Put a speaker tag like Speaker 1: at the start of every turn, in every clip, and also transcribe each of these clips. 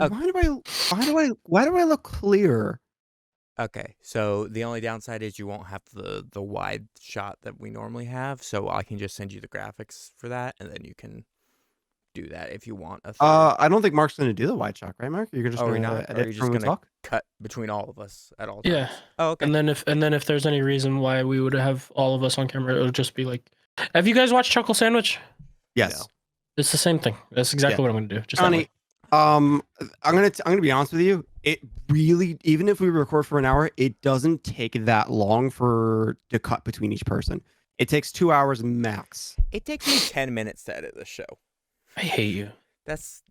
Speaker 1: Okay.
Speaker 2: why do I look clear?
Speaker 1: Okay, so the only downside is you won't have the wide shot that we normally have, so I can just send you the graphics for that, and then you can do that if you want a third.
Speaker 2: I don't think Mark's gonna do the wide shot, right, Mark? You're just
Speaker 1: Oh, are you
Speaker 2: gonna
Speaker 1: not? Or are
Speaker 2: edit
Speaker 1: you just
Speaker 2: from the
Speaker 1: gonna
Speaker 2: talk?
Speaker 1: cut between all of us at all
Speaker 3: Yeah.
Speaker 1: times? Oh, okay.
Speaker 3: And then if there's any reason why we would have all of us on camera, it'll just be like, have you guys watched Chuckle Sandwich?
Speaker 2: Yes.
Speaker 1: No.
Speaker 3: It's the same thing. That's exactly what I'm gonna do. Just that
Speaker 2: Johnny,
Speaker 3: way.
Speaker 2: I'm gonna be honest with you. It really, even if we record for an hour, it doesn't take that long to cut between each person. It takes 2 hours max.
Speaker 1: It takes me 10 minutes to edit this show.
Speaker 3: I hate you.
Speaker 1: That's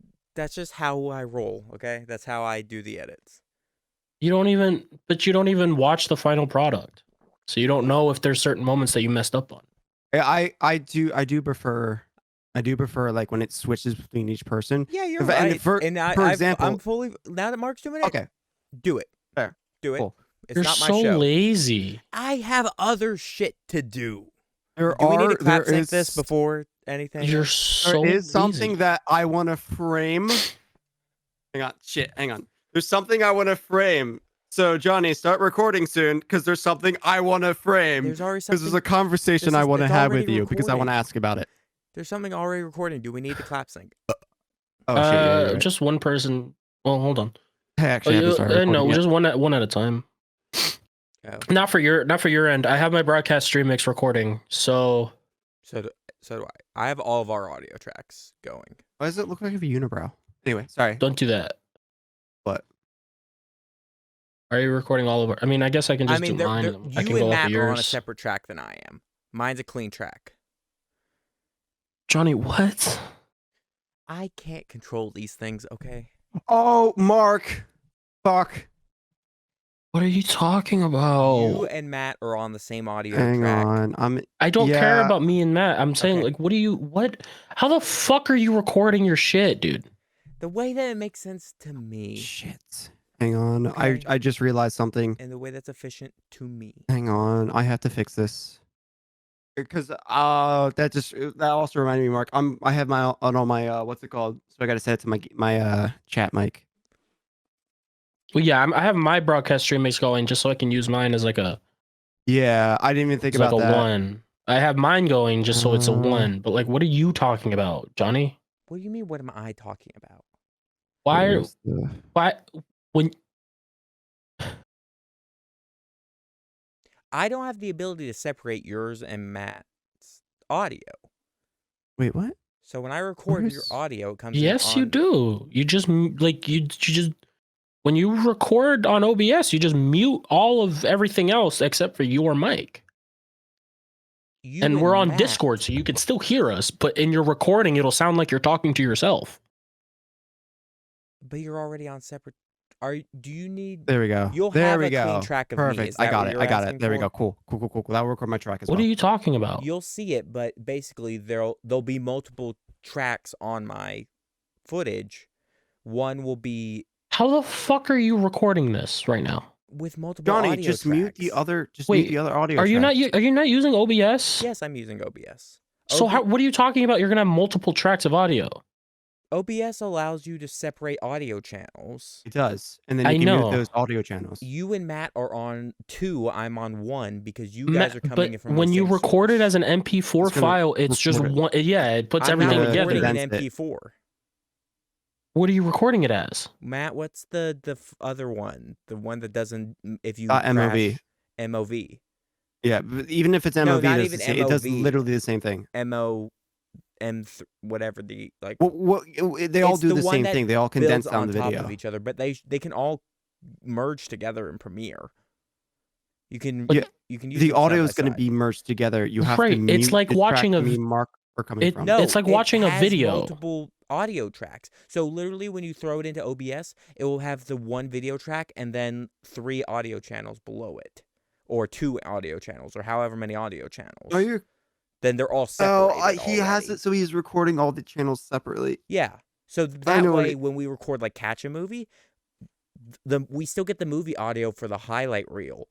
Speaker 1: just how I roll, okay? That's how I do the edits.
Speaker 3: You don't even watch the final product, so you don't know if there's certain moments that you messed up on.
Speaker 2: I do prefer like when it switches between each person.
Speaker 1: Yeah, you're right.
Speaker 2: For example,
Speaker 1: I'm fully now that Mark's doing it.
Speaker 2: Okay,
Speaker 1: do it.
Speaker 2: fair,
Speaker 1: Do it.
Speaker 2: cool.
Speaker 1: It's
Speaker 3: You're
Speaker 1: not my
Speaker 3: so
Speaker 1: show.
Speaker 3: lazy.
Speaker 1: I have other shit to do.
Speaker 2: Do
Speaker 1: we need to clap sync this before anything?
Speaker 3: You're so
Speaker 2: There is something
Speaker 3: lazy.
Speaker 2: that I want to frame. Hang on. There's something I want to frame. So Johnny, start recording soon because there's something I want to frame.
Speaker 1: There's already
Speaker 2: because
Speaker 1: something.
Speaker 2: there's a conversation I want to have with you
Speaker 1: recording.
Speaker 2: because I want to ask about it.
Speaker 1: There's something already recording. Do we need to clap sync?
Speaker 2: Oh shit! Yeah, you're right.
Speaker 3: Just one person. Well, hold on.
Speaker 2: I actually haven't started recording
Speaker 3: no,
Speaker 2: yet.
Speaker 3: just one at a time.
Speaker 1: Oh.
Speaker 3: Not for your end. I have my broadcast stream mix recording, so
Speaker 1: do I. I have all of our audio tracks going.
Speaker 2: Why does it look like I have a unibrow? Anyway, sorry.
Speaker 3: don't do that.
Speaker 2: What?
Speaker 3: Are you recording all of it? I mean, I guess I can just do mine. I can
Speaker 1: you
Speaker 3: go
Speaker 1: and
Speaker 3: off
Speaker 1: Matt
Speaker 3: of
Speaker 1: are on a
Speaker 3: yours.
Speaker 1: separate track than I am. Mine's a clean track.
Speaker 3: Johnny, what?
Speaker 1: I can't control these things, okay?
Speaker 2: Oh, Mark. Fuck.
Speaker 3: What are you talking about?
Speaker 1: You and Matt are on the same audio
Speaker 2: Hang
Speaker 1: track.
Speaker 2: on.
Speaker 3: I don't care
Speaker 2: Yeah.
Speaker 3: about me and Matt. I'm saying,
Speaker 1: Okay.
Speaker 3: like, what? How the fuck are you recording your shit, dude?
Speaker 1: The way that it makes sense to me.
Speaker 2: Shit. Hang on.
Speaker 1: Okay.
Speaker 2: I just realized something.
Speaker 1: And the way that's efficient to me.
Speaker 2: Hang on. I have to fix this. Because that also reminded me, Mark. I have my on my what's it called? So I got to set it to my chat mic.
Speaker 3: Well, yeah, I have my broadcast stream mix going just so I can use mine as like a
Speaker 2: Yeah, I didn't even think about
Speaker 3: like a
Speaker 2: that.
Speaker 3: 1. I have mine going just so it's a 1. But like, what are you talking about, Johnny?
Speaker 1: What do you mean? What am I talking about?
Speaker 3: Why when
Speaker 1: I don't have the ability to separate yours and Matt's audio.
Speaker 2: Wait, what?
Speaker 1: So when I record your audio, it comes in
Speaker 3: Yes,
Speaker 1: on...
Speaker 3: you do. You just like you just when you record on OBS, you just mute all of everything else except for your mic. And we're on Discord, so you can still hear us, but in your recording, it'll sound like you're talking to yourself.
Speaker 1: But you're already on separate... Do you need...
Speaker 2: There we go.
Speaker 1: You'll
Speaker 2: there
Speaker 1: have
Speaker 2: we
Speaker 1: a
Speaker 2: go.
Speaker 1: clean track of
Speaker 2: Perfect.
Speaker 1: me. Is
Speaker 2: I
Speaker 1: that
Speaker 2: got
Speaker 1: what
Speaker 2: it.
Speaker 1: you're
Speaker 2: I got
Speaker 1: asking
Speaker 2: it. There we
Speaker 1: for?
Speaker 2: go. Cool. That'll record my track as
Speaker 3: What
Speaker 2: well.
Speaker 3: are you talking about?
Speaker 1: You'll see it, but basically there'll be multiple tracks on my footage. One will be...
Speaker 3: How the fuck are you recording this right now?
Speaker 1: With multiple
Speaker 2: Johnny,
Speaker 1: audio
Speaker 2: just
Speaker 1: tracks.
Speaker 2: mute the other.
Speaker 3: Wait,
Speaker 2: mute the other audio.
Speaker 3: Are you
Speaker 2: tracks.
Speaker 3: not using OBS?
Speaker 1: Yes, I'm using OBS.
Speaker 3: So what are you talking about? You're gonna have multiple tracks of audio.
Speaker 1: OBS allows you to separate audio channels.
Speaker 2: It does, and then you can mute those audio channels.
Speaker 1: You and Matt are on 2. I'm on 1 because you guys are coming in from.
Speaker 3: But when you record it as an MP4
Speaker 2: It's
Speaker 3: file, it's just one. Yeah, it puts everything
Speaker 1: I'm
Speaker 3: together.
Speaker 1: recording in MP4.
Speaker 3: What are you recording it as?
Speaker 1: Matt, what's the other one? The one that doesn't if you
Speaker 2: MOV.
Speaker 1: MOV.
Speaker 2: Yeah, but even if it's MOV, it does literally the same thing.
Speaker 1: Whatever the like.
Speaker 2: Well, they all do the same thing. They all condense down the video
Speaker 1: of each other, but they can all merge together in Premiere. You can use
Speaker 2: the audio is going to be merged together. You have to mute
Speaker 3: it's like watching a
Speaker 2: Mark or coming from.
Speaker 1: No,
Speaker 3: it's like watching a video.
Speaker 1: Multiple audio tracks. So literally, when you throw it into OBS, it will have the 1 video track and then 3 audio channels below it, or 2 audio channels, or however many audio channels.
Speaker 2: Are you?
Speaker 1: Then they're all separated.
Speaker 2: He has it, so he's recording all the channels separately.
Speaker 1: Yeah. So that way, when we record like Catch a Movie, we still get the movie audio for the highlight reel,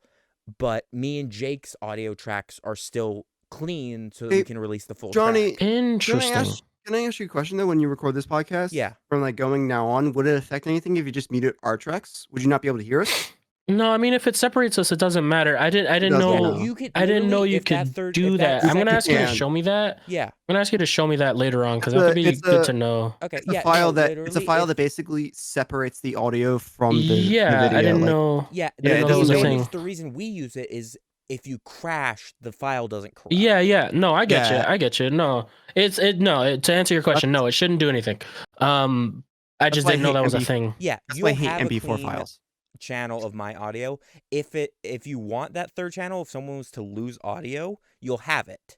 Speaker 1: but me and Jake's audio tracks are still clean, so that we can release the full track.
Speaker 3: Interesting.
Speaker 2: Can I ask you a question though? When you record this podcast,
Speaker 1: Yeah.
Speaker 2: from like going now on, would it affect anything if you just muted our tracks? Would you not be able to hear us?
Speaker 3: No, I mean if it separates us, it doesn't matter. I didn't
Speaker 2: doesn't
Speaker 3: know.
Speaker 2: matter.
Speaker 1: You could.
Speaker 3: I didn't know
Speaker 1: literally,
Speaker 3: you
Speaker 1: if that
Speaker 3: could
Speaker 1: third,
Speaker 3: do
Speaker 1: if
Speaker 3: that. I'm gonna
Speaker 1: second-
Speaker 3: ask you to
Speaker 2: can.
Speaker 3: show me that.
Speaker 1: Yeah.
Speaker 3: I'm gonna ask you to show me that later on because
Speaker 2: It's
Speaker 3: that
Speaker 2: a-
Speaker 3: could be
Speaker 2: it's
Speaker 3: good
Speaker 2: a-
Speaker 3: to know.
Speaker 1: Okay.
Speaker 2: It's a
Speaker 1: yeah.
Speaker 2: file
Speaker 1: no,
Speaker 2: that it's a
Speaker 1: literally,
Speaker 2: file
Speaker 1: if-
Speaker 2: that basically separates the audio from the
Speaker 3: Yeah,
Speaker 2: video.
Speaker 3: I didn't
Speaker 2: like-
Speaker 3: know.
Speaker 1: Yeah.
Speaker 2: Yeah, it
Speaker 3: didn't know that was a
Speaker 2: doesn't
Speaker 3: thing.
Speaker 1: The reason we use it is if you crash, the file doesn't corrupt.
Speaker 3: Yeah. No, I get
Speaker 2: Yeah.
Speaker 3: you. I get you. No, to answer your question, no, it shouldn't do anything. I just
Speaker 2: why I
Speaker 3: didn't know
Speaker 2: hate
Speaker 3: that was a
Speaker 2: MP
Speaker 3: thing.
Speaker 1: Yeah.
Speaker 2: That's why I
Speaker 1: You'll
Speaker 2: hate
Speaker 1: have a
Speaker 2: MP4
Speaker 1: clean
Speaker 2: files.
Speaker 1: channel of my audio. If you want that third channel, if someone was to lose audio, you'll have it.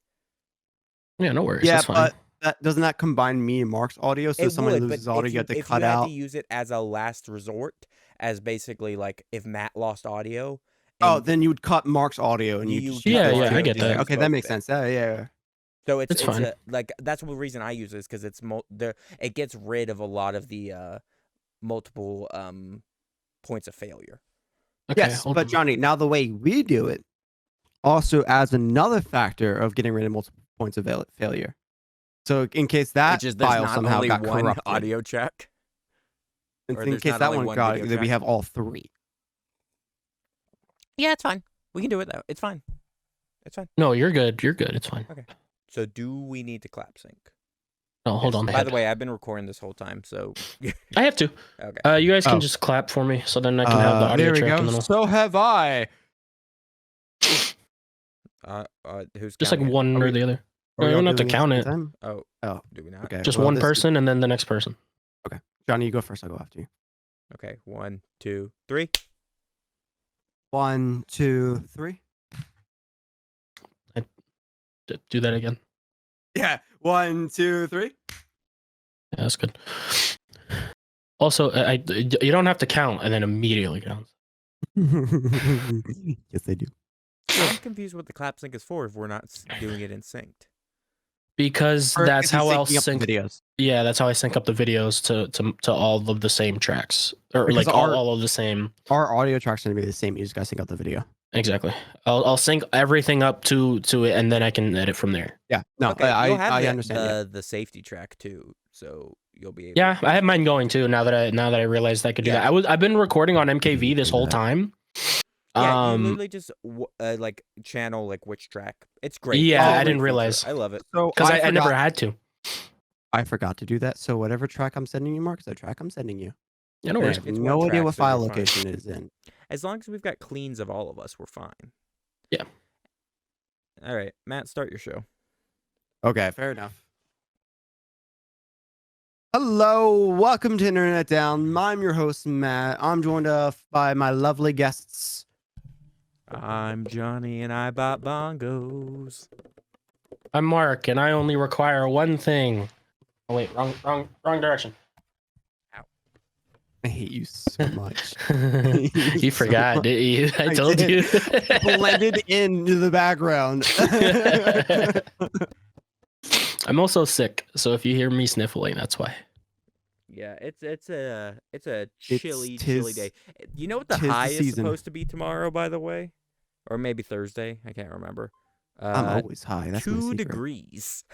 Speaker 3: Yeah, no worries.
Speaker 2: Yeah,
Speaker 3: That's fine.
Speaker 2: but doesn't that combine me and Mark's audio? So if someone
Speaker 1: would,
Speaker 2: loses
Speaker 1: but
Speaker 2: audio,
Speaker 1: if
Speaker 2: you have to
Speaker 1: if
Speaker 2: cut
Speaker 1: you had
Speaker 2: out.
Speaker 1: to use it as a last resort, as basically like if Matt lost audio.
Speaker 2: Oh,
Speaker 1: and-
Speaker 2: then you would cut Mark's audio and you
Speaker 1: You
Speaker 2: just
Speaker 1: cut
Speaker 2: use
Speaker 3: Yeah,
Speaker 2: the
Speaker 3: yeah,
Speaker 2: audio.
Speaker 3: I get that.
Speaker 2: Okay, that makes sense. Yeah.
Speaker 1: So it's
Speaker 3: It's fine.
Speaker 1: like that's the reason I use it is because it gets rid of a lot of the multiple points of failure.
Speaker 3: Okay,
Speaker 2: Yes,
Speaker 3: hold
Speaker 2: but
Speaker 3: on.
Speaker 2: Johnny, now the way we do it also adds another factor of getting rid of multiple points of failure. So in case that file somehow got corrupted,
Speaker 1: check.
Speaker 2: in
Speaker 1: or
Speaker 2: in
Speaker 1: there's
Speaker 2: case
Speaker 1: not
Speaker 2: that
Speaker 1: only
Speaker 2: one
Speaker 1: one
Speaker 2: got,
Speaker 1: video
Speaker 2: then we
Speaker 1: track.
Speaker 2: have all three.
Speaker 1: Yeah, it's fine. We can do it though. It's fine. It's fine.
Speaker 3: No, you're good. You're good. It's fine.
Speaker 1: So do we need to clap sync?
Speaker 3: No, hold on.
Speaker 1: By the way, I've been recording this whole time, so
Speaker 3: I have to.
Speaker 1: okay.
Speaker 3: You guys can
Speaker 2: Oh.
Speaker 3: just clap for me, so then I can have the audio
Speaker 2: there we
Speaker 3: track,
Speaker 2: go.
Speaker 3: and then I'll,
Speaker 2: So have I.
Speaker 1: Who's
Speaker 3: just like
Speaker 1: counting it?
Speaker 3: one
Speaker 2: Are
Speaker 3: or
Speaker 2: we-
Speaker 3: the other.
Speaker 2: Are
Speaker 3: No,
Speaker 2: we
Speaker 3: you
Speaker 2: all
Speaker 3: don't have to
Speaker 2: doing it at
Speaker 3: count
Speaker 2: the
Speaker 3: it.
Speaker 2: same time?
Speaker 1: Oh,
Speaker 2: Oh,
Speaker 1: do we not?
Speaker 2: okay.
Speaker 3: Just
Speaker 2: well,
Speaker 3: one
Speaker 2: this-
Speaker 3: person, and then the next person.
Speaker 2: Johnny, you go first. I'll go after you.
Speaker 1: Okay, 1, 2, 3.
Speaker 2: 1, 2, 3.
Speaker 3: Do that again.
Speaker 2: Yeah. 1, 2, 3.
Speaker 3: Yeah, that's good. Also, you don't have to count and then immediately count.
Speaker 2: Yes, they do.
Speaker 1: I'm confused what the clap sync is for if we're not doing it in synced.
Speaker 3: Because
Speaker 2: Or
Speaker 3: that's
Speaker 2: if he's
Speaker 3: how I'll
Speaker 2: syncing up the
Speaker 3: sync.
Speaker 2: videos.
Speaker 3: Yeah, that's how I sync up the videos to all of the same tracks, or
Speaker 2: Because
Speaker 3: like
Speaker 2: our-
Speaker 3: all of the same.
Speaker 2: Our audio tracks are gonna be the same. You just gotta sync up the video.
Speaker 3: Exactly. I'll sync everything up to it, and then I can edit from there.
Speaker 2: Yeah. No,
Speaker 1: Okay, you'll have
Speaker 2: I
Speaker 1: the,
Speaker 2: understand.
Speaker 1: the safety track too, so you'll be able.
Speaker 3: Yeah, I have mine going too. Now that I realized I could do
Speaker 1: Yeah.
Speaker 3: that. I've been recording on MKV this whole time.
Speaker 1: Yeah, you literally just like channel like which track. It's great.
Speaker 3: Yeah,
Speaker 1: It's a
Speaker 3: I
Speaker 1: great
Speaker 3: didn't
Speaker 1: feature.
Speaker 3: realize.
Speaker 1: I love it.
Speaker 2: So
Speaker 3: because I never
Speaker 2: forgot-
Speaker 3: had to.
Speaker 2: I forgot to do that. So whatever track I'm sending you, Mark, is the track I'm sending you.
Speaker 3: Yeah, no
Speaker 2: I
Speaker 3: worries.
Speaker 2: have
Speaker 1: It's
Speaker 2: no
Speaker 1: one
Speaker 2: idea
Speaker 1: track,
Speaker 2: what
Speaker 1: so
Speaker 2: file
Speaker 1: you're fine.
Speaker 2: location it is in.
Speaker 1: As long as we've got cleans of all of us, we're fine.
Speaker 3: Yeah.
Speaker 1: All right, Matt, start your show.
Speaker 2: Okay, fair enough. Hello, welcome to Internet Down. I'm your host, Matt. I'm joined by my lovely guests.
Speaker 1: I'm Johnny, and I bought bongos.
Speaker 3: I'm Mark, and I only require one thing. Oh wait, wrong direction.
Speaker 2: I hate you so much.
Speaker 3: You forgot, did you? I told
Speaker 2: did.
Speaker 3: you.
Speaker 2: Blended into the background.
Speaker 3: I'm also sick, so if you hear me sniffling, that's why.
Speaker 1: Yeah, it's a
Speaker 2: It's
Speaker 1: chilly
Speaker 2: tis-
Speaker 1: day. You know what the
Speaker 2: tis the
Speaker 1: high is
Speaker 2: season.
Speaker 1: supposed to be tomorrow, by the way, or maybe Thursday. I can't remember.
Speaker 2: I'm always high. That's my
Speaker 1: 2
Speaker 2: secret.
Speaker 1: degrees.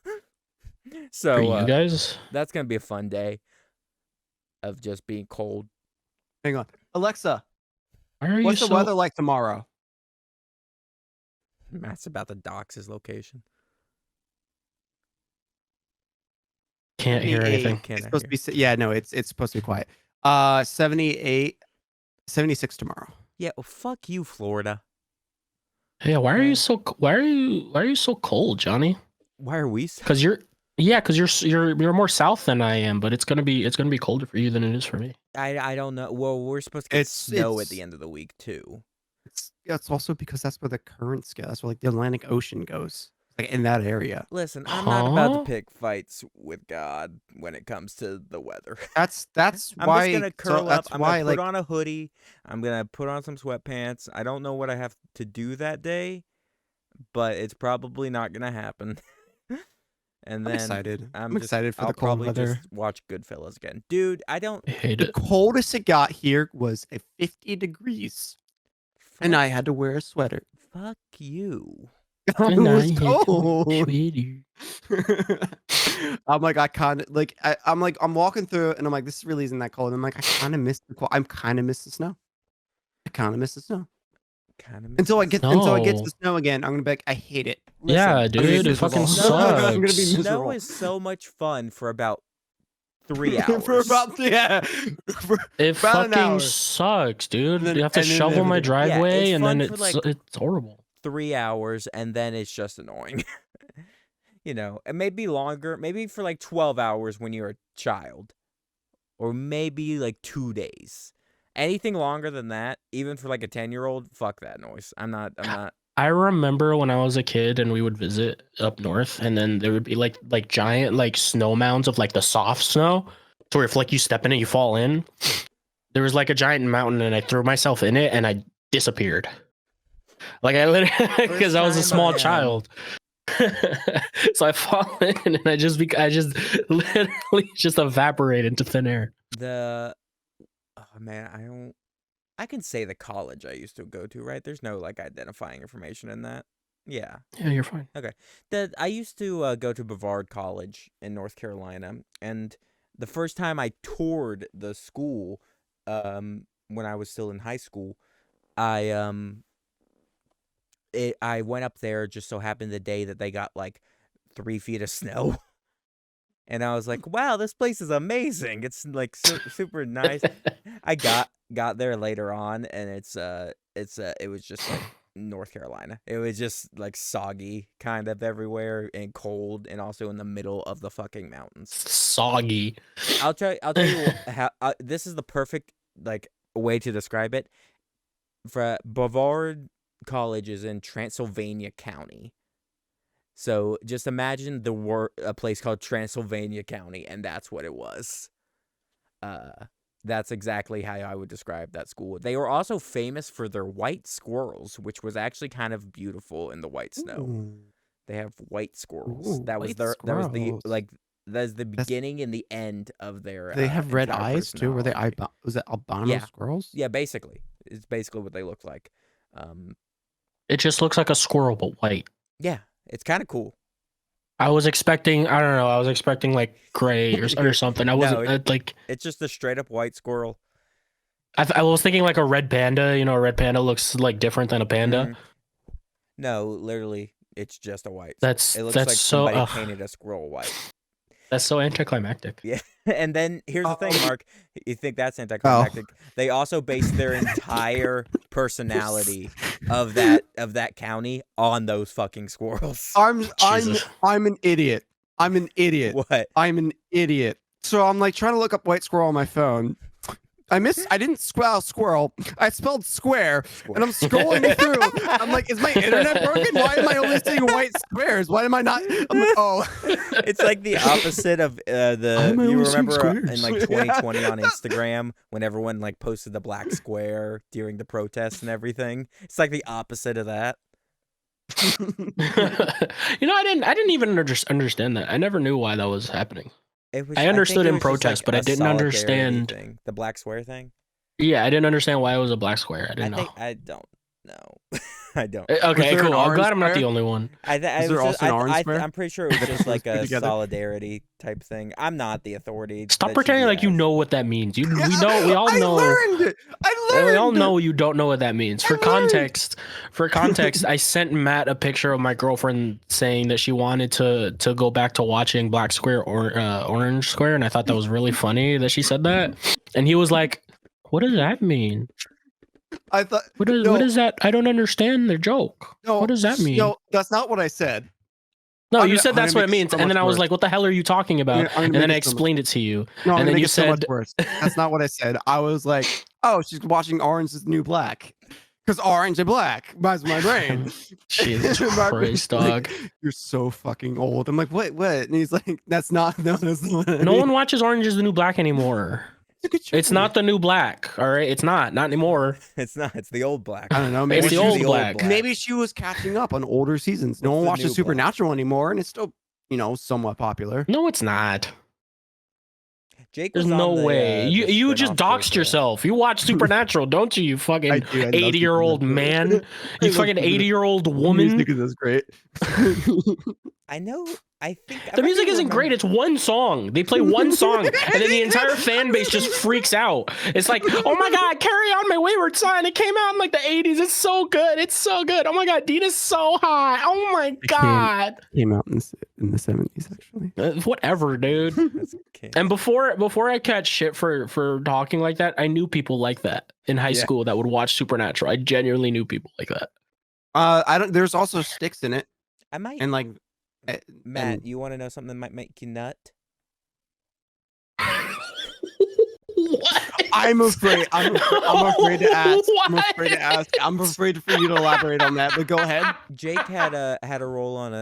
Speaker 3: For
Speaker 1: So
Speaker 3: you guys,
Speaker 1: that's gonna be a fun day of just being cold.
Speaker 2: Hang on, Alexa.
Speaker 3: why are you
Speaker 2: What's the
Speaker 3: so?
Speaker 2: weather like tomorrow?
Speaker 1: Matt's about to dox his location.
Speaker 3: Can't hear
Speaker 2: 78.
Speaker 3: anything.
Speaker 1: Can't
Speaker 2: It's
Speaker 1: I
Speaker 2: supposed to be. Yeah, no, it's supposed to be quiet. 78, 76 tomorrow.
Speaker 1: Yeah, well, fuck you, Florida.
Speaker 3: Yeah, why are you so? Why are you so cold, Johnny?
Speaker 1: Why are we?
Speaker 3: Because you're more south than I am, but it's gonna be colder for you than it is for me.
Speaker 1: I don't know. Well, we're supposed to get
Speaker 2: It's-
Speaker 1: snow at
Speaker 2: it's-
Speaker 1: the end of the week too.
Speaker 2: It's also because that's where the currents go. That's where like the Atlantic Ocean goes. Like in that area.
Speaker 1: Listen, I'm not about
Speaker 3: Huh?
Speaker 1: to pick fights with God when it comes to the weather.
Speaker 2: That's
Speaker 1: I'm
Speaker 2: why.
Speaker 1: just gonna curl up.
Speaker 2: That's
Speaker 1: I'm
Speaker 2: why
Speaker 1: gonna put
Speaker 2: like
Speaker 1: on a hoodie. I'm gonna put on some sweatpants. I don't know what I have to do that day, but it's probably not gonna happen. And
Speaker 2: I'm
Speaker 1: then
Speaker 2: excited. I'm
Speaker 1: just-
Speaker 2: excited for
Speaker 1: I'll
Speaker 2: the cold
Speaker 1: probably
Speaker 2: weather.
Speaker 1: just watch Goodfellas again, dude. I don't.
Speaker 3: I hate
Speaker 2: The
Speaker 3: it.
Speaker 2: coldest it got here was at 50 degrees, and
Speaker 1: fuck-
Speaker 2: I had to wear a sweater.
Speaker 1: Fuck you.
Speaker 2: I
Speaker 3: And I
Speaker 2: was
Speaker 3: hate to
Speaker 2: cold.
Speaker 3: Twitter.
Speaker 2: I'm like, I kind of like, I'm like, I'm walking through it and I'm like, this really isn't that cold. I'm like, I kind of miss I kind of miss the snow. I kind of miss the snow.
Speaker 1: Kind of
Speaker 2: Until I get to
Speaker 3: No.
Speaker 2: the snow again, I'm gonna be like, I hate it.
Speaker 3: Yeah,
Speaker 1: Listen,
Speaker 2: I'm gonna be
Speaker 3: dude, it fucking
Speaker 2: miserable. I'm gonna be
Speaker 3: sucks.
Speaker 2: miserable.
Speaker 1: snow is so much fun for about 3 hours.
Speaker 2: for about for
Speaker 3: It
Speaker 2: about an
Speaker 3: fucking
Speaker 2: hour.
Speaker 3: sucks, dude.
Speaker 2: And then-
Speaker 3: You have to
Speaker 2: and then
Speaker 3: shovel my
Speaker 2: everything.
Speaker 3: driveway,
Speaker 1: it's
Speaker 3: and then
Speaker 1: fun for, like,
Speaker 3: it's horrible.
Speaker 1: 3 hours, and then it's just annoying. You know, it may be longer, maybe for like 12 hours when you're a child, or maybe like 2 days. Anything longer than that, even for like a 10-year-old, fuck that noise. I'm not.
Speaker 3: I remember when I was a kid and we would visit up north, and then there would be like giant like snow mounds of like the soft snow, so where if like you step in it, you fall in. There was like a giant mountain, and I threw myself in it, and I disappeared. Like I literally, because I was a
Speaker 1: time
Speaker 3: small
Speaker 1: I,
Speaker 3: child. So I fall in, and I just literally just evaporate into thin air.
Speaker 1: Oh man, I can say the college I used to go to, right? There's no like identifying information in that. Yeah.
Speaker 3: Yeah, you're fine.
Speaker 1: I used to go to Brevard College in North Carolina, and the first time I toured the school, when I was still in high school, I went up there, just so happened the day that they got like 3 feet of snow. And I was like, wow, this place is amazing. It's like super nice. I got there later on, and it was just like North Carolina. It was just like soggy kind of everywhere, and cold, and also in the middle of the fucking mountains.
Speaker 3: Soggy.
Speaker 1: I'll tell you how this is the perfect like way to describe it. For Brevard College is in Transylvania County. So just imagine a place called Transylvania County, and that's what it was. That's exactly how I would describe that school. They were also famous for their white squirrels, which was actually kind of beautiful in the white snow.
Speaker 2: Ooh.
Speaker 1: They have white squirrels.
Speaker 2: Ooh,
Speaker 1: That was
Speaker 2: white squirrels.
Speaker 1: that's the beginning and the end of their.
Speaker 2: They have red
Speaker 1: entire
Speaker 2: eyes too. Were they
Speaker 1: personality.
Speaker 2: was it albino
Speaker 1: Yeah.
Speaker 2: squirrels?
Speaker 1: Yeah, basically, it's basically what they look like.
Speaker 3: It just looks like a squirrel, but white.
Speaker 1: Yeah, it's kind of cool.
Speaker 3: I was expecting, I don't know, I was expecting like gray or something. I wasn't like.
Speaker 1: It's just a straight up white squirrel.
Speaker 3: I was thinking like a red panda. You know, a red panda looks like different than a panda.
Speaker 1: Mhm. No, literally, it's just a white.
Speaker 3: That's
Speaker 1: It looks
Speaker 3: that's
Speaker 1: like
Speaker 3: so
Speaker 1: somebody painted a squirrel white.
Speaker 3: that's so anticlimactic.
Speaker 1: Yeah, and then here's the thing, Mark. You think that's anticlimactic? They also base their entire personality of that county on those fucking squirrels.
Speaker 2: I'm
Speaker 3: Jesus.
Speaker 2: an idiot. I'm an idiot.
Speaker 1: What?
Speaker 2: I'm an idiot. So I'm like trying to look up white squirrel on my phone. I didn't spell squirrel. I spelled square, and I'm scrolling through. I'm like, is my internet broken? Why am I only seeing white squares? Why am I not? I'm like, oh.
Speaker 1: It's like the opposite of
Speaker 2: Why am I
Speaker 1: you
Speaker 2: only seeing
Speaker 1: remember in
Speaker 2: squares?
Speaker 1: like 2020 on Instagram when everyone like posted the black square during the protests and everything. It's like the opposite of that.
Speaker 3: You know, I didn't even understand that. I never knew why that was happening.
Speaker 1: It was,
Speaker 3: I understood
Speaker 1: think it
Speaker 3: in
Speaker 1: was just,
Speaker 3: protest,
Speaker 1: like,
Speaker 3: but I
Speaker 1: a
Speaker 3: didn't
Speaker 1: solidarity
Speaker 3: understand-
Speaker 1: thing. The black square thing.
Speaker 3: Yeah, I didn't understand why it was a black square. I didn't know.
Speaker 1: I don't know. I don't.
Speaker 3: Okay,
Speaker 2: there an
Speaker 3: cool. I'm
Speaker 2: orange
Speaker 3: glad I'm not
Speaker 2: square?
Speaker 3: the only one.
Speaker 2: Is there also an orange square?
Speaker 1: I'm pretty sure it was just like
Speaker 2: Put
Speaker 1: a
Speaker 2: together?
Speaker 1: solidarity type thing. I'm not the authority.
Speaker 3: Stop
Speaker 1: that
Speaker 3: pretending
Speaker 1: should
Speaker 3: like you
Speaker 1: ask.
Speaker 3: know what that means. We all
Speaker 2: I
Speaker 3: know.
Speaker 2: learned.
Speaker 3: We all know you don't know what that means. For context, I sent Matt a picture of my girlfriend saying that she wanted to go back to watching Black Square or Orange Square, and I thought that was really funny that she said that. And he was like, "What does that mean?
Speaker 2: I thought.
Speaker 3: What is that? I don't understand the joke.
Speaker 2: No,
Speaker 3: What does that mean?"
Speaker 2: No, that's not what I said.
Speaker 3: No,
Speaker 2: I'm
Speaker 3: you
Speaker 2: gonna-
Speaker 3: said
Speaker 2: I'm gonna
Speaker 3: that's what
Speaker 2: make
Speaker 3: it
Speaker 2: it
Speaker 3: means,
Speaker 2: so
Speaker 3: and then
Speaker 2: much
Speaker 3: I was
Speaker 2: worse.
Speaker 3: like, "What the hell are you talking about?"
Speaker 2: I'm gonna
Speaker 3: And then
Speaker 2: make
Speaker 3: I
Speaker 2: it so much-
Speaker 3: explained it to you,
Speaker 2: No, I'm
Speaker 3: and
Speaker 2: gonna
Speaker 3: then
Speaker 2: make
Speaker 3: you
Speaker 2: it so much
Speaker 3: said,
Speaker 2: worse. That's not what I said. I was like, oh, she's watching Orange is the New Black. Because orange and black. That's my brain.
Speaker 3: "Jesus
Speaker 2: My brain's
Speaker 3: Christ,
Speaker 2: like,
Speaker 3: dog."
Speaker 2: You're so fucking old. I'm like, what? And he's like, that's not what I
Speaker 3: No
Speaker 2: mean.
Speaker 3: one watches Orange is the New Black anymore.
Speaker 2: Look at you.
Speaker 3: It's not the new black, all right? It's not anymore.
Speaker 1: It's not. It's the old black.
Speaker 2: I don't know. Maybe
Speaker 3: It's the
Speaker 2: she was-
Speaker 3: old black.
Speaker 2: Maybe she was catching up on older seasons. No
Speaker 1: What's
Speaker 2: one
Speaker 1: the
Speaker 2: watches
Speaker 1: new black?
Speaker 2: Supernatural anymore, and it's still, somewhat popular.
Speaker 3: No, it's not.
Speaker 1: Jake
Speaker 3: There's
Speaker 1: was
Speaker 3: no
Speaker 1: on the,
Speaker 3: way. You just
Speaker 1: spin-off
Speaker 3: doxed
Speaker 1: show.
Speaker 3: yourself. You watch Supernatural, don't you? You fucking
Speaker 2: I do. I love
Speaker 3: 80-year-old
Speaker 2: Supernatural.
Speaker 3: man.
Speaker 2: I
Speaker 3: You
Speaker 2: love
Speaker 3: fucking
Speaker 2: Supernatural.
Speaker 3: 80-year-old
Speaker 2: The
Speaker 3: woman.
Speaker 2: music is great.
Speaker 1: I know. I think
Speaker 3: The music isn't great. It's one song. They play one song, and then the entire fan base just freaks out. It's like, oh my god, Carry On My Wayward Son. It came out in like the 80s. It's so good. It's so good. Oh my god, Dina's so hot. Oh my god.
Speaker 2: Came out in the 70s, actually.
Speaker 3: Whatever, dude.
Speaker 1: That's okay.
Speaker 3: And before I catch shit for talking like that, I knew people like that in high
Speaker 1: Yeah.
Speaker 3: school that would watch Supernatural. I genuinely knew people like that.
Speaker 2: I don't. There's also sticks in it,
Speaker 1: I might.
Speaker 2: and like
Speaker 1: Matt,
Speaker 2: and-
Speaker 1: you want to know something that might make you nut?
Speaker 3: What?
Speaker 2: I'm afraid. I'm afraid to ask. I'm
Speaker 3: What?
Speaker 2: afraid to ask. I'm afraid for you to elaborate on that. But go ahead.
Speaker 1: Jake had a role on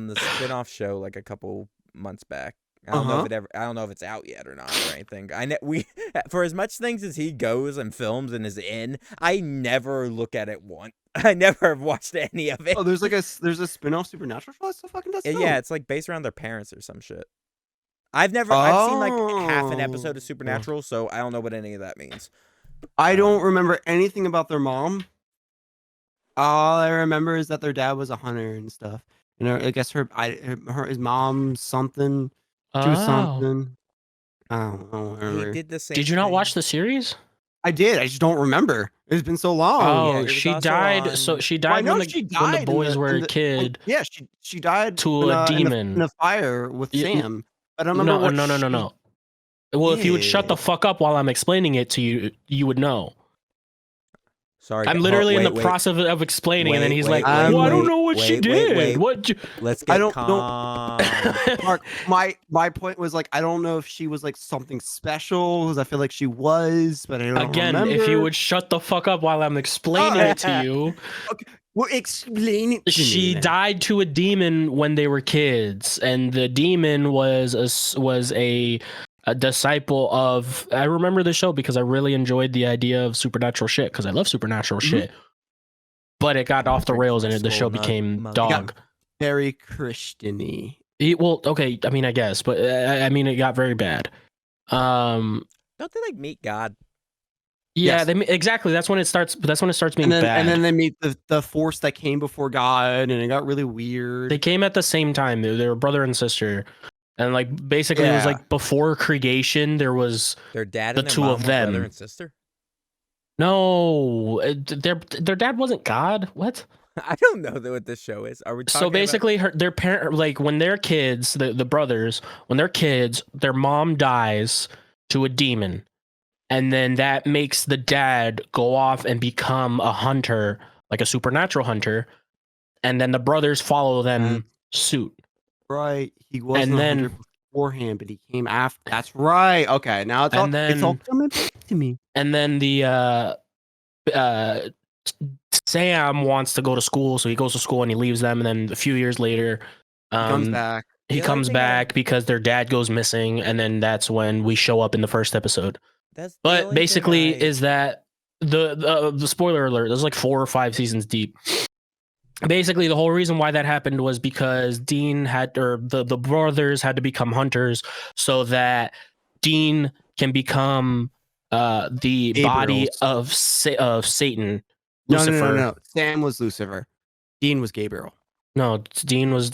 Speaker 1: the spin-off show like a couple months back. I don't know if I don't know if it's out yet or not or anything. For as much things as he goes and films and is in, I never look at it once. I never have watched any of it.
Speaker 2: Oh, there's a spin-off Supernatural show that still fucking does.
Speaker 1: Yeah, it's like based around their parents or some shit. I've seen like half an episode of Supernatural, so I don't know what any of that means.
Speaker 2: I don't remember anything about their mom. All I remember is that their dad was a hunter and stuff. You know, I guess his mom something. She was something. I don't
Speaker 1: He
Speaker 2: remember.
Speaker 1: did the same.
Speaker 3: Did you not
Speaker 1: thing.
Speaker 3: watch the series?
Speaker 2: I did. I just don't remember. It's been so long.
Speaker 3: Oh,
Speaker 1: it was
Speaker 3: she
Speaker 1: also
Speaker 3: died.
Speaker 1: on-
Speaker 3: So she
Speaker 2: Well, I
Speaker 3: died
Speaker 2: know
Speaker 3: when
Speaker 2: she
Speaker 3: the
Speaker 2: died
Speaker 3: boys were a
Speaker 2: oh,
Speaker 3: kid.
Speaker 2: yeah, she died
Speaker 3: To a demon.
Speaker 2: in a fire with
Speaker 3: You-
Speaker 2: Sam. I don't remember
Speaker 3: No,
Speaker 2: what
Speaker 3: no. Well, if you would shut the fuck up while I'm explaining it to you, you would know.
Speaker 1: Sorry,
Speaker 3: I'm literally in the
Speaker 1: wait.
Speaker 3: process of explaining, and then
Speaker 1: Wait,
Speaker 3: he's
Speaker 1: wait,
Speaker 3: like,
Speaker 2: wait,
Speaker 3: "Well, I don't
Speaker 2: wait,
Speaker 3: know what she did.
Speaker 1: wait.
Speaker 3: What?"
Speaker 1: Let's
Speaker 2: I
Speaker 1: get
Speaker 2: don't know.
Speaker 1: calm.
Speaker 2: Mark, my point was like I don't know if she was like something special because I feel like she was, but I don't
Speaker 3: Again,
Speaker 2: remember.
Speaker 3: if you would shut the fuck up while I'm explaining it to you,
Speaker 2: well, explain it. To me
Speaker 3: she
Speaker 2: then.
Speaker 3: died to a demon when they were kids, and the demon was a disciple of. I remember the show because I really enjoyed the idea of supernatural shit because I love supernatural shit. But it got off the rails, and the show became dog.
Speaker 2: Very Christian-y.
Speaker 3: Well, okay, I mean, I guess, but I mean, it got very bad.
Speaker 1: Don't they like meet God?
Speaker 3: Yeah,
Speaker 2: Yes.
Speaker 3: exactly. That's when it starts. That's when it starts being bad.
Speaker 2: And then they meet the force that came before God, and it got really weird.
Speaker 3: They came at the same time. They were brother and sister, and like basically it was
Speaker 2: Yeah.
Speaker 3: like before creation. There was
Speaker 1: Their dad
Speaker 3: The
Speaker 1: and their
Speaker 3: two
Speaker 1: mom
Speaker 3: of
Speaker 1: were
Speaker 3: them.
Speaker 1: brother and sister.
Speaker 3: no. Their dad wasn't God. What?
Speaker 1: I don't know what this show is. Are we talking
Speaker 3: So basically, their parent, like when they're kids, the brothers, when they're kids, their mom dies to a demon, and then that makes the dad go off and become a hunter, like a supernatural hunter, and then the brothers follow them suit.
Speaker 2: Right. He wasn't
Speaker 3: And
Speaker 2: a
Speaker 3: then-
Speaker 2: hunter beforehand, but he came after. That's right. Okay. Now it's all coming back to me.
Speaker 3: And then the Sam wants to go to school, so he goes to school and he leaves them, and then a few years later,
Speaker 2: He comes back.
Speaker 3: He
Speaker 1: The only
Speaker 3: comes
Speaker 1: thing
Speaker 3: back because their dad goes missing, and then that's when we show up in the first episode.
Speaker 1: That's the
Speaker 3: But
Speaker 1: only
Speaker 3: basically,
Speaker 1: thing
Speaker 3: is that the spoiler alert? There's like 4 or 5 seasons deep. Basically, the whole reason why that happened was because Dean had, or the brothers had to become hunters so that Dean can become the body of Satan, Lucifer.
Speaker 2: No. Sam was Lucifer. Dean was Gabriel.
Speaker 3: No, Dean was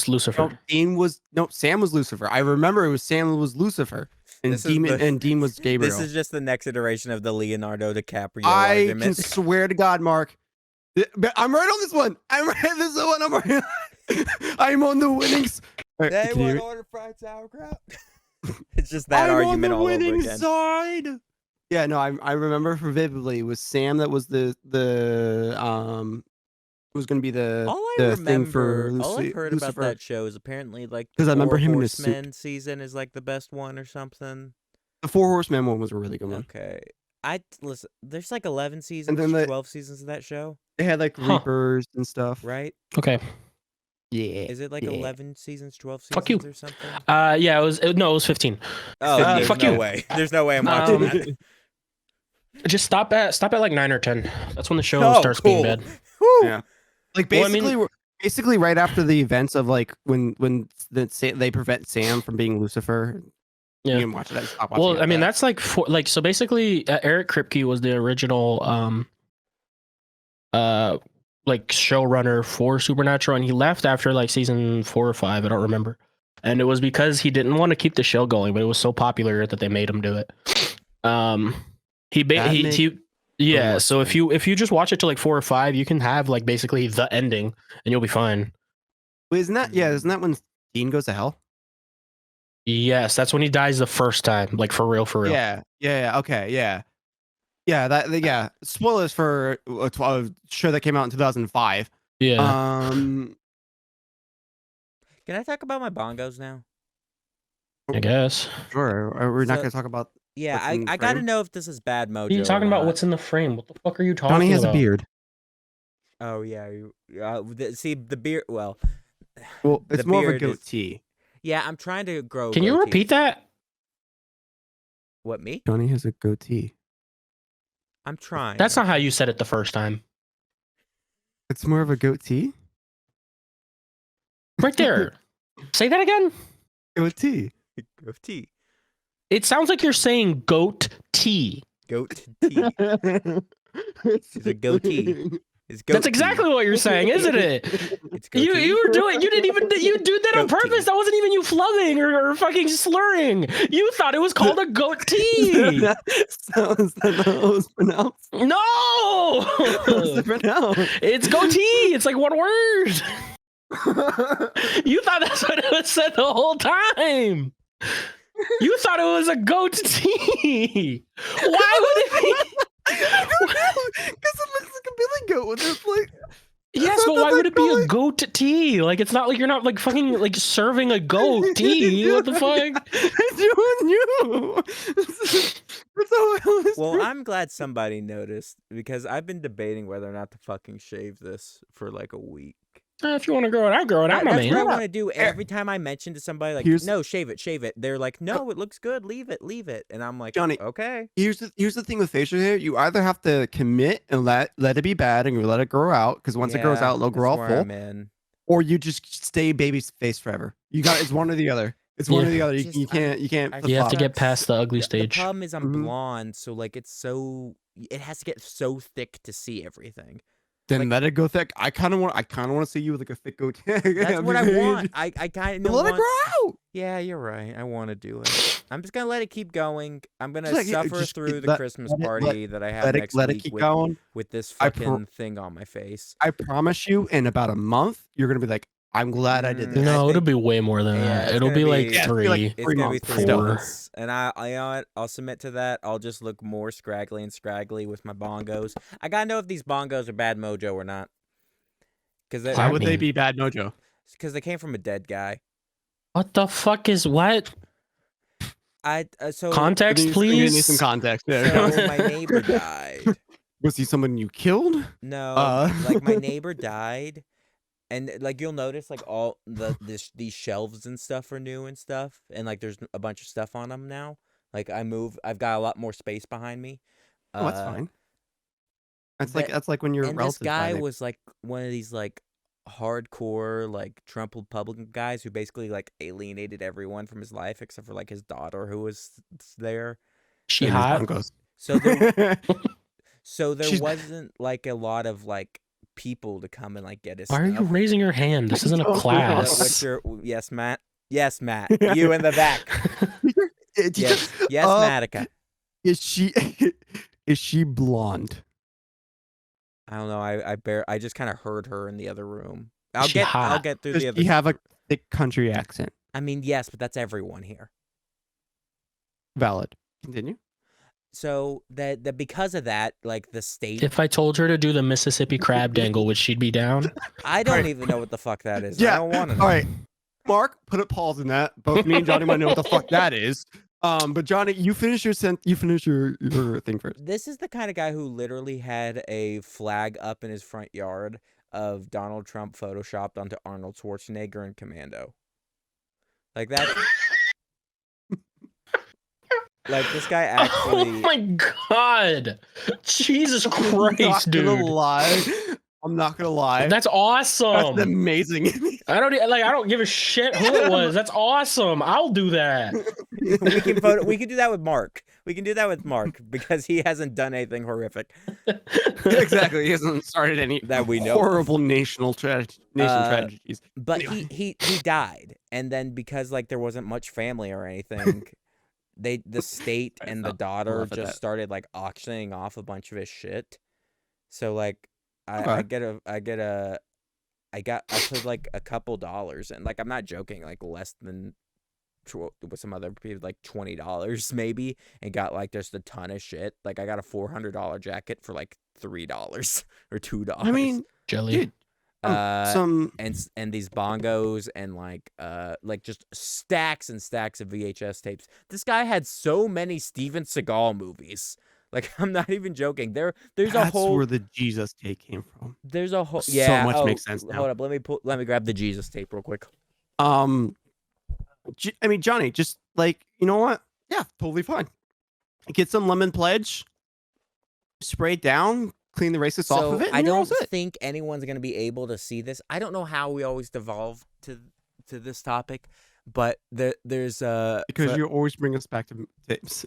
Speaker 3: Lucifer.
Speaker 2: Sam was Lucifer. I remember it was Sam was Lucifer, and
Speaker 1: This is the-
Speaker 2: and Dean was Gabriel.
Speaker 1: This is just the next iteration of the Leonardo DiCaprio
Speaker 2: I
Speaker 1: argument.
Speaker 2: can swear to God, Mark. But I'm right on this one. I'm right. This is the one. I'm right. I'm on the winnings.
Speaker 1: They want to order fried sauerkraut. It's just that
Speaker 2: I'm
Speaker 1: argument
Speaker 2: on the
Speaker 1: all over
Speaker 2: winning
Speaker 1: again.
Speaker 2: side. Yeah, no, I remember vividly. It was Sam that was the was going to be the
Speaker 1: All I
Speaker 2: the thing for
Speaker 1: remember, all I've
Speaker 2: Lucy-
Speaker 1: heard
Speaker 2: Lucifer.
Speaker 1: about that show is apparently like
Speaker 2: 'Cause I
Speaker 1: the
Speaker 2: remember
Speaker 1: Four
Speaker 2: him in his suit.
Speaker 1: Horsemen season is like the best one or something.
Speaker 2: The Four Horsemen one was a really good one.
Speaker 1: Okay, listen. There's like 11 seasons,
Speaker 2: then the-
Speaker 1: 12 seasons of that show,
Speaker 2: They had like
Speaker 3: Huh.
Speaker 2: Reapers and stuff.
Speaker 1: right?
Speaker 3: Okay.
Speaker 2: Yeah.
Speaker 1: Is it like
Speaker 2: Yeah.
Speaker 1: 11 seasons, 12 seasons,
Speaker 3: Fuck you.
Speaker 1: or something?
Speaker 3: Yeah, it was 15.
Speaker 1: Oh, there's
Speaker 3: fuck
Speaker 1: no
Speaker 3: you.
Speaker 1: way. There's no way I'm watching that.
Speaker 3: Just stop at like 9 or 10. That's when the show
Speaker 1: Oh,
Speaker 3: starts being
Speaker 1: cool.
Speaker 3: bad.
Speaker 1: Whew.
Speaker 2: Yeah. Like
Speaker 3: Well, I mean-
Speaker 2: basically right after the events of like when they prevent Sam from being Lucifer,
Speaker 3: Yeah.
Speaker 2: You can watch it. Stop watching
Speaker 3: Well,
Speaker 2: it
Speaker 3: I mean,
Speaker 2: after
Speaker 3: that's like so basically, Eric Kripke was the original like showrunner for Supernatural, and he left after like season 4 or 5. I don't remember, and it was because he didn't want to keep the show going, but it was so popular that they made him do it. Yeah. So if you just watch it to like 4 or 5, you can have like basically the ending, and you'll be fine.
Speaker 2: Wait, isn't that when Dean goes to hell?
Speaker 3: Yes, that's when he dies the first time, like for real, for real.
Speaker 2: Yeah. Okay. Yeah. Spoilers for a show that came out in 2005.
Speaker 3: Yeah.
Speaker 1: Can I talk about my bongos now?
Speaker 3: I guess.
Speaker 2: Sure. We're not going to talk about.
Speaker 1: Yeah, I got to know if this is bad mojo.
Speaker 3: What are you talking about? What's in the frame? What the fuck are you talking about?
Speaker 2: Johnny has a beard.
Speaker 1: Oh yeah. See the beard. Well,
Speaker 2: it's more of a goatee.
Speaker 1: Yeah, I'm trying to grow.
Speaker 3: Can you repeat that?
Speaker 1: What, me?
Speaker 2: Johnny has a goatee.
Speaker 1: I'm trying.
Speaker 3: That's not how you said it the first time.
Speaker 2: It's more of a goatee?
Speaker 3: Right there. Say that again.
Speaker 2: Goatee.
Speaker 1: Goatee.
Speaker 3: It sounds like you're saying goat tea.
Speaker 1: Goat tea. It's a goatee.
Speaker 3: That's exactly what you're saying, isn't it? You were doing. You didn't even. You do that on purpose. That wasn't even you flubbing or fucking slurring. You thought it was called a goat tea.
Speaker 2: Is that not how it was pronounced?
Speaker 3: No. It's goatee. It's like one word. You thought that's what it was said the whole time. You thought it was a goat tea. Why would it be?
Speaker 2: Because it looks like a billy goat with this like.
Speaker 3: Yes, but why would it be a goat tea? Like, it's not like you're not like fucking like serving a goat tea. What the fuck?
Speaker 1: Well, I'm glad somebody noticed because I've been debating whether or not to fucking shave this for like a week.
Speaker 3: If you want to grow it out, grow it out, my man.
Speaker 1: That's what I want to do every time I mention to somebody, like, no, shave it. They're like, no, it looks good. Leave it. And I'm like,
Speaker 2: Johnny,
Speaker 1: okay.
Speaker 2: Here's the thing with facial hair. You either have to commit and let it be bad and you let it grow out because once it grows out, it'll grow all full. Or you just stay baby face forever. It's one or the other. It's one or the other. You can't. You
Speaker 3: have to get past the ugly stage.
Speaker 1: The problem is I'm blonde, so like it has to get so thick to see everything.
Speaker 2: Then let it go thick. I kind of want to see you with like a thick goatee.
Speaker 1: That's what I want. I kind of
Speaker 2: let it grow out.
Speaker 1: Yeah, you're right. I want to do it. I'm just gonna let it keep going. I'm gonna suffer through the Christmas party that I have next week with this fucking thing on my face.
Speaker 2: I promise you, in about a month, you're gonna be like, I'm glad I did this.
Speaker 3: No, it'll be way more than that. It'll be like 3.
Speaker 1: It's gonna be 3 months. And I'll submit to that. I'll just look more scraggly with my bongos. I gotta know if these bongos are bad mojo or not.
Speaker 2: Why would they be bad mojo?
Speaker 1: Because they came from a dead guy.
Speaker 3: What the fuck is what?
Speaker 1: So
Speaker 3: context, please.
Speaker 2: Need some context.
Speaker 1: So my neighbor died.
Speaker 2: Was he someone you killed?
Speaker 1: No, like my neighbor died. And like you'll notice, like all these shelves and stuff are new and stuff, and like there's a bunch of stuff on them now. Like I've got a lot more space behind me.
Speaker 2: Oh, that's fine. That's like when you're.
Speaker 1: And this guy was like one of these like hardcore like Trump Republican guys who basically like alienated everyone from his life except for like his daughter who was there.
Speaker 3: She hot.
Speaker 1: So there wasn't like a lot of like people to come and like get his
Speaker 3: Why are you raising your hand? This isn't a class.
Speaker 1: Yes, Matt. Yes, Matt. You in the back. Yes, Matica.
Speaker 2: Is she blonde?
Speaker 1: I don't know. I just kind of heard her in the other room.
Speaker 3: I'll
Speaker 1: get through the other.
Speaker 2: Does she have a thick country accent?
Speaker 1: I mean, yes, but that's everyone here.
Speaker 2: Valid. Continue.
Speaker 1: So that because of that, like the state.
Speaker 3: If I told her to do the Mississippi crab dangle, would she be down?
Speaker 1: I don't even know what the fuck that is. Yeah. I don't want to know.
Speaker 2: All right, Mark, put a pause in that. Both me and Johnny might know what the fuck that is. But Johnny, you finish your thing first.
Speaker 1: This is the kind of guy who literally had a flag up in his front yard of Donald Trump photoshopped onto Arnold Schwarzenegger in Commando. Like that. Like this guy actually.
Speaker 3: Oh my god! Jesus Christ, dude!
Speaker 2: I'm not gonna lie.
Speaker 3: That's awesome.
Speaker 2: That's amazing.
Speaker 3: I don't give a shit who it was. That's awesome. I'll do that.
Speaker 1: We can vote. We can do that with Mark. We can do that with Mark because he hasn't done anything horrific
Speaker 2: Exactly. He hasn't started any
Speaker 1: that we know of.
Speaker 2: horrible nation tragedies.
Speaker 1: But
Speaker 2: Anyway.
Speaker 1: he died, and then because like there wasn't much family or anything, the state and the daughter
Speaker 2: laugh at
Speaker 1: just
Speaker 2: that.
Speaker 1: started like auctioning off a bunch of his shit. So like I
Speaker 2: Okay.
Speaker 1: put like a couple dollars, and like I'm not joking, like less than with some other people like $20 maybe, and got like just a ton of shit. Like I got a $400 jacket for like $3 or $2.
Speaker 2: I mean,
Speaker 3: Jelly.
Speaker 2: dude,
Speaker 1: and these bongos and like just stacks and stacks of VHS tapes. This guy had so many Steven Seagal movies. Like I'm not even joking. There's a whole.
Speaker 2: That's where the Jesus take came from.
Speaker 1: There's a whole.
Speaker 2: So
Speaker 1: Yeah.
Speaker 2: much makes sense now.
Speaker 1: Hold up. Let me grab the Jesus tape real quick.
Speaker 2: I mean, Johnny, just like, you know what? Yeah, totally fine. Get some lemon pledge, spray it down, clean the racist off of it.
Speaker 1: I don't think anyone's gonna be able to see this. I don't know how we always devolve to this topic, but there's
Speaker 2: because you always bring us back to tapes.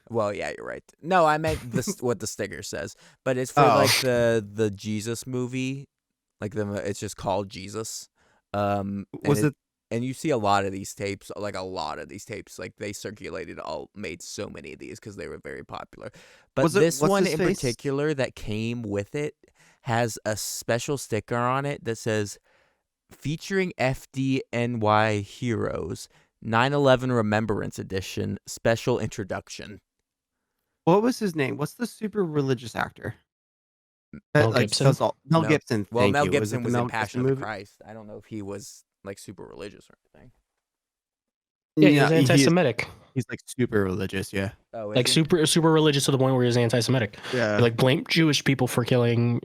Speaker 1: Well, yeah, you're right. No, I meant this what the sticker says, but it's for like the Jesus movie, like it's just called Jesus.
Speaker 2: Was it?
Speaker 1: And you see a lot of these tapes, like they circulated, made so many of these because they were very popular. But this one in particular that came with it has a special sticker on it that says featuring FDNY heroes, 9/11 Remembrance Edition, special introduction.
Speaker 2: What was his name? What's the super religious actor?
Speaker 3: Mel Gibson.
Speaker 2: Mel Gibson.
Speaker 1: Well, Mel Gibson was in
Speaker 2: Mel
Speaker 1: Passion
Speaker 2: Gibson
Speaker 1: of the Christ. I don't know if he was like super religious or anything.
Speaker 3: Yeah, he was anti-Semitic.
Speaker 2: He's like super religious. Yeah.
Speaker 1: Oh,
Speaker 3: like super religious to the point where he was anti-Semitic.
Speaker 2: Yeah.
Speaker 3: He, like blamed Jewish people for killing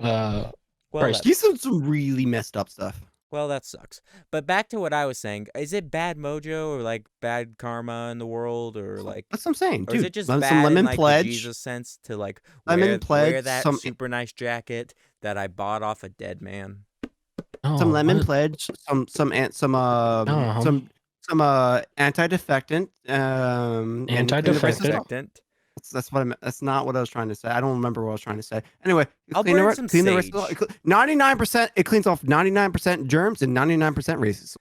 Speaker 3: Christ.
Speaker 2: He's done some really messed up stuff.
Speaker 1: Well, that sucks. But back to what I was saying. Is it bad mojo or like bad karma in the world or like?
Speaker 2: That's what I'm saying, dude.
Speaker 1: Or is it just
Speaker 2: some
Speaker 1: bad
Speaker 2: lemon
Speaker 1: in like
Speaker 2: pledge,
Speaker 1: the Jesus sense to like
Speaker 2: lemon pledge,
Speaker 1: wear that super nice jacket that I bought off a dead man?
Speaker 2: Some lemon pledge, some anti-defectant,
Speaker 3: anti-defectant.
Speaker 2: That's what I meant. That's not what I was trying to say. I don't remember what I was trying to say. Anyway,
Speaker 1: I'll burn some sage.
Speaker 2: 99%. It cleans off 99% germs and 99% racism.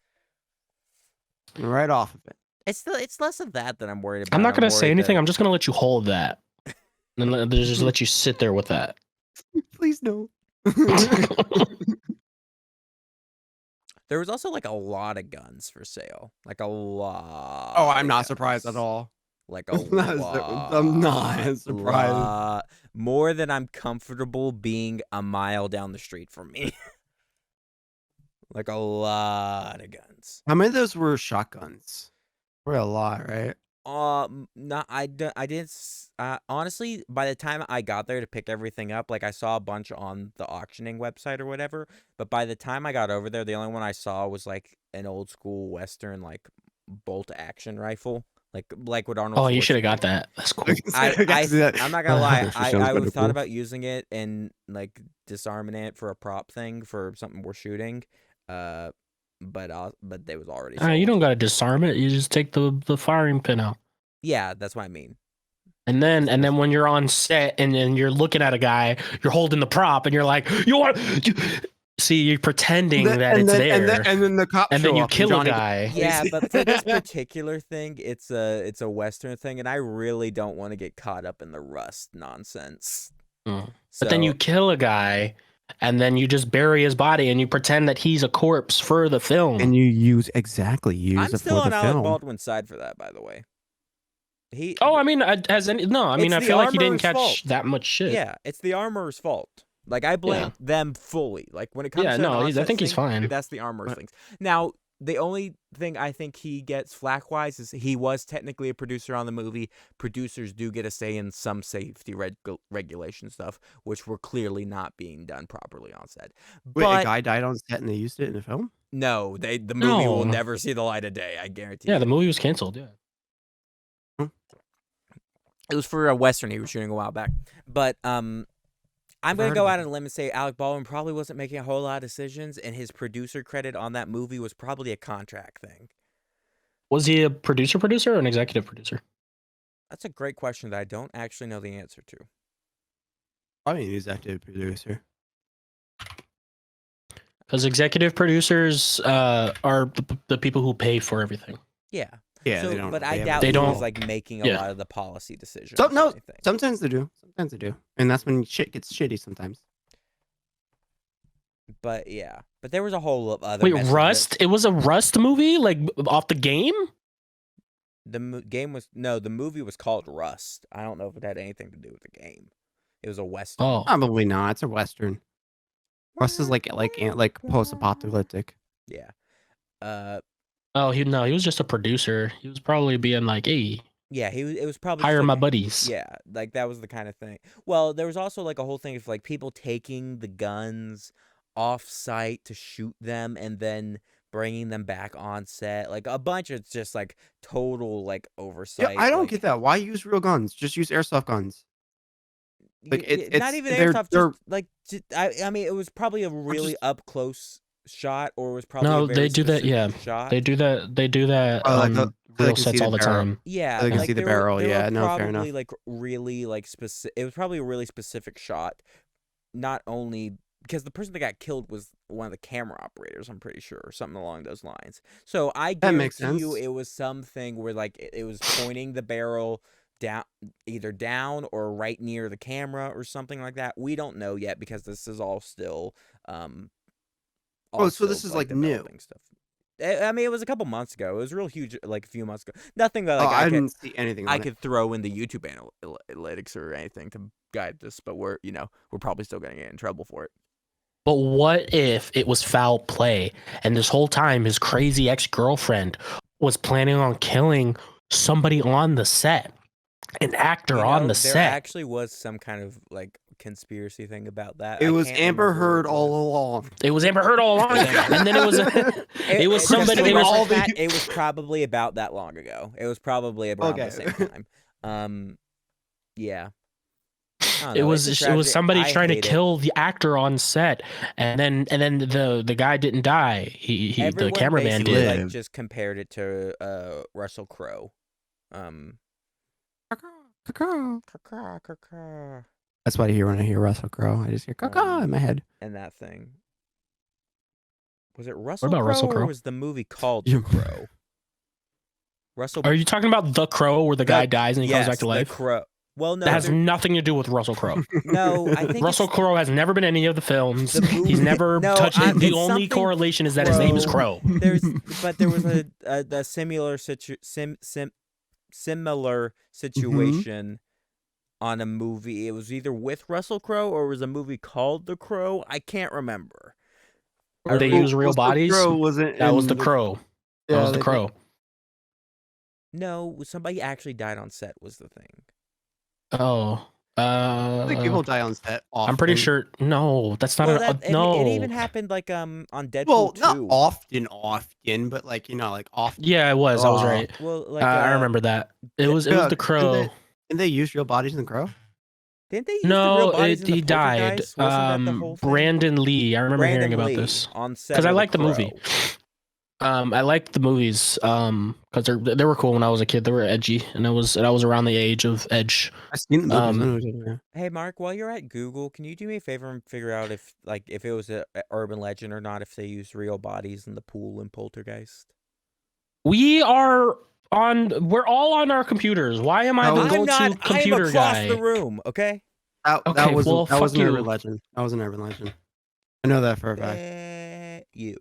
Speaker 2: Right off of it.
Speaker 1: It's less of that I'm worried about.
Speaker 3: I'm not gonna say anything. I'm just gonna let you hold that, and just let you sit there with that.
Speaker 2: Please no.
Speaker 1: There was also like a lot of guns for sale. Like a lot.
Speaker 2: Oh, I'm not surprised at all.
Speaker 1: Like a lot.
Speaker 2: I'm not surprised.
Speaker 1: More than I'm comfortable being a mile down the street from me. Like a lot of guns.
Speaker 2: How many of those were shotguns? Were a lot, right?
Speaker 1: I didn't. Honestly, by the time I got there to pick everything up, like I saw a bunch on the auctioning website or whatever. But by the time I got over there, the only one I saw was like an old school Western like bolt action rifle. Like what Arnold.
Speaker 3: Oh, you should have got that. That's cool.
Speaker 1: I'm not gonna lie. I thought about using it and like disarming it for a prop thing for something we're shooting. But they was already.
Speaker 3: You don't gotta disarm it. You just take the firing pin out.
Speaker 1: Yeah, that's what I mean.
Speaker 3: And then when you're on set and then you're looking at a guy, you're holding the prop and you're like, see, you're pretending that it's there.
Speaker 2: And then the cop.
Speaker 3: And then you kill
Speaker 2: Johnny
Speaker 3: a guy.
Speaker 1: Yeah, but for this particular thing, it's a Western thing, and I really don't want to get caught up in the rust nonsense.
Speaker 3: But then you kill a guy. And then you just bury his body and you pretend that he's a corpse for the film.
Speaker 2: And you use it for the film.
Speaker 1: I'm still on Alec Baldwin's side for that, by the way.
Speaker 3: I feel like he didn't catch that much shit.
Speaker 1: Yeah, it's the armorer's fault. Like I blame them fully. Like when it comes to
Speaker 3: I think he's fine.
Speaker 1: That's the armorer's things. Now, the only thing I think he gets flack-wise is he was technically a producer on the movie. Producers do get a say in some safety regulation stuff, which were clearly not being done properly on set.
Speaker 2: Wait, a guy died on set and they used it in a film?
Speaker 1: No, the movie will never see the light of day, I guarantee.
Speaker 3: Yeah, the movie was canceled, yeah.
Speaker 1: It was for a Western he was shooting a while back. But I'm
Speaker 2: Never
Speaker 1: gonna
Speaker 2: heard
Speaker 1: go
Speaker 2: of
Speaker 1: out
Speaker 2: it.
Speaker 1: on a limb and say Alec Baldwin probably wasn't making a whole lot of decisions, and his producer credit on that movie was probably a contract thing.
Speaker 3: Was he a producer or an executive producer?
Speaker 1: That's a great question that I don't actually know the answer to.
Speaker 2: Probably an executive producer.
Speaker 3: Because executive producers are the people who pay for everything.
Speaker 2: Yeah,
Speaker 1: So,
Speaker 2: they don't.
Speaker 1: but I
Speaker 2: have
Speaker 1: doubt
Speaker 3: They
Speaker 1: he
Speaker 3: don't-
Speaker 1: was like making a
Speaker 3: yeah.
Speaker 1: lot of the policy decisions.
Speaker 2: So,
Speaker 1: or
Speaker 2: no,
Speaker 1: anything.
Speaker 2: sometimes they do. Sometimes they do, and that's when shit gets shitty. Sometimes.
Speaker 1: But yeah, but there was a whole other.
Speaker 3: Wait,
Speaker 1: mess of
Speaker 3: Rust? It was a Rust movie, like off the game?
Speaker 1: The game was the movie was called Rust. I don't know if it had anything to do with the game. It was a western.
Speaker 3: Oh,
Speaker 2: Probably not. It's a western. Rust is like post-apocalyptic.
Speaker 1: Yeah.
Speaker 3: he was just a producer. He was probably being like, "Hey,
Speaker 1: Yeah, it was probably
Speaker 3: hire
Speaker 1: just
Speaker 3: my
Speaker 1: like
Speaker 3: buddies."
Speaker 1: yeah, like that was the kind of thing. Well, there was also like a whole thing of like people taking the guns off site to shoot them and then bringing them back on set. Like a bunch of just like total like
Speaker 2: Yeah,
Speaker 1: oversight.
Speaker 2: I don't
Speaker 1: like,
Speaker 2: get that. Why use real guns? Just use airsoft guns. Like,
Speaker 1: not
Speaker 2: it's-
Speaker 1: even
Speaker 2: they're-
Speaker 1: airsoft.
Speaker 2: they're-
Speaker 1: Just, like I mean, it was probably a really up close shot, or it was probably
Speaker 3: No,
Speaker 1: a very
Speaker 3: they do that.
Speaker 1: specific
Speaker 3: Yeah,
Speaker 1: shot.
Speaker 3: they do that. They do that
Speaker 2: Oh, like
Speaker 3: on
Speaker 2: so they
Speaker 3: real
Speaker 2: can
Speaker 3: sets
Speaker 2: see
Speaker 3: all
Speaker 2: the
Speaker 3: the
Speaker 2: barrel.
Speaker 3: time.
Speaker 1: Yeah,
Speaker 2: they can
Speaker 1: like
Speaker 2: see the
Speaker 1: there were-
Speaker 2: barrel,
Speaker 1: there
Speaker 2: yeah,
Speaker 1: were
Speaker 2: no, fair enough.
Speaker 1: probably like really like specific. It was probably a really specific shot, not only because the person that got killed was one of the camera operators. I'm pretty sure, or something along those lines. So I
Speaker 2: That makes
Speaker 1: guarantee you,
Speaker 2: sense.
Speaker 1: it was something where like it was pointing the barrel down, either down or right near the camera or something like that. We don't know yet because this is all still.
Speaker 2: Oh, so this is, like, new.
Speaker 1: developing stuff. I mean, it was a couple months ago. It was real huge, like a few months ago. Nothing that like
Speaker 2: I
Speaker 1: I could
Speaker 2: didn't see anything.
Speaker 1: I
Speaker 2: on it.
Speaker 1: could throw in the YouTube analytics or anything to guide this, but we're probably still gonna get in trouble for it.
Speaker 3: But what if it was foul play, and this whole time his crazy ex-girlfriend was planning on killing somebody on the set, an actor on the
Speaker 1: There
Speaker 3: set?
Speaker 1: actually was some kind of like conspiracy thing about that.
Speaker 2: It
Speaker 1: I
Speaker 2: was
Speaker 1: can't
Speaker 2: Amber
Speaker 1: remember what
Speaker 2: Heard
Speaker 1: it
Speaker 2: all
Speaker 1: was.
Speaker 2: along.
Speaker 3: It was Amber Heard all along, and then it was it was somebody.
Speaker 1: It
Speaker 3: It
Speaker 1: was,
Speaker 3: was
Speaker 1: it was probably about that long ago. It was probably around the
Speaker 2: Okay.
Speaker 1: same time. Yeah. I don't
Speaker 3: it
Speaker 1: know,
Speaker 3: was
Speaker 1: it's a
Speaker 3: it was
Speaker 1: tragedy.
Speaker 3: somebody
Speaker 1: I
Speaker 3: trying to
Speaker 1: hate it.
Speaker 3: kill the actor on set, and then the guy didn't die. The
Speaker 1: Everyone
Speaker 3: cameraman
Speaker 1: basically,
Speaker 3: did.
Speaker 2: did.
Speaker 1: like, just compared it to Russell Crowe.
Speaker 2: That's what I hear when I hear Russell Crowe. I just hear caca in my head.
Speaker 1: And that thing. Was it Russell
Speaker 3: about
Speaker 1: Crowe
Speaker 3: Russell
Speaker 1: or
Speaker 3: Crowe?
Speaker 1: was the movie called
Speaker 2: You-
Speaker 1: The Crow? Russell.
Speaker 3: Are you talking about The Crow, where the guy dies and he
Speaker 1: yes,
Speaker 3: comes back to
Speaker 1: The
Speaker 3: life?
Speaker 1: Crow. Well, no,
Speaker 3: That has
Speaker 1: there-
Speaker 3: nothing to do with Russell Crowe.
Speaker 1: no. I think
Speaker 3: Russell
Speaker 1: it's-
Speaker 3: Crowe has never been in any of the films.
Speaker 1: The movie-
Speaker 3: He's never
Speaker 1: No,
Speaker 3: touched it. The
Speaker 1: it's
Speaker 3: only
Speaker 1: something
Speaker 3: correlation is that his name is Crow.
Speaker 1: But there was a similar similar situation on a movie. It was either with Russell Crowe or it was a movie called The Crow. I can't remember.
Speaker 3: Did they use real bodies?
Speaker 2: Crowe wasn't
Speaker 3: That was
Speaker 2: in
Speaker 3: The Crow. That was The
Speaker 2: they-
Speaker 3: Crow.
Speaker 1: No, somebody actually died on set was the thing.
Speaker 3: Oh.
Speaker 2: I think people die on set often.
Speaker 3: I'm pretty sure. No, that's not. No.
Speaker 1: It even happened like on Deadpool
Speaker 2: Well,
Speaker 1: 2.
Speaker 2: not often, but like like often.
Speaker 3: Yeah, it was. I was
Speaker 2: Oh.
Speaker 3: right.
Speaker 1: Well, like
Speaker 3: I remember that. It was
Speaker 2: Yeah,
Speaker 3: The Crow.
Speaker 2: Didn't they use real bodies in the Crow?
Speaker 1: Didn't they use the
Speaker 3: No,
Speaker 1: real bodies in
Speaker 3: he
Speaker 1: the
Speaker 3: died.
Speaker 1: Poltergeist? Wasn't that the whole thing?
Speaker 3: Brandon Lee. I remember hearing
Speaker 1: Brandon
Speaker 3: about
Speaker 1: Lee
Speaker 3: this
Speaker 1: on set
Speaker 3: because I
Speaker 1: of
Speaker 3: like the movie.
Speaker 1: Crow.
Speaker 3: I liked the movies because they were cool when I was a kid. They were edgy, and I was around the age of edge.
Speaker 2: I've seen the movies.
Speaker 1: Hey Mark, while you're at Google, can you do me a favor and figure out if it was a urban legend or not, if they used real bodies in the pool in Poltergeist?
Speaker 3: We're all on our computers. Why am I the
Speaker 2: I'm
Speaker 3: go-to
Speaker 1: I'm
Speaker 3: computer
Speaker 1: across
Speaker 3: guy?
Speaker 1: the room, okay?
Speaker 2: That
Speaker 3: Okay,
Speaker 2: was
Speaker 3: well,
Speaker 2: that was
Speaker 3: fuck
Speaker 2: an
Speaker 3: you.
Speaker 2: urban legend. That was an urban legend. I know that for a fact.
Speaker 1: You.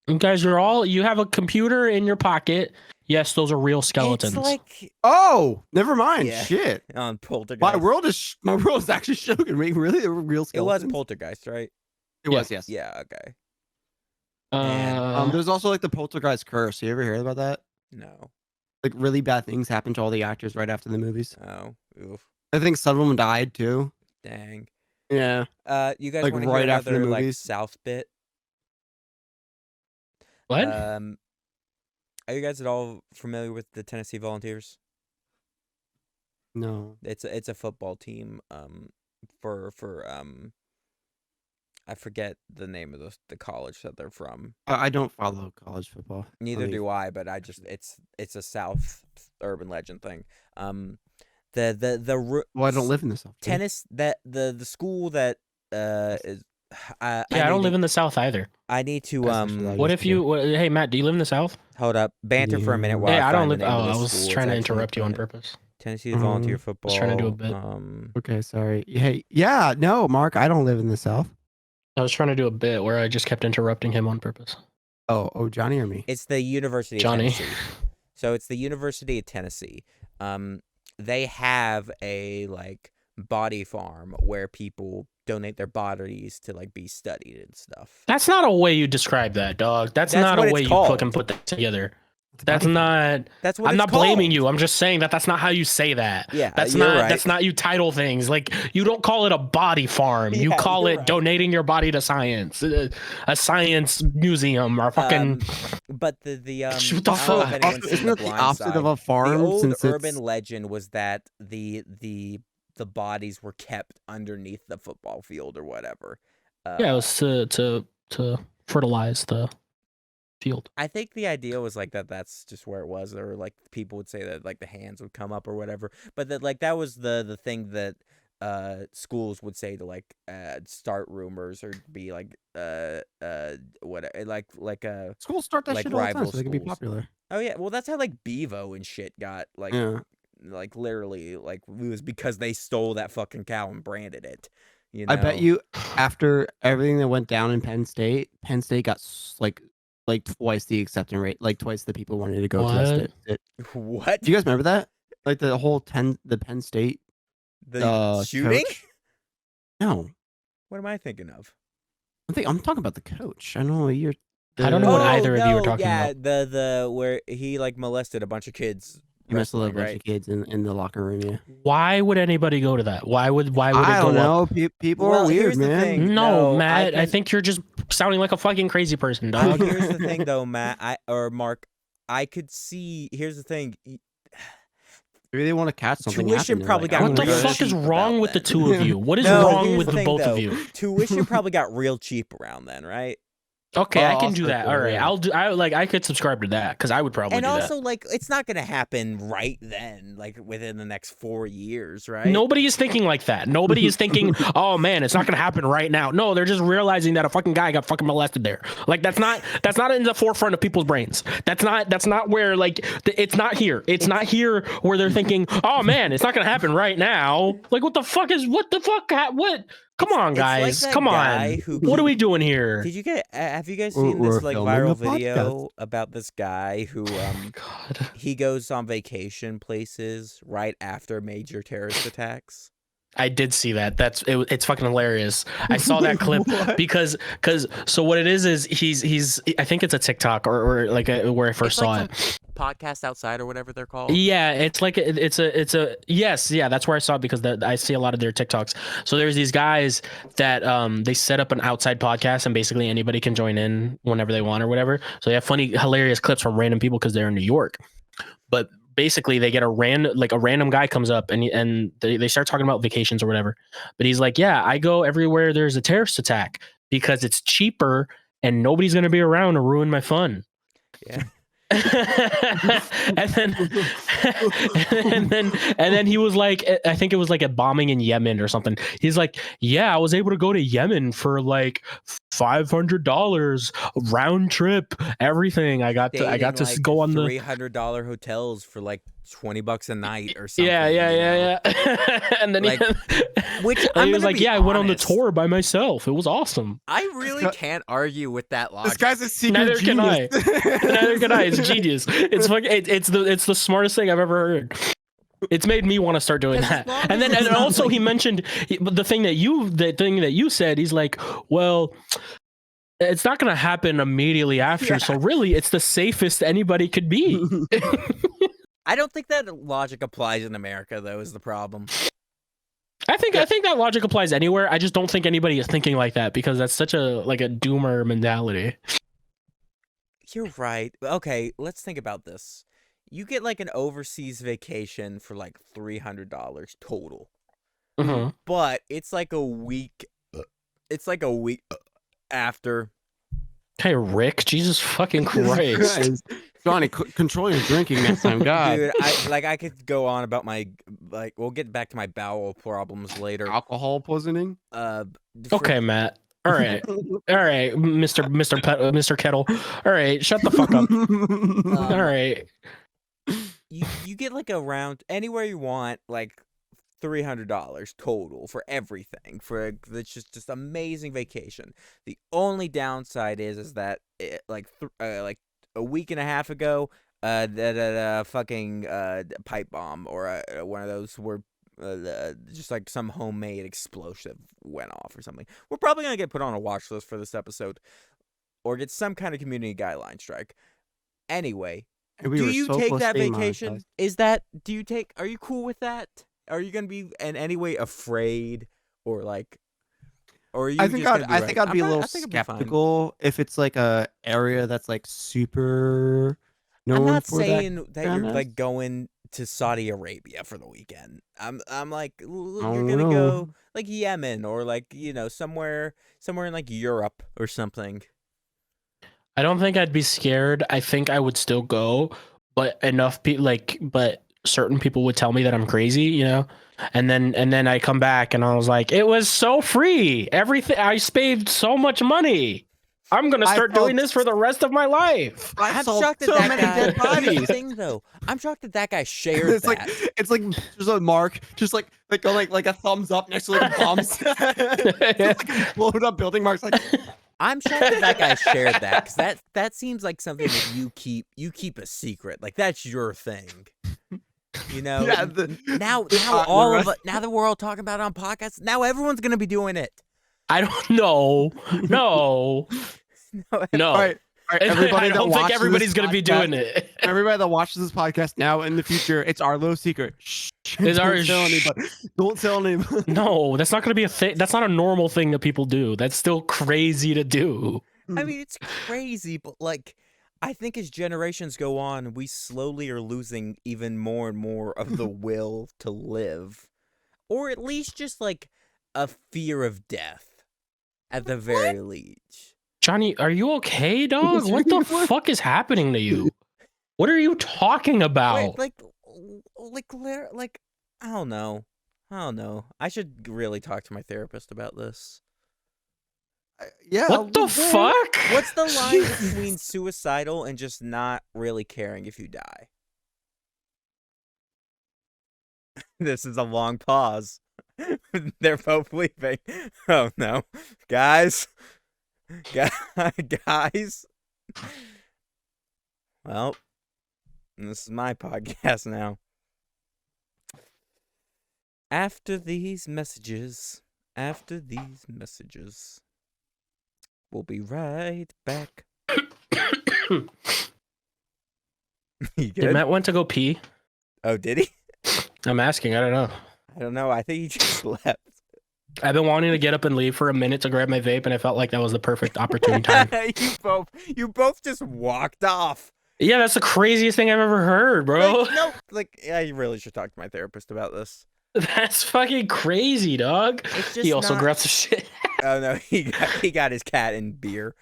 Speaker 3: You guys are all. You have a computer in your pocket. Yes, those are real skeletons.
Speaker 1: It's like
Speaker 2: Oh, never mind.
Speaker 1: Yeah.
Speaker 2: Shit.
Speaker 1: on Poltergeist.
Speaker 2: My world is actually showing me really they were real
Speaker 1: It
Speaker 2: skeletons.
Speaker 1: was Poltergeist, right?
Speaker 2: It was, yes.
Speaker 1: Yeah, okay.
Speaker 2: There's also like the Poltergeist curse. You ever hear about that?
Speaker 1: No.
Speaker 2: Like really bad things happen to all the actors right after the movies.
Speaker 1: Oh, oof.
Speaker 2: I think some of them died too.
Speaker 1: Dang.
Speaker 2: Yeah.
Speaker 1: You guys
Speaker 2: Like,
Speaker 1: want to
Speaker 2: right
Speaker 1: hear
Speaker 2: after the
Speaker 1: another like
Speaker 2: movies?
Speaker 1: South bit?
Speaker 3: what?
Speaker 1: Are you guys at all familiar with the Tennessee Volunteers?
Speaker 2: No.
Speaker 1: It's a football team I forget the name of the college that they're from.
Speaker 2: I don't follow college football.
Speaker 1: Neither do I, but it's a South urban legend thing. Well,
Speaker 2: I don't live in the South.
Speaker 1: tennis that the school that is
Speaker 3: I don't live in the South either.
Speaker 1: I need to
Speaker 3: What if you? Hey Matt, do you live in the South?
Speaker 1: hold up, banter for a minute while
Speaker 3: Hey,
Speaker 1: I
Speaker 3: I don't
Speaker 1: find
Speaker 3: live.
Speaker 1: the name of
Speaker 3: I
Speaker 1: the
Speaker 3: was
Speaker 1: school.
Speaker 3: trying
Speaker 1: It's
Speaker 3: to
Speaker 1: actually
Speaker 3: interrupt you on
Speaker 1: important.
Speaker 3: purpose.
Speaker 1: Tennessee Volunteer Football.
Speaker 3: trying to do a bit.
Speaker 2: Okay, sorry. Hey, yeah, no, Mark, I don't live in the South.
Speaker 3: I was trying to do a bit where I just kept interrupting him on purpose.
Speaker 2: Oh, Johnny or me?
Speaker 1: It's the University of
Speaker 3: Johnny.
Speaker 1: Tennessee. So it's the University of Tennessee. They have a body farm where people donate their bodies to be studied and stuff.
Speaker 3: That's not a way you describe that, dog. That's not
Speaker 1: what
Speaker 3: a
Speaker 1: it's
Speaker 3: way you
Speaker 1: called.
Speaker 3: fucking put that together. That's
Speaker 2: body
Speaker 3: not.
Speaker 1: That's what
Speaker 3: I'm
Speaker 1: it's
Speaker 3: not blaming
Speaker 1: called.
Speaker 3: you. I'm just saying that's not how you say that.
Speaker 1: Yeah,
Speaker 3: that's
Speaker 1: you're
Speaker 3: not.
Speaker 1: right.
Speaker 3: That's not you title things. Like you don't call it a body farm. You
Speaker 1: Yeah,
Speaker 3: call
Speaker 1: you're
Speaker 3: it
Speaker 1: right.
Speaker 3: donating your body to science, a science museum, or fucking.
Speaker 1: But the
Speaker 3: What the
Speaker 1: I don't know if
Speaker 3: fuck?
Speaker 1: anyone's seen
Speaker 2: Isn't
Speaker 1: The
Speaker 2: it the
Speaker 1: Blind
Speaker 2: opposite
Speaker 1: Side.
Speaker 2: of a
Speaker 1: The
Speaker 2: farm?
Speaker 1: old
Speaker 2: Since
Speaker 1: urban
Speaker 2: it's...
Speaker 1: legend was that the bodies were kept underneath the football field or whatever.
Speaker 3: Yeah, it was to fertilize the field.
Speaker 1: I think the idea was that's just where it was, or people would say that the hands would come up or whatever, but that was the thing that schools would say to start rumors or be whatever
Speaker 2: Schools start that shit all the time
Speaker 1: rival
Speaker 2: so they can be
Speaker 1: schools.
Speaker 2: popular.
Speaker 1: Oh yeah, well that's how Bevo and shit got
Speaker 2: Yeah.
Speaker 1: literally it was because they stole that fucking cow and branded it. You know?
Speaker 2: I bet you after everything that went down in Penn State got twice the acceptance rate, twice the people wanted to go to that.
Speaker 1: What?
Speaker 2: Do you guys remember that? The whole the Penn State
Speaker 1: The shooting?
Speaker 2: coach? No,
Speaker 1: What am I thinking of?
Speaker 2: I'm talking about the coach. I don't know what you're.
Speaker 3: I don't know what
Speaker 1: Oh,
Speaker 3: either of you are
Speaker 1: no,
Speaker 3: talking
Speaker 1: yeah,
Speaker 3: about.
Speaker 1: the where he molested a bunch of kids.
Speaker 2: You must have a
Speaker 1: wrestling,
Speaker 2: bunch
Speaker 1: right?
Speaker 2: of kids in the locker room. Yeah.
Speaker 3: Why would anybody go to that? Why would it go
Speaker 2: I don't know.
Speaker 3: up?
Speaker 2: People
Speaker 1: Well,
Speaker 2: are weird,
Speaker 1: here's the
Speaker 2: man.
Speaker 1: thing.
Speaker 3: No,
Speaker 1: No,
Speaker 3: Matt. I
Speaker 1: can-
Speaker 3: think you're just sounding like a fucking crazy person, dog.
Speaker 1: Here's the thing, though, Matt. Mark. I could see. Here's the thing.
Speaker 2: Maybe they want to catch something.
Speaker 1: Tuition
Speaker 2: happening.
Speaker 1: probably
Speaker 2: They're
Speaker 1: got
Speaker 3: What the
Speaker 1: real
Speaker 3: fuck is
Speaker 1: cheap
Speaker 3: wrong
Speaker 1: about
Speaker 3: with the
Speaker 1: that.
Speaker 3: two of you? What is
Speaker 1: No,
Speaker 3: wrong
Speaker 1: here's
Speaker 3: with
Speaker 1: the
Speaker 3: the
Speaker 1: thing,
Speaker 3: both
Speaker 1: though.
Speaker 3: of you?
Speaker 1: Tuition probably got real cheap around then, right?
Speaker 3: Okay, I
Speaker 2: Oh,
Speaker 3: can do that. All right,
Speaker 2: yeah.
Speaker 3: I'll do. I could subscribe to that because I would probably
Speaker 1: And
Speaker 3: do
Speaker 1: also, it's not gonna happen right then, within the next 4 years, right?
Speaker 3: that. Nobody is thinking like that. Nobody is thinking, "Oh man, it's not gonna happen right now." No, they're just realizing that a fucking guy got fucking molested there. That's not in the forefront of people's brains. That's not where it's not here. It's not here where they're thinking, "Oh man, it's not gonna happen right now." What the fuck? What? Come on,
Speaker 1: It's like
Speaker 3: guys.
Speaker 1: that
Speaker 3: Come
Speaker 1: guy
Speaker 3: on.
Speaker 1: who
Speaker 3: What are
Speaker 1: keep-
Speaker 3: we doing here?
Speaker 1: Did you have you guys
Speaker 2: We're-
Speaker 1: seen
Speaker 2: we're
Speaker 1: this
Speaker 2: filming
Speaker 1: viral
Speaker 2: a
Speaker 1: video about this guy who
Speaker 3: God.
Speaker 1: he goes on vacation places right after major terrorist attacks?
Speaker 3: I did see that. It's fucking hilarious. I saw that clip
Speaker 2: What?
Speaker 3: because so what it is he's I think it's a TikTok or where I first saw it.
Speaker 1: Podcast outside or whatever they're called.
Speaker 3: Yeah, it's a yes, yeah, that's where I saw it because I see a lot of their TikToks. So there's these guys that they set up an outside podcast and basically anybody can join in whenever they want or whatever. So they have funny, hilarious clips from random people because they're in New York. But basically they get a random guy comes up and they start talking about vacations or whatever. But he's like, yeah, I go everywhere there's a terrorist attack because it's cheaper and nobody's gonna be around to ruin my fun.
Speaker 1: Yeah.
Speaker 3: and then he was like, I think it was a bombing in Yemen or something. He's like, yeah, I was able to go to Yemen for $500 round trip, everything. I got to go on the
Speaker 1: $300 hotels for $20 a night or something.
Speaker 3: yeah. And then
Speaker 1: which
Speaker 3: he
Speaker 1: I'm
Speaker 3: was
Speaker 1: gonna
Speaker 3: like,
Speaker 1: be
Speaker 3: yeah, I went on the
Speaker 1: honest,
Speaker 3: tour by myself. It was awesome.
Speaker 1: I really can't argue with that logic.
Speaker 2: This guy's a secret
Speaker 3: Neither can I.
Speaker 2: genius.
Speaker 3: Neither can I. It's genius. It's it's the smartest thing I've ever heard. It's made me want to start doing that. And then also he mentioned the thing that you said. He's like, well, it's not going to happen immediately after.
Speaker 1: Yeah.
Speaker 3: So really, it's the safest anybody could be.
Speaker 1: I don't think that logic applies in America, though, is the problem.
Speaker 3: I think that logic applies anywhere. I just don't think anybody is thinking like that because that's such a a doomer mentality.
Speaker 1: You're right. Okay, let's think about this. You get an overseas vacation for $300 total. but it's like a week. It's like a week after.
Speaker 3: Hey, Rick, Jesus fucking Christ.
Speaker 2: Johnny, control your drinking next time, God.
Speaker 1: Dude, I could go on about my we'll get back to my bowel problems later.
Speaker 2: Alcohol poisoning.
Speaker 3: Okay, Matt. All right, Mr. Kettle. All right, shut the fuck up. All right.
Speaker 1: You get like around anywhere you want, like $300 total for everything. It's just amazing vacation. The only downside is that like a week and a half ago, that fucking pipe bomb or one of those were just like some homemade explosive went off or something. We're probably gonna get put on a watch list for this episode, or get some kind of community guideline strike. Anyway, do you take that vacation? Are you cool with that? Are you gonna be in any way afraid or like? Or are you
Speaker 2: I think I'd be a little skeptical if it's like a area that's like super.
Speaker 1: I'm not saying that you're like going to Saudi Arabia for the weekend. I'm like you're gonna go like Yemen or like somewhere in like Europe or something.
Speaker 3: I don't think I'd be scared. I think I would still go, but enough people but certain people would tell me that I'm crazy, and then I come back and I was like, it was so free. Everything, I saved so much money. I'm gonna start doing this for the rest of my life.
Speaker 1: I'm shocked that that guy. Here's the thing, though. I'm shocked that guy shared that.
Speaker 2: It's like just a mark, just like a thumbs up next to like bombs, like blown up building marks. Like,
Speaker 1: I'm shocked that guy shared that, because that seems like something that you keep a secret. Like that's your thing. Yeah, now that we're all talking about it on podcasts, now everyone's gonna be doing it.
Speaker 3: I don't know. No.
Speaker 2: All right, everybody.
Speaker 3: I don't think everybody's gonna be doing it.
Speaker 2: Everybody that watches this podcast now in the future, it's our little secret. Shh.
Speaker 3: Don't
Speaker 2: tell anybody. Don't tell anybody.
Speaker 3: No, that's not gonna be a thing. That's not a normal thing that people do. That's still crazy to do.
Speaker 1: I mean, it's crazy, but like, I think as generations go on, we slowly are losing even more and more of the will to live, or at least just like a fear of death, at the very least.
Speaker 3: Johnny, are you okay, dog? What the fuck is happening to you? What are you talking about?
Speaker 1: Wait, like, I don't know. I should really talk to my therapist about this.
Speaker 2: Yeah.
Speaker 3: What the fuck?
Speaker 1: What's the line between suicidal and just not really caring if you die? This is a long pause. They're both leaving. Oh no, guys. Well, this is my podcast now. After these messages, we'll be right back. You good?
Speaker 3: Did Matt want to go pee?
Speaker 1: Oh, did he?
Speaker 3: I'm asking. I don't know.
Speaker 1: I think he just left.
Speaker 3: I've been wanting to get up and leave for a minute to grab my vape, and I felt like that was the perfect opportune time.
Speaker 1: You both just walked off.
Speaker 3: Yeah, that's the craziest thing I've ever heard, bro.
Speaker 1: I really should talk to my therapist about this.
Speaker 3: That's fucking crazy, dog. He also grabbed some shit.
Speaker 1: Oh no, he got his cat and beer.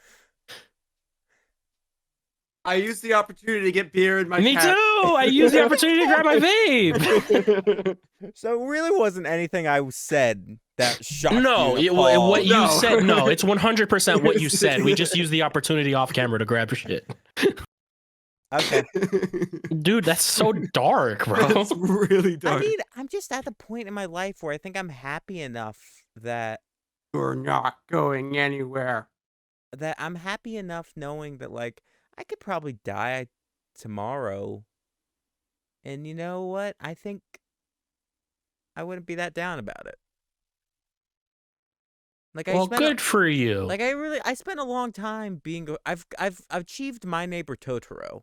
Speaker 2: I used the opportunity to get beer in my
Speaker 3: Me
Speaker 2: cat.
Speaker 3: too! I used the opportunity to grab my vape!
Speaker 1: So it really wasn't anything I said that shocked you.
Speaker 3: What you said, no, it's 100% what you said. We just used the opportunity off camera to grab your shit.
Speaker 1: Okay.
Speaker 3: Dude, that's so dark, bro.
Speaker 2: That's really dark.
Speaker 1: I mean, I'm just at the point in my life where I think I'm happy enough that
Speaker 2: you're not going anywhere.
Speaker 1: That I'm happy enough knowing that, like, I could probably die tomorrow. And you know what? I think I wouldn't be that down about it. Like,
Speaker 3: good for you.
Speaker 1: Like, I spent a long time I've achieved My Neighbor Totoro.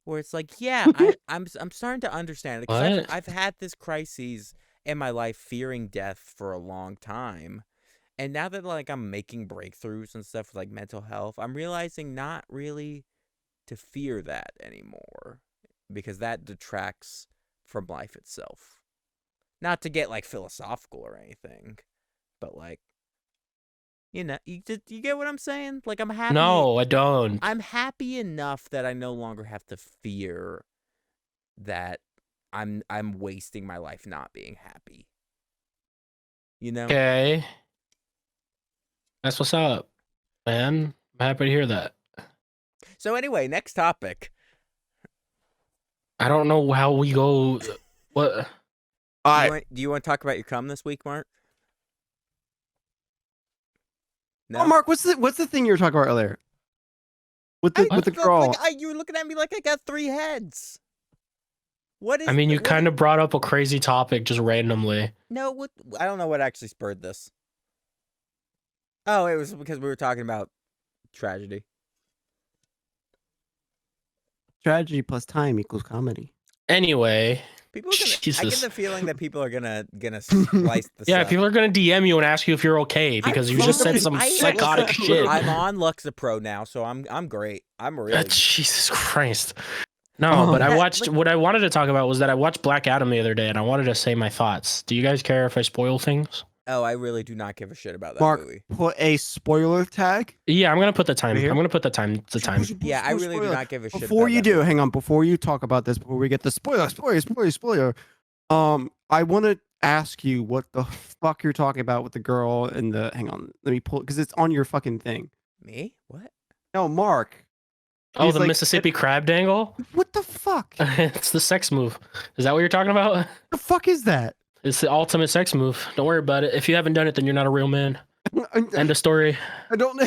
Speaker 1: Where it's like, yeah, I'm starting to understand it. Because I've had this crisis in my life, fearing death for a long time. And now that, like, I'm making breakthroughs and stuff with, like, mental health, I'm realizing not really to fear that anymore. Because that detracts from life itself. Not to get like philosophical or anything, but like, you know, you get what I'm saying? Like, I'm happy.
Speaker 3: No, I don't.
Speaker 1: I'm happy enough that I no longer have to fear that I'm wasting my life not being happy. You know?
Speaker 3: Okay. That's what's up, man. I'm happy to hear that.
Speaker 1: So anyway, next topic.
Speaker 3: I don't know how we go. What?
Speaker 1: Do you want to talk about your cum this week, Mark? No,
Speaker 2: Oh, Mark, what's the thing you were talking about earlier? With the girl.
Speaker 1: Like, you were looking at me like I got 3 heads. What is?
Speaker 3: I mean, you kind of brought up a crazy topic just randomly.
Speaker 1: No, I don't know what actually spurred this. Oh, it was because we were talking about tragedy.
Speaker 2: Tragedy plus time equals comedy.
Speaker 3: Anyway,
Speaker 1: People are gonna, I get
Speaker 3: Jesus.
Speaker 1: the feeling that people are gonna slice this
Speaker 3: Yeah,
Speaker 1: up.
Speaker 3: people are gonna DM you and ask you if you're okay because you just said some psychotic shit.
Speaker 1: I'm on Luxapro now, so I'm great. I'm really.
Speaker 3: Jesus Christ. No, but I watched. What I wanted to talk about was that I watched Black Adam the other day, and I wanted to say my thoughts. Do you guys care if I spoil things?
Speaker 1: Oh, I really do not give a shit about that
Speaker 2: Mark,
Speaker 1: movie.
Speaker 2: put a spoiler tag.
Speaker 3: Yeah, I'm gonna put the time.
Speaker 2: Right here?
Speaker 3: I'm gonna put the time. The time.
Speaker 1: Yeah, I really do not give a shit.
Speaker 2: Before you
Speaker 1: about
Speaker 2: do,
Speaker 1: that
Speaker 2: hang on. Before you talk about this, before we get the spoiler, I want to ask you what the fuck you're talking about with the girl and the. Hang on, let me pull because it's on your fucking thing.
Speaker 1: Me? What?
Speaker 2: No, Mark.
Speaker 3: Oh,
Speaker 2: He's
Speaker 3: the
Speaker 2: like,
Speaker 3: Mississippi crab dangle.
Speaker 2: What the fuck?
Speaker 3: It's the sex move. Is that what you're talking about?
Speaker 2: The fuck is that?
Speaker 3: It's the ultimate sex move. Don't worry about it. If you haven't done it, then you're not a real man. End of story.
Speaker 2: I don't.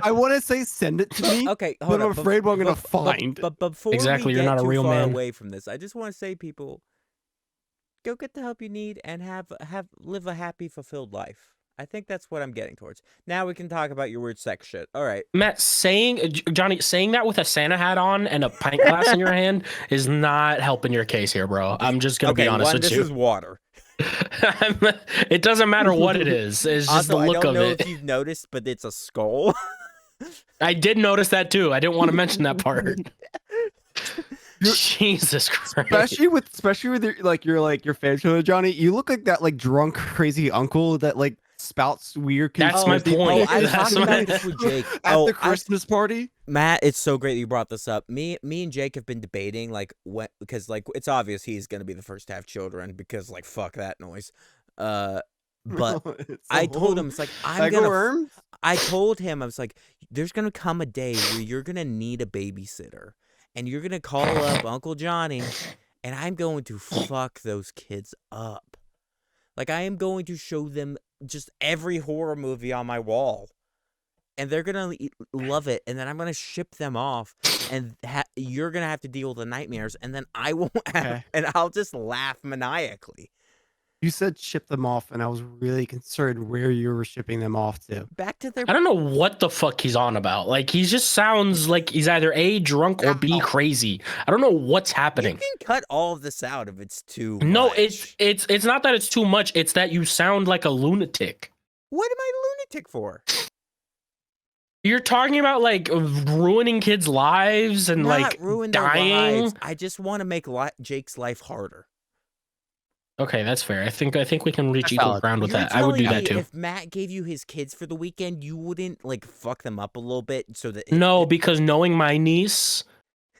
Speaker 2: I want to say send it to me.
Speaker 1: Okay, hold
Speaker 2: But I'm
Speaker 1: on.
Speaker 2: afraid what I'm gonna find.
Speaker 1: But before
Speaker 3: Exactly,
Speaker 1: we
Speaker 3: you're
Speaker 1: get
Speaker 3: not a
Speaker 1: too
Speaker 3: real
Speaker 1: far
Speaker 3: man.
Speaker 1: away from this, I just want to say, people, go get the help you need and live a happy, fulfilled life. I think that's what I'm getting towards. Now we can talk about your weird sex shit. All right.
Speaker 3: Matt, Johnny saying that with a Santa hat on and a pint glass in your hand is not helping your case here, bro. I'm just gonna be honest with
Speaker 1: this
Speaker 3: you.
Speaker 1: is water.
Speaker 3: It doesn't matter what it is. It's just
Speaker 1: Also,
Speaker 3: the look
Speaker 1: I don't
Speaker 3: of
Speaker 1: know
Speaker 3: it.
Speaker 1: if you've noticed, but it's a skull.
Speaker 3: I did notice that too. I didn't want to mention that part. Jesus Christ.
Speaker 2: Especially with your fan show, Johnny. You look like that drunk crazy uncle that spouts weird.
Speaker 3: That's my point.
Speaker 1: I was
Speaker 3: That's
Speaker 1: talking
Speaker 3: my-
Speaker 1: about this with Jake.
Speaker 2: At the Christmas party.
Speaker 1: Matt, it's so great that you brought this up. Me and Jake have been debating because it's obvious he's gonna be the first to have children because fuck that noise. But I told him, it's like, I told him, I was like, there's gonna come a day where you're gonna need a babysitter, and you're gonna call up Uncle Johnny, and I'm going to fuck those kids up. Like, I am going to show them just every horror movie on my wall, and they're gonna love it, and then I'm gonna ship them off, and you're gonna have to deal with the nightmares, and then I won't have, and I'll just laugh maniacally.
Speaker 2: You said ship them off, and I was really concerned where you were shipping them off to.
Speaker 1: Back to their.
Speaker 3: I don't know what the fuck he's on about. Like, he just sounds like he's either A, drunk, or B, crazy. I don't know what's happening.
Speaker 1: You can cut all of this out if it's too
Speaker 3: No,
Speaker 1: much.
Speaker 3: it's not that it's too much. It's that you sound like a lunatic.
Speaker 1: What am I lunatic for?
Speaker 3: You're talking about ruining kids' lives and
Speaker 1: Not ruin their
Speaker 3: dying.
Speaker 1: lives. I just want to make Jake's life harder.
Speaker 3: Okay, that's fair. I think we can reach
Speaker 2: That's
Speaker 3: equal
Speaker 2: valid.
Speaker 3: ground with
Speaker 1: You're
Speaker 3: that. I would do
Speaker 1: telling
Speaker 3: that
Speaker 1: me
Speaker 3: too.
Speaker 1: If Matt gave you his kids for the weekend, you wouldn't fuck them up a little bit so that
Speaker 3: No, because knowing my niece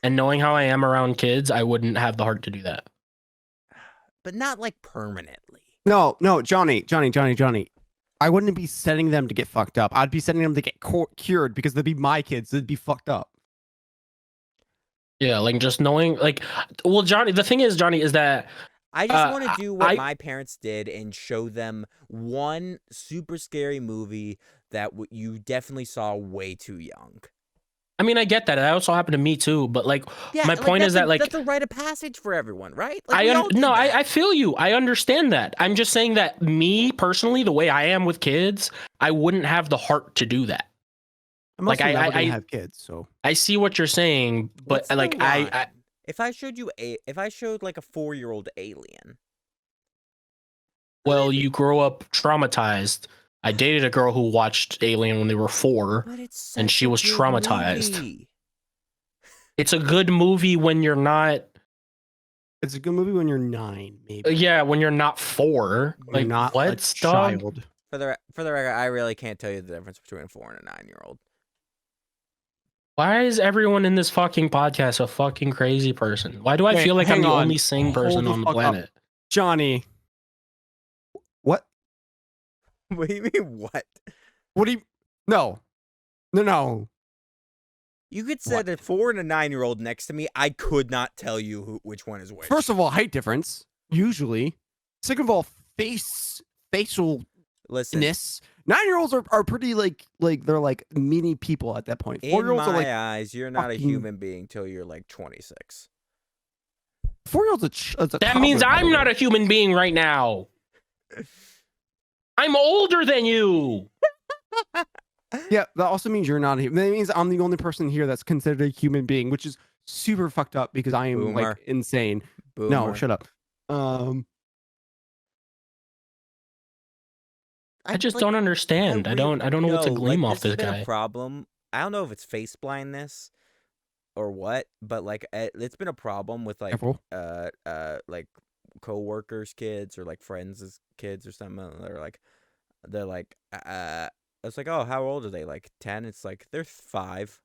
Speaker 3: and knowing how I am around kids, I wouldn't have the heart to do that.
Speaker 1: but not permanently.
Speaker 2: No, Johnny. I wouldn't be sending them to get fucked up. I'd be sending them to get cured because they'd be my kids. They'd be fucked up.
Speaker 3: Yeah, just knowing, well, Johnny. The thing is, Johnny, is that
Speaker 1: I just want to do what my parents did and show them one super scary movie that you definitely saw way too young.
Speaker 3: I mean, I get that. That also happened to me too. But my point is that
Speaker 1: that's a rite of passage for everyone, right?
Speaker 3: I feel you. I understand that. I'm just saying that me personally, the way I am with kids, I wouldn't have the heart to do that.
Speaker 2: I'm also never gonna have kids, so
Speaker 3: I see what you're saying, but
Speaker 1: What's the line? If I showed you a 4-year-old alien.
Speaker 3: Well, you grow up traumatized. I dated a girl who watched Alien when they were 4, and she was traumatized.
Speaker 1: Movie.
Speaker 3: It's a good movie when you're not
Speaker 2: It's a good movie when you're 9, maybe.
Speaker 3: Yeah, when you're not 4.
Speaker 2: You're
Speaker 3: Like
Speaker 2: not
Speaker 3: what,
Speaker 2: a
Speaker 3: dog?
Speaker 2: child.
Speaker 1: For the record, I really can't tell you the difference between a 4 and a 9-year-old.
Speaker 3: Why is everyone in this fucking podcast a fucking crazy person? Why do I
Speaker 2: Wait,
Speaker 3: feel like I'm
Speaker 2: hang
Speaker 3: the
Speaker 2: on.
Speaker 3: only sane
Speaker 2: Hold
Speaker 3: person
Speaker 2: the
Speaker 3: on the
Speaker 2: fuck up.
Speaker 3: planet?
Speaker 2: Johnny. What?
Speaker 1: What do you mean, what?
Speaker 2: What do you? No. No.
Speaker 1: You could set a 4 and a 9-year-old next to me. I could not tell you which one is which.
Speaker 2: First of all, height difference, usually. Second of all, facialness.
Speaker 1: listen,
Speaker 2: 9-year-olds are pretty like they're like mini people at that point.
Speaker 1: in
Speaker 2: 4-year-olds
Speaker 1: my
Speaker 2: are like
Speaker 1: eyes, you're not a
Speaker 2: fucking-
Speaker 1: human being till you're like 26.
Speaker 2: 4-year-olds.
Speaker 3: That means I'm not a human being right now. I'm older than you.
Speaker 2: Yeah, that also means you're not a human. That means I'm the only person here that's considered a human being, which is super fucked up because I am
Speaker 1: Boomer.
Speaker 2: like insane.
Speaker 1: Boomer.
Speaker 2: No, shut up.
Speaker 3: I just don't understand. I don't know what to gleam off this
Speaker 1: This has been
Speaker 3: guy.
Speaker 1: a problem. I don't know if it's face blindness or what, but like it's been a problem with like
Speaker 2: Careful.
Speaker 1: like coworkers' kids or like friends' kids or something. They're like it's like, oh, how old are they? Like 10? It's like they're 5.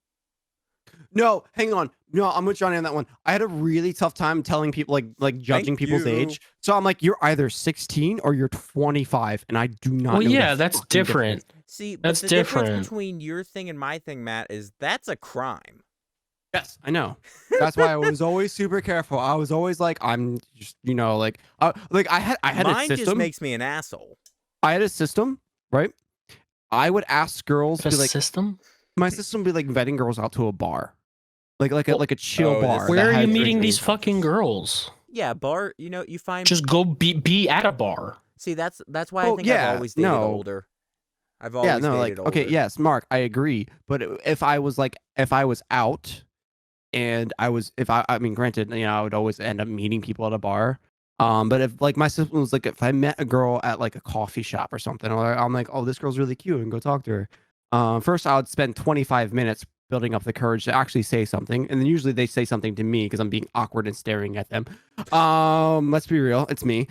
Speaker 2: No, hang on. No, I'm with Johnny on that one. I had a really tough time telling people like judging
Speaker 1: Thank
Speaker 2: people's
Speaker 1: you.
Speaker 2: age. So I'm like, you're either 16 or you're 25, and I do not.
Speaker 3: Well,
Speaker 2: know the
Speaker 3: yeah, that's
Speaker 2: fucking
Speaker 3: different.
Speaker 2: difference.
Speaker 1: See, but
Speaker 3: That's
Speaker 1: the difference
Speaker 3: different.
Speaker 1: between your thing and my thing, Matt, is that's a crime.
Speaker 2: Yes, I know. That's why I was always super careful. I was always like, I'm just, like I had
Speaker 1: Mine
Speaker 2: a system.
Speaker 1: just makes me an asshole.
Speaker 2: I had a system, right? I would ask girls,
Speaker 3: The
Speaker 2: be like,
Speaker 3: system?
Speaker 2: my system would be like vetting girls out to a bar, like a chill
Speaker 1: Oh, this-
Speaker 2: bar.
Speaker 3: Where
Speaker 2: that
Speaker 3: are you
Speaker 2: had
Speaker 3: meeting
Speaker 2: drinks.
Speaker 3: these fucking girls?
Speaker 1: Yeah, bar. You find.
Speaker 3: Just go be at a bar.
Speaker 1: See, that's why I
Speaker 2: Oh,
Speaker 1: think
Speaker 2: yeah,
Speaker 1: I've always dated
Speaker 2: no.
Speaker 1: older. I've always
Speaker 2: Yeah, no, like
Speaker 1: dated
Speaker 2: okay,
Speaker 1: older.
Speaker 2: yes, Mark, I agree. But if I was out, and I mean, granted, I would always end up meeting people at a bar. But if like my system was like, if I met a girl at like a coffee shop or something, or I'm like, oh, this girl's really cute, and go talk to her. First, I would spend 25 minutes building up the courage to actually say something, and then usually they say something to me because I'm being awkward and staring at them. Let's be real, it's me.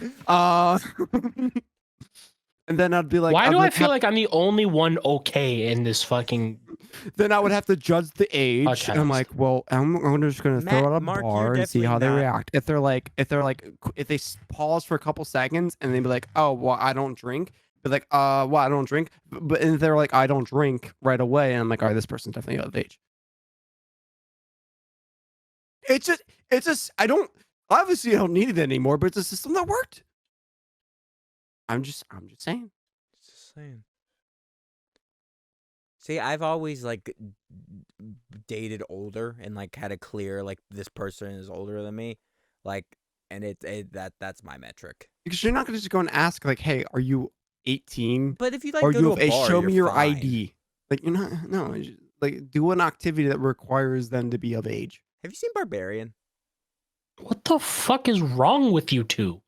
Speaker 2: And then I'd be like,
Speaker 3: Why do I feel like I'm the only one okay in this fucking?
Speaker 2: then I would have to judge the age.
Speaker 3: Okay.
Speaker 2: And I'm like, well, I'm just gonna
Speaker 1: Matt,
Speaker 2: throw out a
Speaker 1: Mark, you're
Speaker 2: bar and see how they
Speaker 1: definitely not-
Speaker 2: react. If they pause for a couple seconds and they be like, oh, well, I don't drink. Be like, well, I don't drink. But and they're like, I don't drink right away, and I'm like, all right, this person's definitely out of age. It's just I don't need it anymore, but it's a system that worked. I'm just saying.
Speaker 1: Just saying. See, I've always like dated older and like had a clear like this person is older than me, like, and that's my metric.
Speaker 2: Because you're not gonna just go and ask like, hey, are you 18?
Speaker 1: But if you like
Speaker 2: Or
Speaker 1: go
Speaker 2: you
Speaker 1: to
Speaker 2: have
Speaker 1: a bar,
Speaker 2: show me
Speaker 1: you're
Speaker 2: your
Speaker 1: fine.
Speaker 2: ID. Like you're not like do an activity that requires them to be of age.
Speaker 1: Have you seen Barbarian?
Speaker 3: What the fuck is wrong with you two?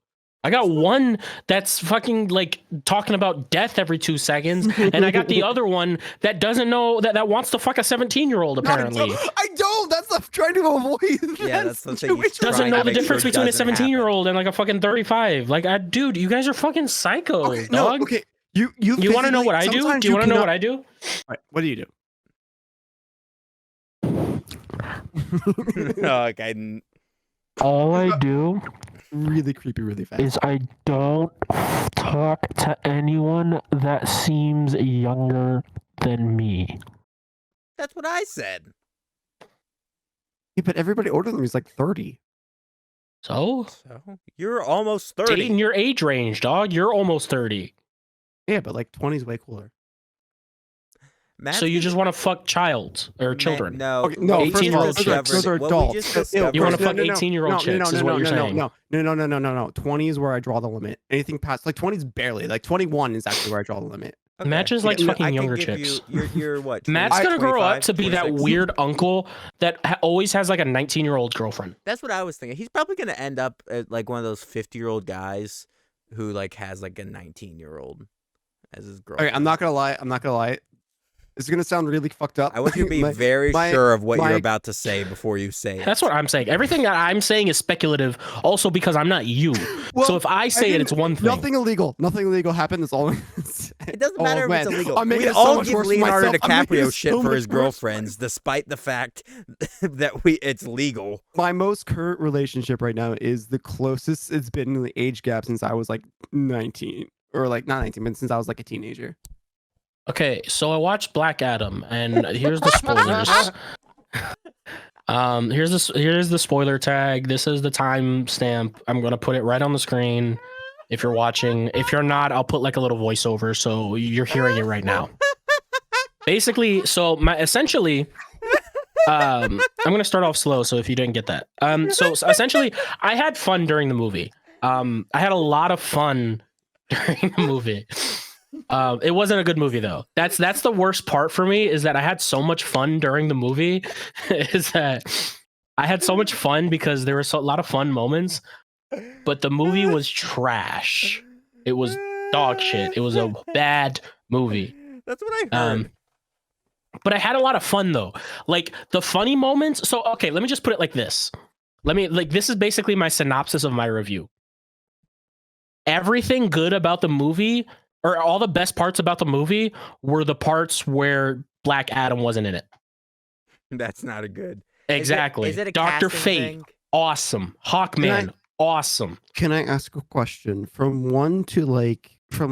Speaker 3: I got one that's fucking like talking about death every 2 seconds, and I got the other one that doesn't know that wants to fuck a 17-year-old apparently.
Speaker 2: I don't. That's what I'm trying to avoid.
Speaker 1: Yeah, that's the thing. He's
Speaker 3: Doesn't
Speaker 1: trying
Speaker 3: know
Speaker 1: to
Speaker 3: the
Speaker 1: make
Speaker 3: difference
Speaker 1: sure it
Speaker 3: between a
Speaker 1: doesn't happen.
Speaker 3: 17-year-old and like a fucking 35. Like, dude, you guys are fucking psychos,
Speaker 2: Okay,
Speaker 3: dog.
Speaker 2: no, okay. You
Speaker 3: want to know what I do?
Speaker 2: sometimes
Speaker 3: Do you want to know
Speaker 2: cannot-
Speaker 3: what I do?
Speaker 2: All right, what do you do?
Speaker 1: Okay.
Speaker 3: All I do
Speaker 2: Really creepy, really fast.
Speaker 3: is I don't talk to anyone that seems younger than me.
Speaker 1: That's what I said.
Speaker 2: Yeah, but everybody older than me is like 30.
Speaker 3: So,
Speaker 1: So you're almost 30.
Speaker 3: stay in your age range, dog. You're almost 30.
Speaker 2: Yeah, but like 20 is way cooler.
Speaker 1: Matt's
Speaker 3: So you
Speaker 1: gonna-
Speaker 3: just want to fuck childs or children?
Speaker 1: No,
Speaker 2: Okay, no,
Speaker 1: what we
Speaker 2: first of all,
Speaker 1: just
Speaker 3: those
Speaker 1: discovered-
Speaker 2: are
Speaker 1: what we
Speaker 2: adults.
Speaker 1: just
Speaker 2: Ew,
Speaker 1: discovered-
Speaker 3: You wanna
Speaker 2: no,
Speaker 3: fuck
Speaker 2: no, no,
Speaker 3: 18-year-old
Speaker 2: no,
Speaker 3: chicks
Speaker 2: no,
Speaker 3: is
Speaker 2: no,
Speaker 3: what you're
Speaker 2: no,
Speaker 3: saying.
Speaker 2: No. 20 is where I draw the limit. Anything past like 20 is barely. Like 21 is actually where I draw the limit.
Speaker 1: Okay.
Speaker 3: Matt just
Speaker 2: Yeah,
Speaker 3: likes
Speaker 2: no,
Speaker 3: fucking
Speaker 1: I could
Speaker 3: younger
Speaker 1: give
Speaker 3: chicks.
Speaker 1: You're what?
Speaker 3: Matt's
Speaker 1: 20,
Speaker 3: gonna grow up
Speaker 1: 25,
Speaker 3: to be that
Speaker 1: 26?
Speaker 3: weird uncle that always has like a 19-year-old girlfriend.
Speaker 1: That's what I was thinking. He's probably gonna end up like one of those 50-year-old guys who like has like a 19-year-old as his girlfriend.
Speaker 2: Okay, I'm not gonna lie. This is gonna sound really fucked up.
Speaker 1: I want you to be very sure of what you're about to say before you say it.
Speaker 3: That's what I'm saying. Everything that I'm saying is speculative, also because I'm not you.
Speaker 2: Well,
Speaker 3: so if I say it, it's one thing.
Speaker 2: Nothing illegal happened. That's all.
Speaker 1: It doesn't matter if it's illegal.
Speaker 2: We
Speaker 1: all give Leonardo DiCaprio shit for his girlfriends, despite the fact that it's legal.
Speaker 2: My most current relationship right now is the closest it's been in the age gap since I was like 19, or like not 19, but since I was like a teenager.
Speaker 3: Okay, so I watched Black Adam, and here's the spoilers. Here's the spoiler tag. This is the time stamp. I'm gonna put it right on the screen. If you're watching, if you're not, I'll put like a little voiceover so you're hearing it right now. Basically, so essentially, I'm gonna start off slow. So if you didn't get that, so essentially, I had fun during the movie. I had a lot of fun during the movie. It wasn't a good movie though. That's the worst part for me, is that I had so much fun during the movie. Is that I had so much fun because there were a lot of fun moments, but the movie was trash. It was dog shit. It was a bad movie.
Speaker 1: That's what I heard.
Speaker 3: But I had a lot of fun though. Like the funny moments. So okay, let me just put it like this. This is basically my synopsis of my review. Everything good about the movie, or all the best parts about the movie, were the parts where Black Adam wasn't in it.
Speaker 1: That's not a good.
Speaker 3: Exactly.
Speaker 1: Is it a
Speaker 3: Dr.
Speaker 1: casting
Speaker 3: Fate,
Speaker 1: thing?
Speaker 3: awesome. Hawkman, awesome.
Speaker 2: Can I ask a question? From one to like fun,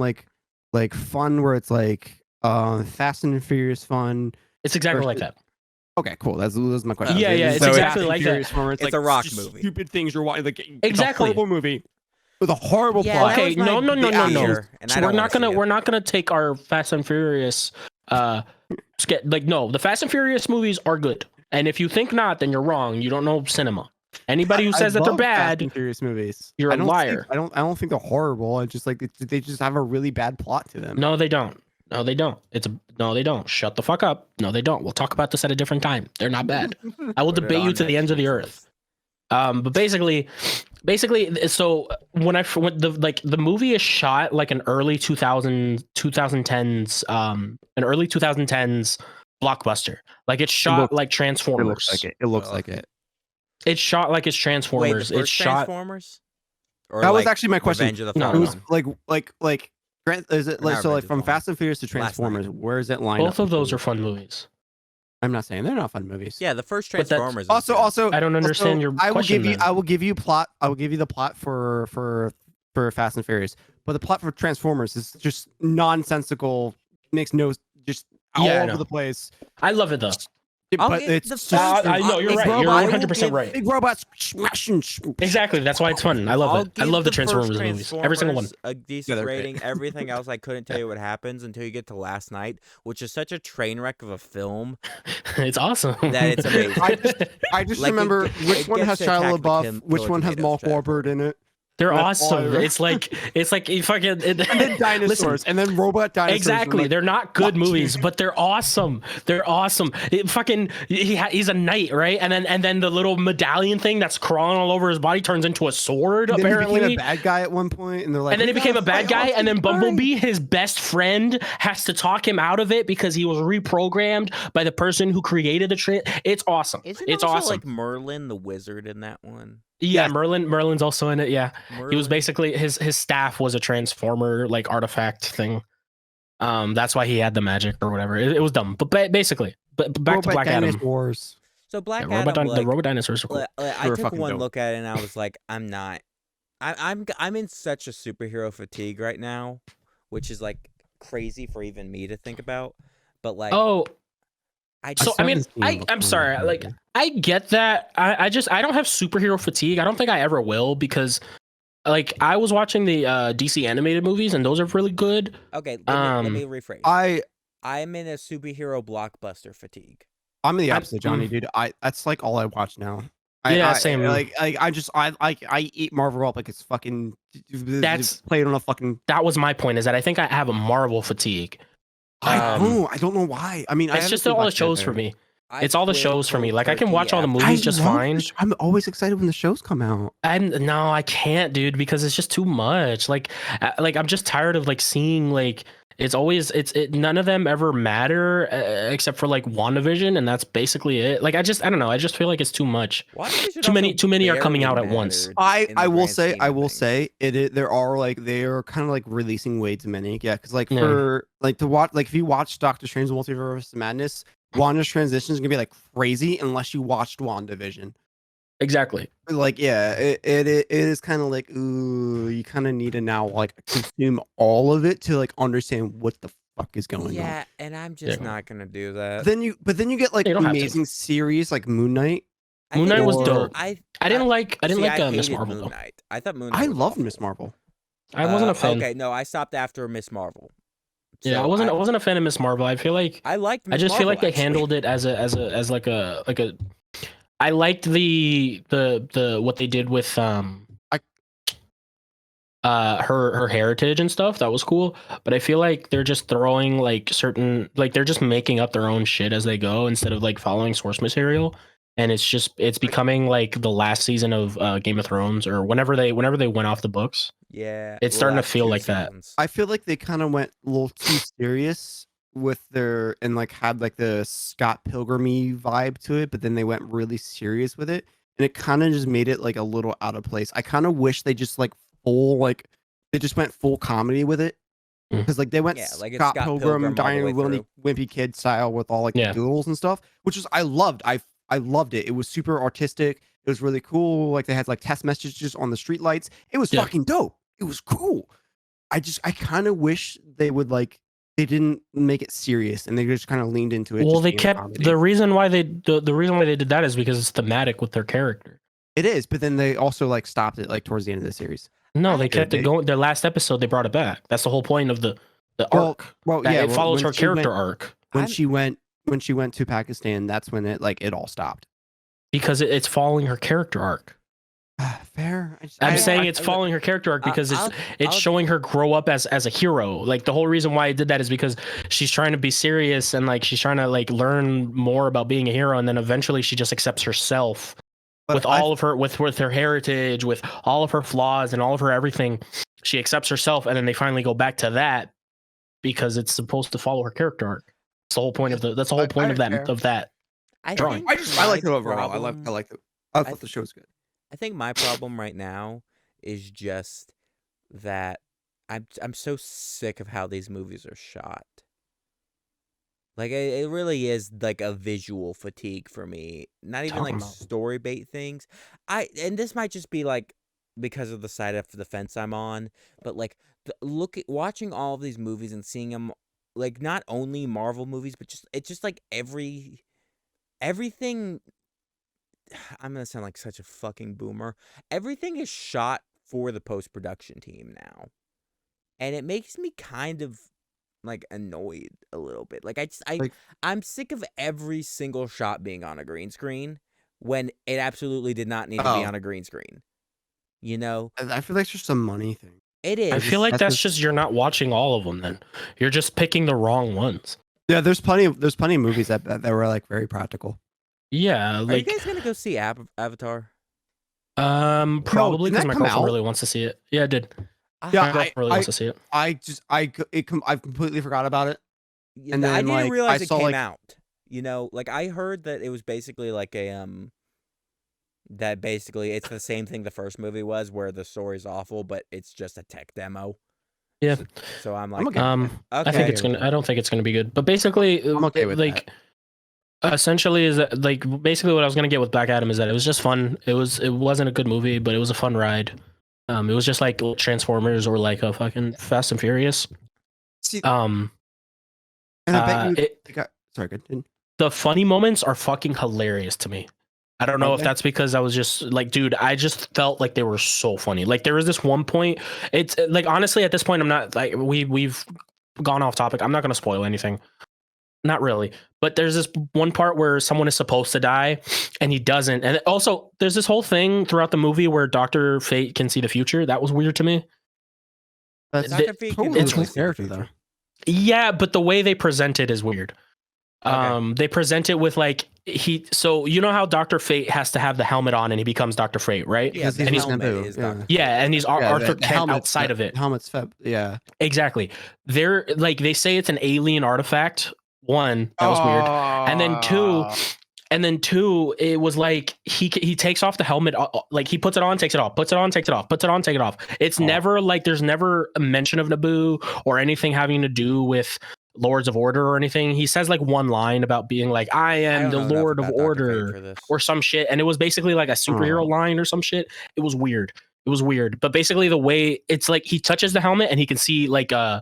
Speaker 2: where it's like Fast and Furious fun.
Speaker 3: It's exactly like that.
Speaker 2: Okay, cool. That's my question.
Speaker 3: Yeah, it's exactly like that.
Speaker 2: It's
Speaker 1: like a rock
Speaker 2: just
Speaker 1: movie.
Speaker 2: Stupid things you're watching. Like
Speaker 3: Exactly.
Speaker 2: It's a horrible movie with a horrible
Speaker 1: Yeah,
Speaker 2: plot.
Speaker 1: that
Speaker 3: Okay,
Speaker 1: was my
Speaker 3: no.
Speaker 1: and
Speaker 3: So
Speaker 1: I don't wanna see it.
Speaker 3: we're not gonna take our Fast and Furious no, the Fast and Furious movies are good. And if you think not, then you're wrong. You don't know cinema. Anybody who says that they're
Speaker 2: love Fast
Speaker 3: bad,
Speaker 2: and Furious movies.
Speaker 3: you're a
Speaker 2: I don't
Speaker 3: liar.
Speaker 2: I don't think they're horrible. I just like they just have a really bad plot to them.
Speaker 3: No, they don't. No, they don't. No, they don't. Shut the fuck up. No, they don't. We'll talk about this at a different time. They're not bad. I will
Speaker 1: Put it
Speaker 3: debate you
Speaker 1: on
Speaker 3: to the ends of the
Speaker 1: Netflix.
Speaker 3: earth. But basically, so when the movie is shot like an early 2010s, an early 2010s blockbuster. Like it's shot like Transformers.
Speaker 2: It looks like it. It looks like it.
Speaker 3: It's shot like it's
Speaker 1: Wait,
Speaker 3: Transformers.
Speaker 1: the
Speaker 3: It's
Speaker 1: first
Speaker 3: shot.
Speaker 1: Transformers? Or
Speaker 2: That was
Speaker 1: like
Speaker 2: actually my question.
Speaker 1: Revenge of the
Speaker 3: No,
Speaker 2: It
Speaker 1: Fallen?
Speaker 2: was like is it like
Speaker 1: Not
Speaker 2: so like
Speaker 1: Revenge of
Speaker 2: from
Speaker 1: the Fallen.
Speaker 2: Fast and Furious to
Speaker 1: Last night.
Speaker 2: Transformers? Where is it lined
Speaker 3: Both
Speaker 2: up?
Speaker 3: of those are fun movies.
Speaker 2: I'm not saying they're not fun movies.
Speaker 1: Yeah, the first
Speaker 3: But that's-
Speaker 1: Transformers. was good.
Speaker 2: Also,
Speaker 3: I don't understand your
Speaker 2: I will
Speaker 3: question.
Speaker 2: give you.
Speaker 3: then.
Speaker 2: I will give you plot. I will give you the plot for Fast and Furious. But the plot for Transformers is just nonsensical. Makes no just all
Speaker 3: Yeah, I
Speaker 2: over
Speaker 3: know.
Speaker 2: the place.
Speaker 3: I love it though.
Speaker 1: I'll
Speaker 2: But
Speaker 1: give
Speaker 2: it's
Speaker 1: the
Speaker 2: just
Speaker 1: first-
Speaker 3: I know you're
Speaker 1: Big
Speaker 3: right.
Speaker 1: Robot,
Speaker 3: You're
Speaker 1: I will
Speaker 3: 100%
Speaker 1: give-
Speaker 3: right.
Speaker 2: big robots smashing.
Speaker 3: Exactly. That's why it's fun. I love
Speaker 1: I'll
Speaker 3: it. I
Speaker 1: give
Speaker 3: love the
Speaker 1: first
Speaker 3: Transformers movies. Every single one.
Speaker 1: A decent
Speaker 2: they're great.
Speaker 1: rating. Everything else, I couldn't tell you what happens until you get to Last Night, which is such a train wreck of a film
Speaker 3: It's awesome.
Speaker 1: that it's amazing.
Speaker 2: I just
Speaker 1: Like,
Speaker 2: remember
Speaker 1: it
Speaker 2: which one has
Speaker 1: gets to
Speaker 2: Shia
Speaker 1: attack the
Speaker 2: LaBeouf, which
Speaker 1: Killer
Speaker 2: one has
Speaker 1: Tomatoes
Speaker 2: Mark
Speaker 1: track.
Speaker 2: Wahlberg in it.
Speaker 3: They're
Speaker 2: That's all I
Speaker 3: awesome.
Speaker 2: remember.
Speaker 3: It's like you fucking
Speaker 2: And then dinosaurs,
Speaker 3: Listen,
Speaker 2: and then robot dinosaurs.
Speaker 3: exactly.
Speaker 2: Like,
Speaker 3: They're not good
Speaker 2: what?
Speaker 3: movies, but they're awesome. They're awesome. He's a knight, right? And then the little medallion thing that's crawling all over his body turns into a sword.
Speaker 2: then he
Speaker 3: Apparently,
Speaker 2: became a bad guy at one point, and they're like,
Speaker 3: and then he
Speaker 2: "We
Speaker 3: became a
Speaker 2: gotta
Speaker 3: bad
Speaker 2: fight
Speaker 3: guy, and then
Speaker 2: Optimus Prime."
Speaker 3: Bumblebee, his best friend, has to talk him out of it because he was reprogrammed by the person who created the It's awesome.
Speaker 1: Isn't
Speaker 3: It's
Speaker 1: also
Speaker 3: awesome.
Speaker 1: like Merlin the wizard in that one?
Speaker 3: Yeah,
Speaker 2: Yes.
Speaker 3: Merlin's also in it. Yeah, he was
Speaker 1: Merlin?
Speaker 3: basically his staff was a transformer like artifact thing. That's why he had the magic or whatever. It was dumb, but basically, but back to
Speaker 2: Robot
Speaker 3: Black Adam.
Speaker 2: dinosaurs.
Speaker 1: So Black
Speaker 3: Yeah,
Speaker 1: Adam,
Speaker 3: the robot dinosaurs are cool.
Speaker 1: I
Speaker 2: They were
Speaker 1: took
Speaker 2: fucking
Speaker 1: one
Speaker 2: dope.
Speaker 1: look at it and I was like, I'm in such a superhero fatigue right now, which is like crazy for even me to think about. But like,
Speaker 3: Oh,
Speaker 1: I
Speaker 3: so
Speaker 1: just
Speaker 3: I mean,
Speaker 2: haven't seen it
Speaker 3: I'm
Speaker 2: before.
Speaker 3: sorry. Like, I get that. I don't have superhero fatigue. I don't think I ever will because, like, I was watching the DC animated movies and those are really good.
Speaker 1: okay. Let me rephrase. I'm in a superhero blockbuster fatigue.
Speaker 2: I'm the opposite, Johnny, dude. That's like all I watch now.
Speaker 3: Yeah, same.
Speaker 2: I eat Marvel up like it's fucking.
Speaker 3: That's-
Speaker 2: played on a fucking.
Speaker 3: That was my point. Is that I think I have a Marvel fatigue.
Speaker 2: I don't know why. I mean,
Speaker 3: It's just all the shows for me.
Speaker 1: I
Speaker 3: It's all the
Speaker 1: quit
Speaker 3: shows for me.
Speaker 1: cold
Speaker 3: Like I can
Speaker 1: turkey
Speaker 3: watch all the
Speaker 1: after-
Speaker 3: movies just fine.
Speaker 2: I'm always excited when the shows come out.
Speaker 3: No, I can't, dude, because it's just too much. Like I'm just tired of like seeing like It's always none of them ever matter except for like WandaVision, and that's basically it. Like I don't know. I just feel like it's too much.
Speaker 1: WandaVision
Speaker 3: Too many are coming
Speaker 1: barely
Speaker 3: out at once.
Speaker 1: mattered
Speaker 2: I
Speaker 1: in the
Speaker 2: I will
Speaker 1: grand
Speaker 2: say
Speaker 1: scheme
Speaker 2: I
Speaker 1: of
Speaker 2: will
Speaker 1: things.
Speaker 2: say there are like they are kind of like releasing way too many. Yeah, because like
Speaker 3: Yeah.
Speaker 2: for like to watch like if you watch Doctor Strange Multiverse of Madness, Wanda's transition is gonna be like crazy unless you watched WandaVision.
Speaker 3: Exactly.
Speaker 2: Like yeah, it is kind of like ooh, you kind of need to now like consume all of it to like understand what the fuck is going on.
Speaker 1: Yeah, and I'm just
Speaker 3: Yeah.
Speaker 1: not gonna do that.
Speaker 2: But then you get like
Speaker 3: You don't have to.
Speaker 2: amazing series like Moon Knight.
Speaker 1: I
Speaker 3: Moon
Speaker 1: think
Speaker 3: Knight was
Speaker 1: it's-
Speaker 3: dope.
Speaker 1: I
Speaker 3: didn't like
Speaker 1: see, I
Speaker 3: Miss
Speaker 1: hated
Speaker 3: Marvel
Speaker 1: Moon
Speaker 3: though.
Speaker 1: Knight. I thought Moon Knight.
Speaker 2: I
Speaker 1: was
Speaker 2: love
Speaker 1: awful.
Speaker 2: Miss Marvel.
Speaker 3: I wasn't a fan.
Speaker 1: Okay, no, I stopped after Miss Marvel.
Speaker 3: Yeah, I
Speaker 1: So
Speaker 3: wasn't a fan of Miss Marvel. I feel like
Speaker 1: I liked. Miss
Speaker 3: I just feel like
Speaker 1: Marvel,
Speaker 3: they handled it as like a. I liked the what they did with her heritage and stuff. That was cool. But I feel like they're just throwing like certain like they're just making up their own shit as they go instead of like following source material. And it's becoming like the last season of Game of Thrones or whenever they went off the books.
Speaker 1: Yeah,
Speaker 3: It's
Speaker 1: the
Speaker 3: starting to
Speaker 1: last
Speaker 3: feel
Speaker 1: 2
Speaker 3: like that.
Speaker 1: seasons.
Speaker 2: I feel like they kind of went a little too serious with their and like had like the Scott Pilgrim-y vibe to it, but then they went really serious with it, and it kind of just made it like a little out of place. I kind of wish they just like they just went full comedy with it
Speaker 3: Mm.
Speaker 2: because like they went
Speaker 1: Yeah, like it's
Speaker 2: Scott
Speaker 1: Scott
Speaker 2: Pilgrim,
Speaker 1: Pilgrim all the
Speaker 2: Diane
Speaker 1: way
Speaker 2: Willy Wimpy Kid style with all like
Speaker 3: Yeah.
Speaker 2: the doodles and stuff, which was I loved. I loved it. It was super artistic. It was really cool. Like they had like test messages on the streetlights. It was
Speaker 3: Yeah.
Speaker 2: fucking dope. It was cool. I kind of wish they would like they didn't make it serious and they just kind of leaned into it.
Speaker 3: Well,
Speaker 2: just
Speaker 3: they
Speaker 2: being a
Speaker 3: kept
Speaker 2: comedy.
Speaker 3: the reason why they did that is because it's thematic with their character.
Speaker 2: It is, but then they also like stopped it like towards the end of the series.
Speaker 3: No,
Speaker 1: I
Speaker 3: they kept it
Speaker 2: did.
Speaker 3: going. Their last episode, they brought it back. That's the whole point of the
Speaker 2: Well,
Speaker 3: arc.
Speaker 2: well,
Speaker 3: That
Speaker 2: yeah,
Speaker 3: it follows
Speaker 2: when
Speaker 3: her
Speaker 2: she
Speaker 3: character
Speaker 2: went-
Speaker 3: arc
Speaker 2: when
Speaker 1: I'm-
Speaker 2: she went to Pakistan. That's when it all stopped.
Speaker 3: because it's following her character arc.
Speaker 2: Fair.
Speaker 3: I'm saying
Speaker 1: I-
Speaker 3: it's following her character arc because it's
Speaker 1: I'll-
Speaker 3: showing her grow up as a hero. Like the whole reason why I did that is because she's trying to be serious and like she's trying to like learn more about being a hero, and then eventually she just accepts herself with all of her with her heritage, with all of her flaws and all of her everything. She accepts herself, and then they finally go back to that because it's supposed to follow her character arc. That's the whole point of that's the whole point of that
Speaker 2: fair.
Speaker 3: of that.
Speaker 1: I
Speaker 3: drawing.
Speaker 1: think
Speaker 2: I like it
Speaker 1: my
Speaker 2: overall.
Speaker 1: problem-
Speaker 2: I like it. I
Speaker 1: I
Speaker 2: thought the show was good.
Speaker 1: I think my problem right now is just that I'm so sick of how these movies are shot. Like it really is like a visual fatigue for me. Not even
Speaker 3: Talking
Speaker 1: like
Speaker 3: about-
Speaker 1: story bait things. And this might just be like because of the side of the fence I'm on, but like watching all of these movies and seeing them like not only Marvel movies, but it's just like everything. I'm gonna sound like such a fucking boomer. Everything is shot for the post-production team now, and it makes me kind of like annoyed a little bit. Like I'm sick of every single shot being on a green screen when it absolutely did not need to be
Speaker 2: Oh.
Speaker 1: on a green screen. You know,
Speaker 2: I feel like it's just a money thing.
Speaker 1: it is.
Speaker 3: I feel like
Speaker 2: that's
Speaker 3: that's
Speaker 2: just-
Speaker 3: just you're not watching all of them. Then you're just picking the wrong ones.
Speaker 2: Yeah, there's plenty of movies that were like very practical.
Speaker 3: Yeah,
Speaker 1: Are you
Speaker 3: like
Speaker 1: guys gonna go see Avatar?
Speaker 3: probably
Speaker 2: didn't
Speaker 3: because
Speaker 2: that
Speaker 3: my
Speaker 2: come
Speaker 3: girlfriend
Speaker 2: out?
Speaker 3: really wants to see it. Yeah, it did.
Speaker 2: Yeah,
Speaker 3: My girlfriend really wants to see it.
Speaker 2: I completely forgot about it.
Speaker 1: Yeah,
Speaker 2: And
Speaker 1: I
Speaker 2: then,
Speaker 1: didn't
Speaker 2: like,
Speaker 1: realize
Speaker 2: I
Speaker 1: it
Speaker 2: saw,
Speaker 1: came
Speaker 2: like-
Speaker 1: out. You know, like I heard that it was basically like a that basically it's the same thing the first movie was, where the story's awful, but it's just a tech demo.
Speaker 3: Yeah.
Speaker 1: So I'm like,
Speaker 2: okay.
Speaker 3: I think
Speaker 1: okay.
Speaker 3: it's gonna. I don't think it's gonna be good. But basically,
Speaker 2: I'm okay with
Speaker 3: like, essentially, is that like basically what I was gonna get with Black Adam is that it was just fun. It wasn't a good movie, but it was a fun ride. It was just like Transformers or like a fucking Fast and Furious.
Speaker 2: See,
Speaker 3: Um,
Speaker 2: and I bet you.
Speaker 3: it-
Speaker 2: Sorry, good.
Speaker 3: the funny moments are fucking hilarious to me. I don't know if
Speaker 2: Okay.
Speaker 3: that's because I was just like, dude, I just felt like they were so funny. Like there was this one point. It's like honestly at this point I'm not like we've gone off topic. I'm not gonna spoil anything. Not really. But there's this one part where someone is supposed to die and he doesn't. And also there's this whole thing throughout the movie where Dr. Fate can see the future. That was weird to me.
Speaker 2: That's
Speaker 1: Dr. Fate can
Speaker 2: totally
Speaker 3: it's-
Speaker 2: his character though.
Speaker 3: Yeah, but the way they present it is weird. They present it with like so you know how Dr. Fate has to have the helmet on and he becomes Dr. Fate, right?
Speaker 1: Yeah,
Speaker 2: Because
Speaker 1: the
Speaker 2: he's
Speaker 1: helmet
Speaker 2: Naboo,
Speaker 1: is
Speaker 2: yeah.
Speaker 1: Dr.
Speaker 3: Yeah, and he's Arthur
Speaker 2: the
Speaker 3: Kent
Speaker 2: helmet's
Speaker 3: outside of it.
Speaker 2: Helmet's Feb. Yeah.
Speaker 3: Exactly. They're like they say it's an alien artifact. One, that was weird. And then two, it was like he takes off the helmet, like he puts it on, takes it off, puts it on, takes it off, puts it on, take it off. It's never like there's never a mention of Naboo or anything having to do with Lords of Order or anything. He says like one line about being like, I am the Lord of Order or some shit. And it was basically like a superhero line or some shit. It was weird. It was weird. But basically the way it's like he touches the helmet and he can see like a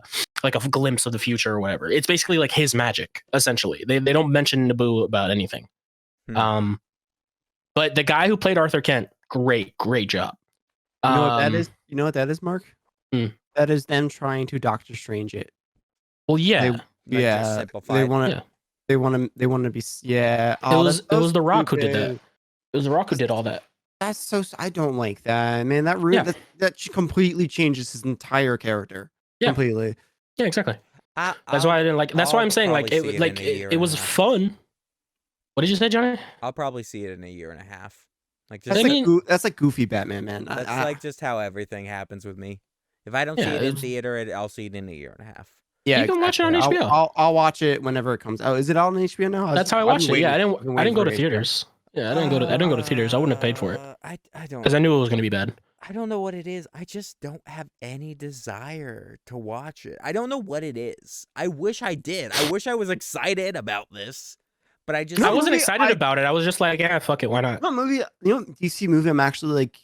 Speaker 3: glimpse of the future or whatever. It's basically like his magic, essentially. They don't mention Naboo about anything. But the guy who played Arthur Kent, great job.
Speaker 2: You know what that is? You know what that is, Mark? That is them trying to Doctor Strange it.
Speaker 3: Well, yeah,
Speaker 2: they want to be, yeah.
Speaker 3: It was The Rock who did that. It was The Rock who did all that.
Speaker 2: That's so. I don't like that, man. That that completely changes his entire character.
Speaker 3: Yeah.
Speaker 2: Completely.
Speaker 3: Yeah, exactly. That's why I didn't like. That's why I'm saying like it was fun. What did you say, Johnny?
Speaker 1: I'll probably see it in a year and a half. Like
Speaker 2: that's like goofy Batman, man.
Speaker 1: That's like just how everything happens with me. If I don't see it in theater, I'll see it in a year and a half.
Speaker 3: Yeah, you can watch it on HBO.
Speaker 2: I'll watch it whenever it comes out. Is it on HBO now?
Speaker 3: That's how I watched it. Yeah, I didn't go to theaters. Yeah, I didn't go to theaters. I wouldn't have paid for it.
Speaker 1: I don't,
Speaker 3: because I knew it was going to be bad.
Speaker 1: I don't know what it is. I just don't have any desire to watch it. I don't know what it is. I wish I did. I wish I was excited about this, but I
Speaker 3: wasn't excited about it. I was just like, yeah, fuck it, why not?
Speaker 2: DC movie. I'm actually like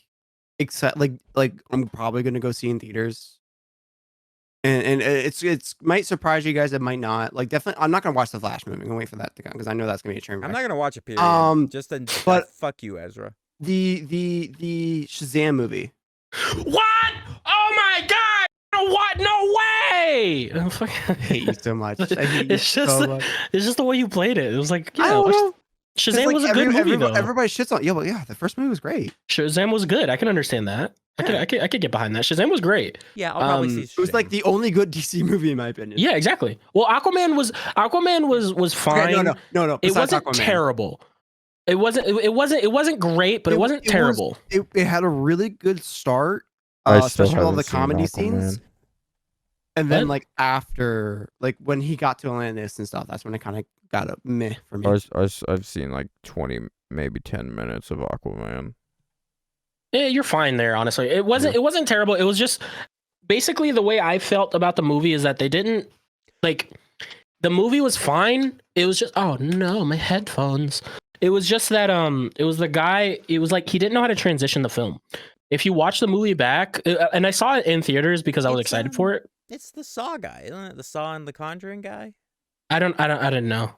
Speaker 2: excited. Like I'm probably going to go see in theaters. And it's might surprise you guys. It might not. Like definitely, I'm not gonna watch the Flash movie. I'm gonna wait for that to come because I know that's gonna be a train wreck.
Speaker 1: I'm not gonna watch it. Period. But fuck you, Ezra.
Speaker 2: The Shazam movie.
Speaker 3: What? Oh my god! What? No way!
Speaker 2: I hate you so much. I hate you so much.
Speaker 3: It's just the way you played it. It was like,
Speaker 2: I don't know.
Speaker 3: Shazam was a good movie though.
Speaker 2: Everybody shits on. Yeah, the first movie was great.
Speaker 3: Shazam was good. I can understand that. I could get behind that. Shazam was great.
Speaker 1: Yeah, I'll probably see Shazam.
Speaker 2: It was like the only good DC movie in my opinion.
Speaker 3: Yeah, exactly. Well, Aquaman was fine.
Speaker 2: Okay, no.
Speaker 3: It wasn't
Speaker 2: Aquaman.
Speaker 3: terrible. It wasn't great, but it wasn't terrible.
Speaker 2: It had a really good start, especially all the comedy scenes. And then like after, like when he got to Atlantis and stuff, that's when it kind of got a meh for me.
Speaker 4: I've seen like 20, maybe 10 minutes of Aquaman.
Speaker 3: Yeah, you're fine there, honestly. It wasn't terrible. It was just basically the way I felt about the movie is that they didn't like the movie was fine. It was just, oh no, my headphones. It was just that it was the guy, it was like he didn't know how to transition the film. If you watch the movie back, and I saw it in theaters because I was excited for it.
Speaker 1: It's the Saw guy, isn't it? The Saw and the Conjuring guy?
Speaker 3: I don't know.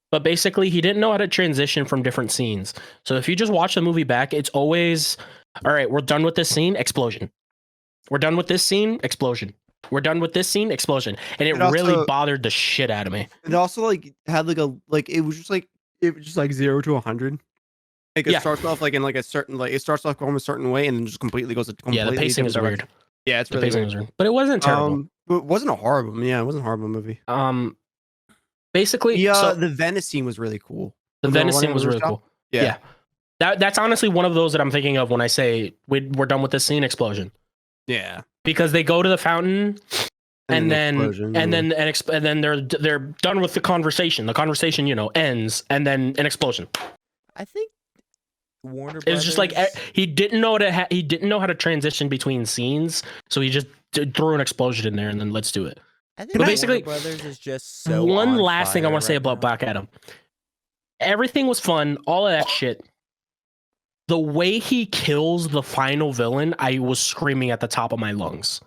Speaker 3: But basically he didn't know how to transition from different scenes. So if you just watch the movie back, it's always, all right, we're done with this scene, explosion. We're done with this scene, explosion. We're done with this scene, explosion. And it really bothered the shit out of me.
Speaker 2: It also like had it was just like 0 to 100. Like it starts off like in like a certain, like it starts off going a certain way and then just completely goes completely.
Speaker 3: Yeah, the pacing is weird.
Speaker 2: Yeah, it's really weird.
Speaker 3: But it wasn't terrible.
Speaker 2: It wasn't a horrible. Yeah, it wasn't a horrible movie.
Speaker 3: Basically,
Speaker 2: the Venice scene was really cool.
Speaker 3: The Venice scene was really cool. Yeah. That's honestly one of those that I'm thinking of when I say we're done with this scene, explosion.
Speaker 2: Yeah.
Speaker 3: Because they go to the fountain and then they're done with the conversation. The conversation, ends and then an explosion.
Speaker 1: I think Warner Brothers.
Speaker 3: It was just like he didn't know how to transition between scenes, so he just threw an explosion in there and then let's do it.
Speaker 1: I think basically, Warner Brothers is just so
Speaker 3: one last thing I want to say about Black Adam. Everything was fun, all of that shit. The way he kills the final villain, I was screaming at the top of my lungs.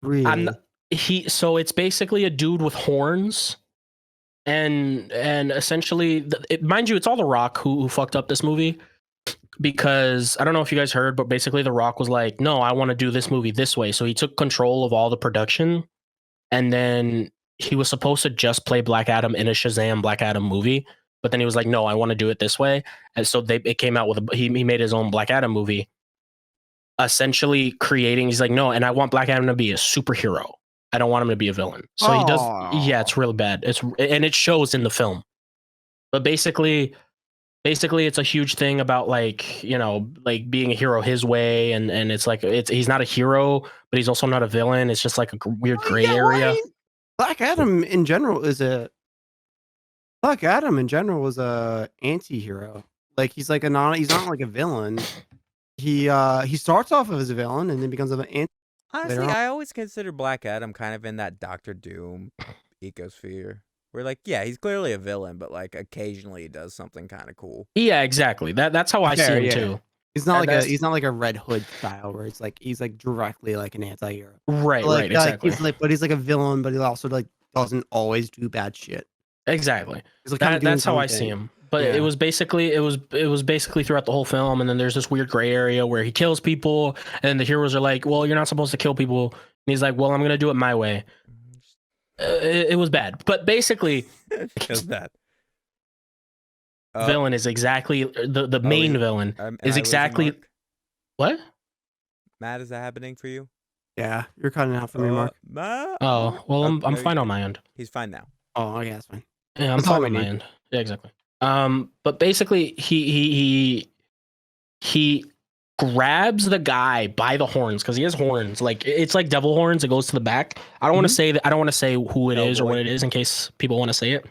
Speaker 2: Really?
Speaker 3: So it's basically a dude with horns, and essentially, mind you, it's all The Rock who fucked up this movie. Because I don't know if you guys heard, but basically The Rock was like, no, I want to do this movie this way. So he took control of all the production. And then he was supposed to just play Black Adam in a Shazam Black Adam movie. But then he was like, no, I want to do it this way. And so it came out with he made his own Black Adam movie. Essentially he's like, no, and I want Black Adam to be a superhero. I don't want him to be a villain. So he does. Yeah, it's really bad. And it shows in the film. But basically it's a huge thing about like, you know, like being a hero his way, and it's like he's not a hero, but he's also not a villain. It's just like a weird gray area.
Speaker 2: Right? Black Adam in general is a anti-hero. Like he's not like a villain. He starts off as a villain and then becomes an anti.
Speaker 1: Honestly, I always consider Black Adam kind of in that Doctor Doom ecosphere. We're like, yeah, he's clearly a villain, but like occasionally he does something kind of cool.
Speaker 3: Yeah, exactly. That's how I see him too.
Speaker 2: He's not like a Red Hood style where it's like he's like directly like an anti-hero.
Speaker 3: Right,
Speaker 2: like,
Speaker 3: right, exactly.
Speaker 2: He's like a villain, but he also like doesn't always do bad shit.
Speaker 3: Exactly.
Speaker 2: Like
Speaker 3: that's how I see him. But it was basically throughout the whole film, and then there's this weird gray area where he kills people, and the heroes are like, "Well, you're not supposed to kill people," and he's like, "Well, I'm gonna do it my way." It was bad, but basically,
Speaker 1: it was bad.
Speaker 3: Villain is exactly the main villain is exactly what?
Speaker 1: Matt, is that happening for you?
Speaker 2: Yeah, you're cutting out for me, Mark.
Speaker 3: Oh, well, I'm fine on my end.
Speaker 1: He's fine now.
Speaker 2: Oh, okay, that's fine.
Speaker 3: Yeah, I'm fine on my end. Yeah, exactly. But basically, he grabs the guy by the horns because he has horns. Like it's like devil horns. It goes to the back. I don't want to say that. I don't want to say who it is or what it is in case people want to say it.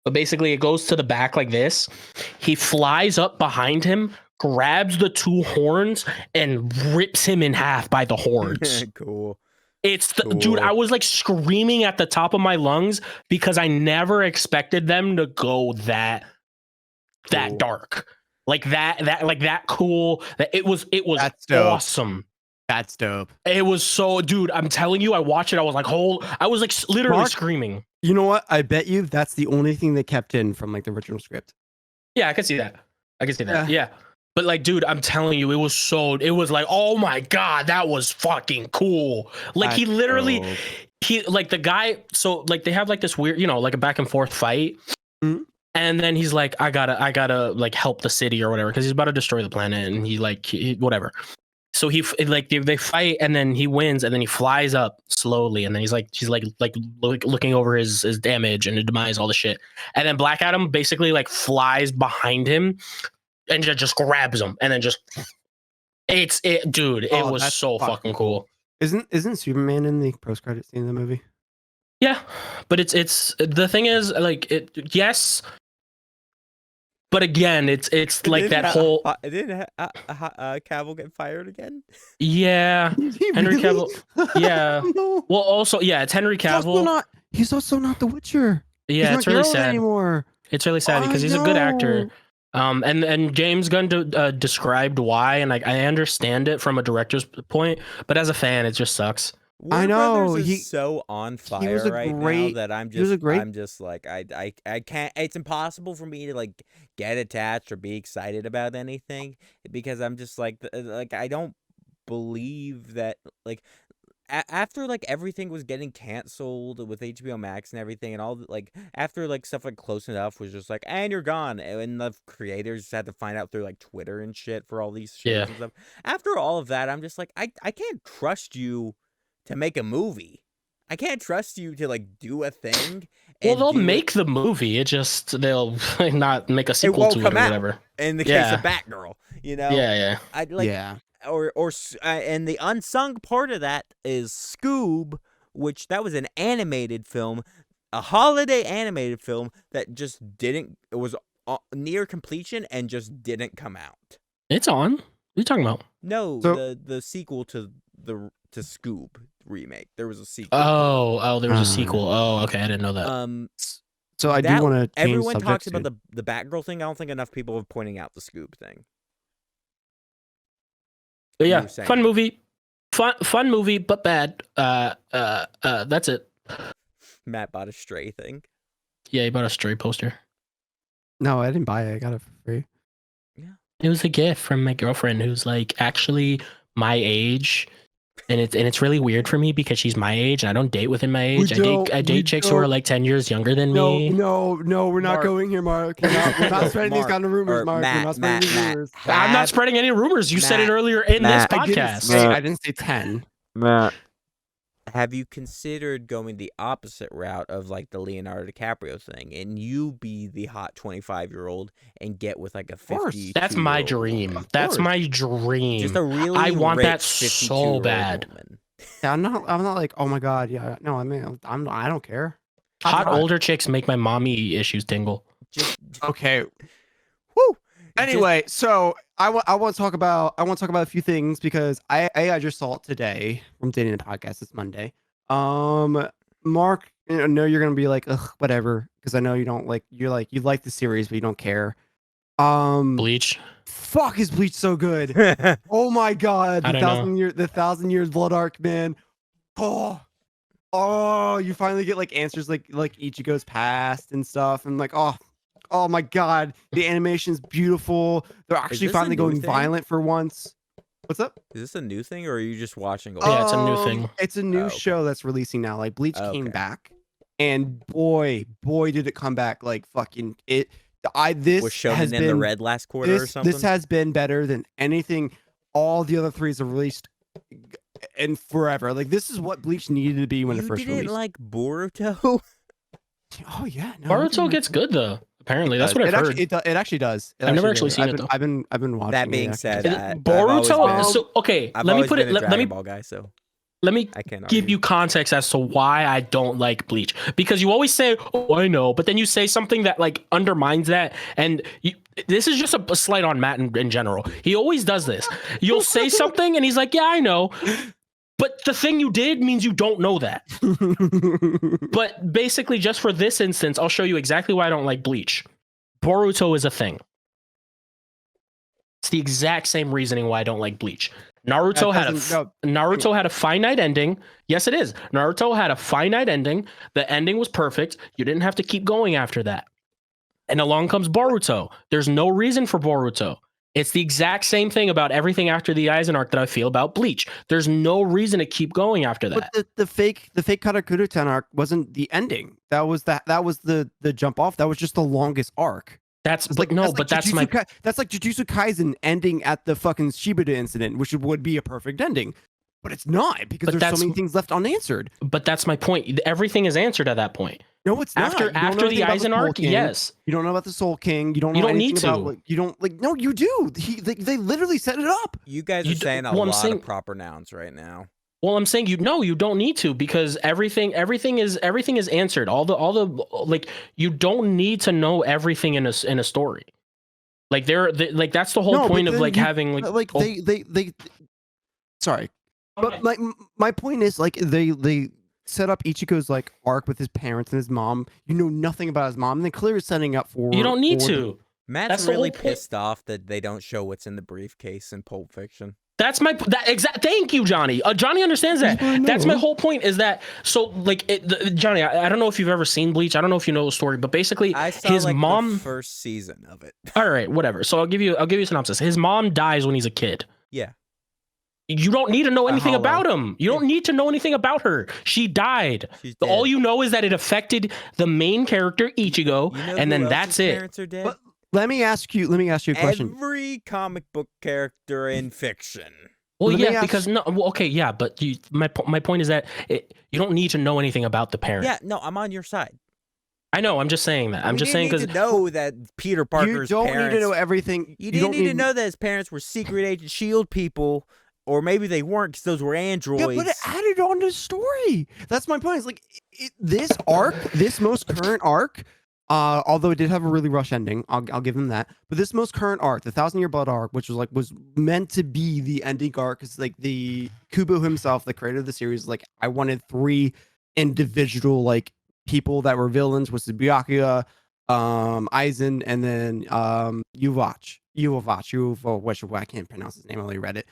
Speaker 3: But basically, it goes to the back like this. He flies up behind him, grabs the two horns, and rips him in half by the horns.
Speaker 1: Cool.
Speaker 3: Dude, I was like screaming at the top of my lungs because I never expected them to go that dark. Like that cool. It was awesome.
Speaker 2: That's dope.
Speaker 3: It was so, dude, I'm telling you, I watched it. I was like, I was like literally screaming.
Speaker 2: You know what? I bet you that's the only thing they kept in from like the original script.
Speaker 3: Yeah, I can see that. Yeah. But like, dude, I'm telling you, it was like, oh my God, that was fucking cool. Like he literally, like the guy, so like they have like this weird, you know, like a back and forth fight.
Speaker 2: Mm-hmm.
Speaker 3: And then he's like, I gotta like help the city or whatever, because he's about to destroy the planet, and he whatever. So they fight, and then he wins, and then he flies up slowly, and then he's looking over his damage and the demise, all the shit. And then Black Adam basically like flies behind him and just grabs him, and then just dude, it was so fucking cool.
Speaker 2: Isn't Superman in the post-credit scene of the movie?
Speaker 3: Yeah, but it's the thing is like yes. But again, it's like that whole.
Speaker 1: Didn't Cavill get fired again?
Speaker 3: Yeah, Henry Cavill. Yeah.
Speaker 2: No.
Speaker 3: Well, also, yeah, it's Henry Cavill.
Speaker 2: He's also not The Witcher.
Speaker 3: Yeah, it's really sad
Speaker 2: anymore.
Speaker 3: It's really sad because he's a good actor. And James Gunn described why, and like I understand it from a director's point, but as a fan, it just sucks.
Speaker 1: Warner Brothers is so on fire now that I'm just like I can't. It's impossible for me to like get attached or be excited about anything because I'm just like I don't believe that like after like everything was getting canceled with HBO Max and everything, and all like after like stuff like Close Enough was just like, and you're gone, and the creators had to find out through like Twitter and shit for all these shows and stuff. After all of that, I'm just like I can't trust you to make a movie. I can't trust you to like do a thing.
Speaker 3: Well, they'll make the movie. It just they'll not make a sequel to it or whatever.
Speaker 1: In the case of Batgirl, you know.
Speaker 3: Yeah.
Speaker 1: And the unsung part of that is Scoob, which that was an animated film, a holiday animated film that just didn't. It was near completion and just didn't come out.
Speaker 3: It's on. What are you talking about?
Speaker 1: No, the sequel to Scoob remake. There was a sequel.
Speaker 3: Oh, there was a sequel. Oh, okay, I didn't know that.
Speaker 2: So I do want to.
Speaker 1: Everyone talks about the Batgirl thing. I don't think enough people are pointing out the Scoob thing.
Speaker 3: But yeah, fun movie, but bad. That's it.
Speaker 1: Matt bought a Stray thing.
Speaker 3: Yeah, he bought a Stray poster.
Speaker 2: No, I didn't buy it. I got it for free.
Speaker 3: Yeah, it was a gift from my girlfriend who's like actually my age. And it's really weird for me because she's my age and I don't date within my age. I date chicks who are like 10 years younger than me.
Speaker 2: No, we're not going here, Mark. We're not spreading these kind of rumors, Mark. We're not spreading these rumors.
Speaker 3: I'm not spreading any rumors. You said it earlier in this podcast.
Speaker 2: I didn't say 10.
Speaker 4: Matt.
Speaker 1: Have you considered going the opposite route of like the Leonardo DiCaprio thing, and you be the hot 25-year-old and get with like a
Speaker 2: course.
Speaker 1: 52?
Speaker 3: That's my dream.
Speaker 2: Of
Speaker 3: That's
Speaker 2: course.
Speaker 3: my dream.
Speaker 1: Just a really
Speaker 3: I want
Speaker 1: rich
Speaker 3: that so
Speaker 1: 52-year-old
Speaker 3: bad.
Speaker 1: woman.
Speaker 2: Yeah, I'm not like, oh my god, yeah. No, I mean, I don't care.
Speaker 3: Hot older chicks make my mommy issues tingle.
Speaker 1: Just
Speaker 2: Okay.
Speaker 1: whoo.
Speaker 2: Anyway, so I want to talk about a few things because I just saw it today from Dating the Podcast. It's Monday. Mark, I know you're gonna be like, ugh, whatever, because I know you don't like. You like the series, but you don't care.
Speaker 3: Bleach.
Speaker 2: Fuck, is Bleach so good? Oh my god,
Speaker 3: I don't know.
Speaker 2: the 1,000 years blood arc, man. Oh, you finally get like answers like Ichigo's past and stuff, and like, oh my god, the animation's beautiful. They're actually
Speaker 1: this a
Speaker 2: finally
Speaker 1: new
Speaker 2: going
Speaker 1: thing?
Speaker 2: violent for once. What's up?
Speaker 1: Is this a new thing, or are you just watching?
Speaker 3: Yeah, it's a new thing.
Speaker 2: It's a new
Speaker 1: Oh, okay.
Speaker 2: show that's releasing now. Like Bleach came
Speaker 1: Okay.
Speaker 2: back, and boy, did it come back like fucking it. This
Speaker 1: Was
Speaker 2: has
Speaker 1: Shonen in the
Speaker 2: been
Speaker 1: red last quarter or something?
Speaker 2: this has been better than anything all the other threes have released in forever. Like this is what Bleach needed to be when
Speaker 1: you
Speaker 2: it first
Speaker 1: didn't
Speaker 2: released.
Speaker 1: like Boruto?
Speaker 2: Oh yeah, no,
Speaker 3: Boruto gets good though. Apparently, that's what I've heard.
Speaker 2: It actually does. It
Speaker 3: I've never
Speaker 2: actually
Speaker 3: actually
Speaker 2: does.
Speaker 3: seen it,
Speaker 2: I've been watching.
Speaker 1: That
Speaker 2: it,
Speaker 1: being
Speaker 2: actually.
Speaker 1: said,
Speaker 3: Is it
Speaker 1: I've
Speaker 3: Boruto.
Speaker 1: always been-
Speaker 3: So okay,
Speaker 1: I've
Speaker 3: let me
Speaker 1: always
Speaker 3: put
Speaker 1: been
Speaker 3: it.
Speaker 1: a
Speaker 3: Let me
Speaker 1: Dragon Ball guy, so
Speaker 3: let me
Speaker 1: I can't
Speaker 3: give
Speaker 1: argue.
Speaker 3: you context as to why I don't like Bleach, because you always say, "Oh, I know," but then you say something that like undermines that, and this is just a slight on Matt in general. He always does this. You'll say something, and he's like, "Yeah, I know," but the thing you did means you don't know that. But basically, just for this instance, I'll show you exactly why I don't like Bleach. Boruto is a thing. It's the exact same reasoning why I don't like Bleach. Naruto had a finite ending. Yes, it is. Naruto had a finite ending. The ending was perfect. You didn't have to keep going after that. And along comes Boruto. There's no reason for Boruto. It's the exact same thing about everything after the Aizen arc that I feel about Bleach. There's no reason to keep going after that.
Speaker 2: But the fake Karakura-ten arc wasn't the ending. That was the jump off. That was just the longest arc.
Speaker 3: That's
Speaker 2: It's
Speaker 3: but
Speaker 2: like,
Speaker 3: no,
Speaker 2: that's
Speaker 3: but
Speaker 2: like
Speaker 3: that's my
Speaker 2: that's like Jujutsu Kaisen ending at the fucking Shibuya incident, which would be a perfect ending. But it's not because
Speaker 3: But
Speaker 2: there's so
Speaker 3: that's-
Speaker 2: many things left unanswered.
Speaker 3: but that's my point. Everything is answered at that point.
Speaker 2: No, it's not.
Speaker 3: After
Speaker 2: You don't know
Speaker 3: after the
Speaker 2: anything about
Speaker 3: Aizen
Speaker 2: Soul
Speaker 3: arc,
Speaker 2: King.
Speaker 3: yes.
Speaker 2: You don't know about the Soul King. You don't know
Speaker 3: You don't
Speaker 2: anything
Speaker 3: need
Speaker 2: about
Speaker 3: to.
Speaker 2: like, you don't like no, you do. They literally set it up.
Speaker 1: You guys
Speaker 3: You
Speaker 1: are
Speaker 3: d-
Speaker 1: saying a
Speaker 3: well, I'm
Speaker 1: lot
Speaker 3: saying-
Speaker 1: of proper nouns right now.
Speaker 3: Well, I'm saying you don't need to, because everything is answered. All the like, you don't need to know everything in a story. Like like that's the whole
Speaker 2: No, but
Speaker 3: point of
Speaker 2: then
Speaker 3: like
Speaker 2: you-
Speaker 3: having like
Speaker 2: they sorry. But my point is like they set up Ichigo's like arc with his parents and his mom. You know nothing about his mom, and they clearly setting up for
Speaker 3: you don't need
Speaker 2: for the-
Speaker 3: to.
Speaker 1: Matt's
Speaker 3: That's the
Speaker 1: really
Speaker 3: whole point.
Speaker 1: pissed off that they don't show what's in the briefcase in Pulp Fiction.
Speaker 3: That's my that exact. Thank you, Johnny. Johnny understands that.
Speaker 2: I
Speaker 3: That's my
Speaker 2: know.
Speaker 3: whole point. Is that so? Like, Johnny, I don't know if you've ever seen Bleach. I don't know if you know the story, but basically,
Speaker 1: I saw
Speaker 3: his
Speaker 1: like
Speaker 3: mom.
Speaker 1: the first season of it.
Speaker 3: All right, whatever. So I'll give you a synopsis. His mom dies when he's a kid.
Speaker 1: Yeah.
Speaker 3: You don't need to know anything
Speaker 2: hollow.
Speaker 3: about him. You don't need to know anything about her. She died.
Speaker 1: She's
Speaker 3: All
Speaker 1: dead.
Speaker 3: you know is that it affected the main character Ichigo,
Speaker 1: You know
Speaker 3: and
Speaker 1: who
Speaker 3: then
Speaker 1: else's
Speaker 3: that's it.
Speaker 1: Parents are dead.
Speaker 2: But let me ask you a question.
Speaker 1: Every comic book character in fiction.
Speaker 3: Well,
Speaker 2: Let me
Speaker 3: yeah,
Speaker 2: ask-
Speaker 3: because no. Well, okay, yeah, but my point is that you don't need to know anything about the parent.
Speaker 1: Yeah, no, I'm on your side.
Speaker 3: I know. I'm just saying that. I'm
Speaker 1: You
Speaker 3: just
Speaker 1: didn't
Speaker 3: saying
Speaker 1: need
Speaker 3: because
Speaker 1: to know that Peter
Speaker 2: You
Speaker 1: Parker's
Speaker 2: don't
Speaker 1: parents.
Speaker 2: need to know everything.
Speaker 1: You
Speaker 2: don't
Speaker 1: didn't need to know that his parents were secret agent Shield people, or maybe they weren't because those were androids.
Speaker 2: Yeah, but it added on to the story. That's my point. It's like this arc, this most current arc, although it did have a really rush ending, I'll give them that. But this most current arc, the 1,000 Year Blood arc, which was meant to be the ending arc, because like the Kubo himself, the creator of the series, like I wanted 3 individual like people that were villains, was Byakuya, Aizen, and then Yuvach. I can't pronounce his name. I only read it.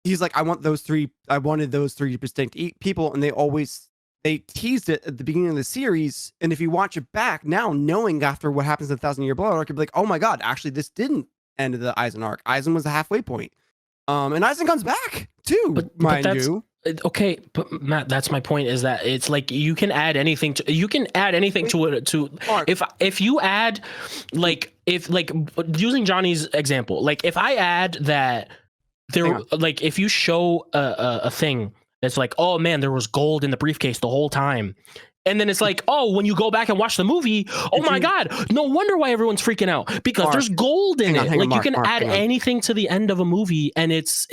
Speaker 2: He's like, I wanted those 3 distinct people, and they teased it at the beginning of the series. And if you watch it back now, knowing after what happens in the 1,000 Year Blood arc, you'd be like, oh my god, actually this didn't end the Aizen arc. Aizen was the halfway point. And Aizen comes back too,
Speaker 3: But
Speaker 2: mind
Speaker 3: that's-
Speaker 2: you.
Speaker 3: okay, but Matt, that's my point. Is that it's like you can add anything to it to
Speaker 2: Mark,
Speaker 3: if you add if using Johnny's example, like if I add that there
Speaker 2: Hang
Speaker 3: like if you show a thing It's like, oh man, there was gold in the briefcase the whole time. And then it's like, oh, when you go back and watch the movie, oh my God, no wonder why everyone's freaking out, because
Speaker 2: Mark,
Speaker 3: there's gold in it.
Speaker 2: hang on,
Speaker 3: Like
Speaker 2: Mark,
Speaker 3: you can
Speaker 2: Mark,
Speaker 3: add
Speaker 2: hang on.
Speaker 3: anything to the end of a movie, and it's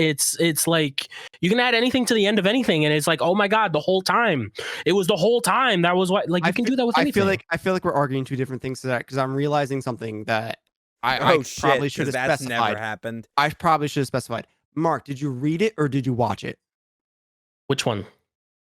Speaker 3: like you can add anything to the end of anything, and it's like, oh my God, the whole time. It was the whole time. That was what, like, you can do that with anything.
Speaker 2: I feel like we're arguing two different things to that, because I'm realizing something that I
Speaker 1: Oh
Speaker 2: probably
Speaker 1: shit,
Speaker 2: should have
Speaker 1: that's
Speaker 2: specified.
Speaker 1: never happened.
Speaker 2: I probably should have specified. Mark, did you read it or did you watch it?
Speaker 3: Which one?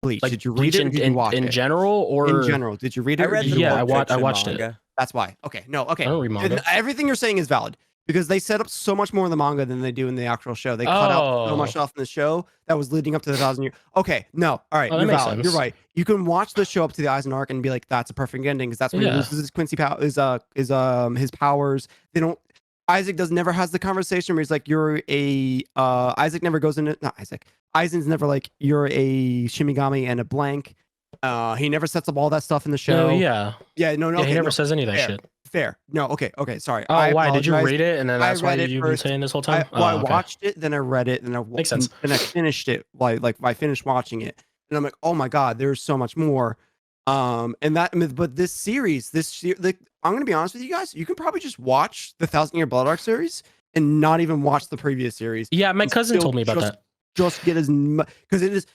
Speaker 2: Bleach.
Speaker 3: Like,
Speaker 2: Did you read
Speaker 3: Bleach
Speaker 2: it or did you watch
Speaker 3: in
Speaker 2: it?
Speaker 3: general, or
Speaker 2: In general, did you read it?
Speaker 1: I
Speaker 2: or
Speaker 1: read
Speaker 2: did
Speaker 1: the
Speaker 2: you
Speaker 3: Yeah,
Speaker 2: watch
Speaker 1: Pulp
Speaker 2: it?
Speaker 3: I
Speaker 1: Fiction
Speaker 3: watched it.
Speaker 1: manga.
Speaker 2: That's why. Okay, no, okay.
Speaker 3: I don't read manga.
Speaker 2: Everything you're saying is valid, because they set up so much more in the manga than they do in the actual show. They cut out so much stuff in the show that was leading up to the 1,000 year. Okay, no, all right,
Speaker 3: Oh, that
Speaker 2: you're
Speaker 3: makes
Speaker 2: valid.
Speaker 3: sense.
Speaker 2: You're right. You can watch the show up to the Eisen arc and be like, "That's a perfect ending," because that's when he
Speaker 3: Yeah.
Speaker 2: loses his Quincy his powers. They don't. Isaac never has the conversation where he's like, "You're a." Isaac never goes into not Isaac. Aizen's never like, "You're a Shimigami and a blank." He never sets up all that stuff in the show.
Speaker 3: No, yeah.
Speaker 2: Yeah, no,
Speaker 3: Yeah,
Speaker 2: okay,
Speaker 3: he never
Speaker 2: no,
Speaker 3: says any of that
Speaker 2: fair.
Speaker 3: shit.
Speaker 2: Fair. No, okay, sorry.
Speaker 3: Oh,
Speaker 2: I
Speaker 3: why? Did you
Speaker 2: apologize.
Speaker 3: read it, and then that's why
Speaker 2: read it
Speaker 3: you've been
Speaker 2: first.
Speaker 3: saying this whole time?
Speaker 2: I
Speaker 3: Oh, okay.
Speaker 2: watched it, then I read it, then
Speaker 3: Makes sense.
Speaker 2: then I finished it. Like I finished watching it, and I'm like, oh my God, there's so much more. And that, but this series, I'm gonna be honest with you guys, you can probably just watch the 1,000 Year Blood Arc series and not even watch the previous series.
Speaker 3: Yeah, my
Speaker 2: and
Speaker 3: cousin
Speaker 2: still
Speaker 3: told me about that.
Speaker 2: Just get as much, because it's.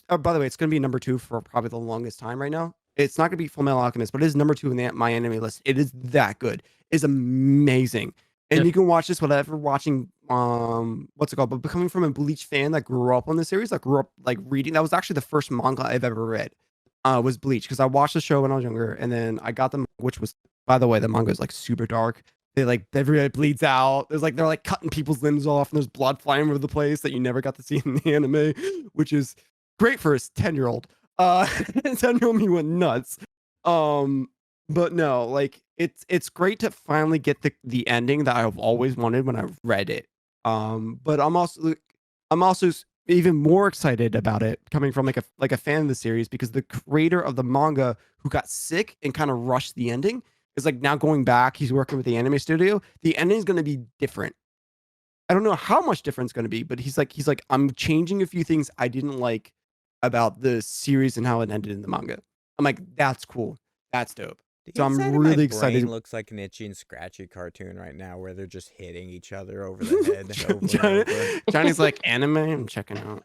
Speaker 2: By the way, it's gonna be number 2 for probably the longest time right now. It's not gonna be Full Metal Alchemist, but it is number 2 in my anime list. It is that good. It's amazing. And
Speaker 3: Yeah.
Speaker 2: you can watch this without watching what's it called? But coming from a Bleach fan that grew up on the series, that grew up like reading, that was actually the first manga I've ever read. Was Bleach, because I watched the show when I was younger, and then I got them, which was, by the way, the manga is like super dark. They like, everybody bleeds out. There's like, they're like cutting people's limbs off, and there's blood flying over the place that you never got to see in the anime, which is great for a 10-year-old. 10-year-old me went nuts. But no, like it's great to finally get the ending that I've always wanted when I read it. But I'm also even more excited about it coming from like a fan of the series, because the creator of the manga, who got sick and kind of rushed the ending, is like now going back. He's working with the anime studio. The ending is going to be different. I don't know how much different it's going to be, but he's like, I'm changing a few things I didn't like about the series and how it ended in the manga. I'm like, that's cool. That's dope.
Speaker 1: The
Speaker 2: So I'm
Speaker 1: inside of my
Speaker 2: really excited.
Speaker 1: brain looks like an Itchy and Scratchy cartoon right now, where they're just hitting each other over the head. Over and over.
Speaker 2: Johnny's like, anime, I'm checking out.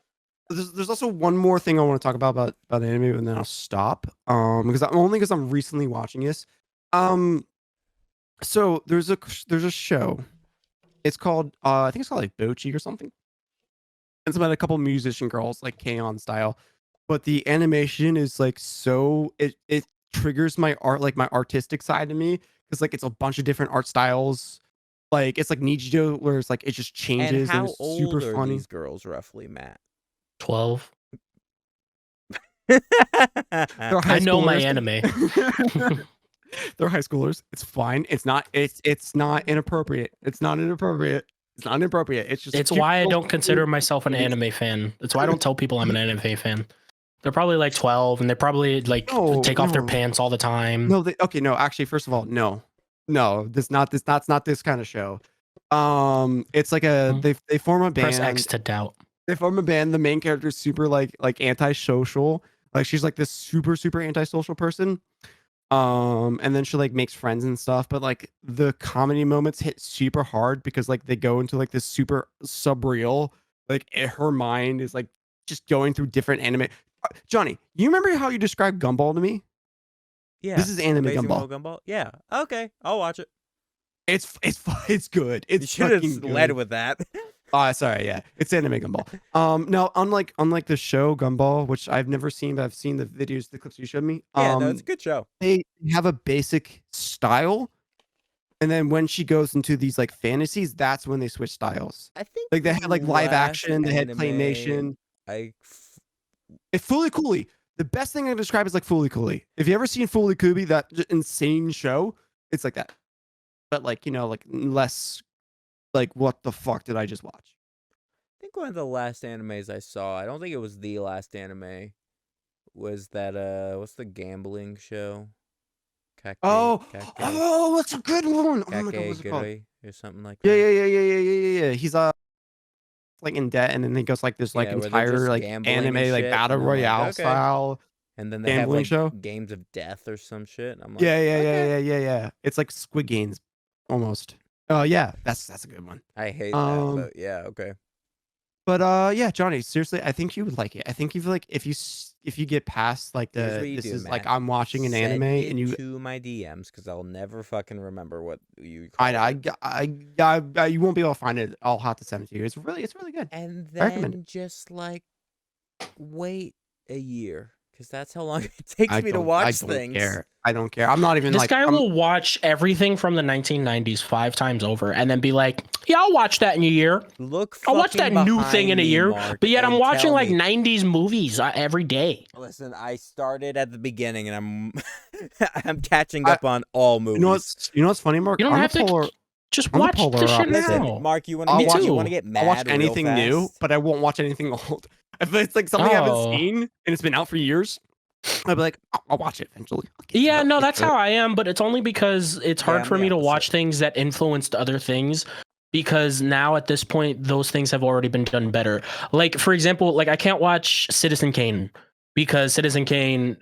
Speaker 2: There's also one more thing I want to talk about anime, and then I'll stop. Because I'm recently watching this. So there's a show. It's called I think it's called like Bochi or something. It's about a couple musician girls, like K-On style, but the animation is like so it triggers my artistic side of me, because like it's a bunch of different art styles. Like it's like Nichijou, where it's like it just changes
Speaker 1: And how
Speaker 2: it's
Speaker 1: old
Speaker 2: super
Speaker 1: are
Speaker 2: funny.
Speaker 1: these girls roughly, Matt?
Speaker 3: 12.
Speaker 2: They're
Speaker 3: I
Speaker 2: high
Speaker 3: know my
Speaker 2: schoolers.
Speaker 3: anime.
Speaker 2: They're high schoolers. It's fine. It's not inappropriate. It's not inappropriate. It's not inappropriate. It's just
Speaker 3: It's
Speaker 2: cute
Speaker 3: why I
Speaker 2: little
Speaker 3: don't consider myself an anime fan. That's why I don't tell people I'm an anime fan. They're probably like 12, and they probably like take off their
Speaker 2: No.
Speaker 3: pants all the time.
Speaker 2: No, no. Actually, first of all, no. That's not this kind of show. It's like they form a band.
Speaker 3: Press X to doubt.
Speaker 2: They form a band. The main character is super like antisocial. Like she's like this super antisocial person. And then she like makes friends and stuff, but like the comedy moments hit super hard, because like they go into like this super subreal, like her mind is like just going through different anime. Johnny, you remember how you described Gumball to me?
Speaker 1: Yeah.
Speaker 2: This is anime
Speaker 1: Amazing
Speaker 2: Gumball.
Speaker 1: World Gumball. Yeah. Okay, I'll watch it.
Speaker 2: It's good.
Speaker 1: You
Speaker 2: It's
Speaker 1: should have
Speaker 2: fucking
Speaker 1: led
Speaker 2: good.
Speaker 1: with that.
Speaker 2: Oh, sorry, yeah. It's anime Gumball. Now unlike the show Gumball, which I've never seen, but I've seen the videos, the clips you showed me.
Speaker 1: Yeah, no, it's a good show.
Speaker 2: They have a basic style, and then when she goes into these like fantasies, that's when they switch styles.
Speaker 1: I think
Speaker 2: Like they had like live
Speaker 1: last
Speaker 2: action, they had
Speaker 1: anime
Speaker 2: claymation.
Speaker 1: It's
Speaker 2: Fooly Cooley. The best thing I can describe is like Fooly Cooley. If you ever seen Fooly Cooley, that insane show, it's like that. But like, like less like, what the fuck did I just watch?
Speaker 1: I think one of the last animes I saw, I don't think it was the last anime, was that what's the gambling show? Kake,
Speaker 2: What's a good one? Oh my god, what's it called?
Speaker 1: Kakegurui or something like
Speaker 2: Yeah,
Speaker 1: that.
Speaker 2: yeah. He's like in debt, and then he goes like this like
Speaker 1: Yeah, where they're just
Speaker 2: entire like
Speaker 1: gambling and
Speaker 2: anime like
Speaker 1: shit,
Speaker 2: battle
Speaker 1: and I'm like,
Speaker 2: royale
Speaker 1: okay.
Speaker 2: style.
Speaker 1: And then they have
Speaker 2: Gambling
Speaker 1: like
Speaker 2: show?
Speaker 1: games of death or some shit. I'm like,
Speaker 2: Yeah,
Speaker 1: okay.
Speaker 2: yeah. It's like Squid Games almost. Oh yeah, that's a good one.
Speaker 1: I hate that,
Speaker 2: Um,
Speaker 1: but yeah, okay.
Speaker 2: But yeah, Johnny, seriously, I think you would like it. I think if you get past like
Speaker 1: Here's what
Speaker 2: the
Speaker 1: you
Speaker 2: this
Speaker 1: do,
Speaker 2: is like
Speaker 1: Matt.
Speaker 2: I'm watching an
Speaker 1: Send
Speaker 2: anime
Speaker 1: it
Speaker 2: and you
Speaker 1: to my DMs because I'll never fucking remember what you called it.
Speaker 2: I you won't be able to find it. I'll have to send it to you. It's really good.
Speaker 1: And
Speaker 2: I recommend
Speaker 1: then just like wait a year because that's how long it takes me to watch things.
Speaker 2: I don't care. I'm not even
Speaker 3: This
Speaker 2: like
Speaker 3: guy
Speaker 2: I'm,
Speaker 3: will watch everything from the 1990s 5 times over and then be like, yeah, I'll watch that in a year.
Speaker 1: Look,
Speaker 3: I'll watch that new thing in a year.
Speaker 1: Mark,
Speaker 3: But yet I'm
Speaker 1: and
Speaker 3: watching
Speaker 1: tell
Speaker 3: like
Speaker 1: me.
Speaker 3: 90s movies every day.
Speaker 1: Listen, I started at the beginning and I'm I'm catching up on all movies.
Speaker 2: you know what's funny, Mark?
Speaker 3: You don't
Speaker 2: I'm
Speaker 3: have
Speaker 2: a polar,
Speaker 3: to just
Speaker 2: I'm a
Speaker 3: watch
Speaker 2: polar
Speaker 3: the shit
Speaker 2: opposite.
Speaker 1: Listen,
Speaker 3: now.
Speaker 1: Mark, you want
Speaker 2: I'll
Speaker 1: to
Speaker 2: watch-
Speaker 1: get mad?
Speaker 2: I'll watch
Speaker 1: real
Speaker 2: anything new,
Speaker 1: fast?
Speaker 2: but I won't watch anything old. If it's like something I haven't
Speaker 3: Oh.
Speaker 2: seen and it's been out for years, I'll be like, I'll watch it eventually. I'll get to
Speaker 3: Yeah,
Speaker 2: it.
Speaker 3: no,
Speaker 2: I'll get
Speaker 3: that's
Speaker 2: to it.
Speaker 3: how I am, but it's only because it's
Speaker 1: Yeah,
Speaker 3: hard
Speaker 1: I'm
Speaker 3: for
Speaker 1: the
Speaker 3: me to watch
Speaker 1: opposite.
Speaker 3: things that influenced other things because now at this point those things have already been done better. Like for example, like I can't watch Citizen Kane because Citizen Kane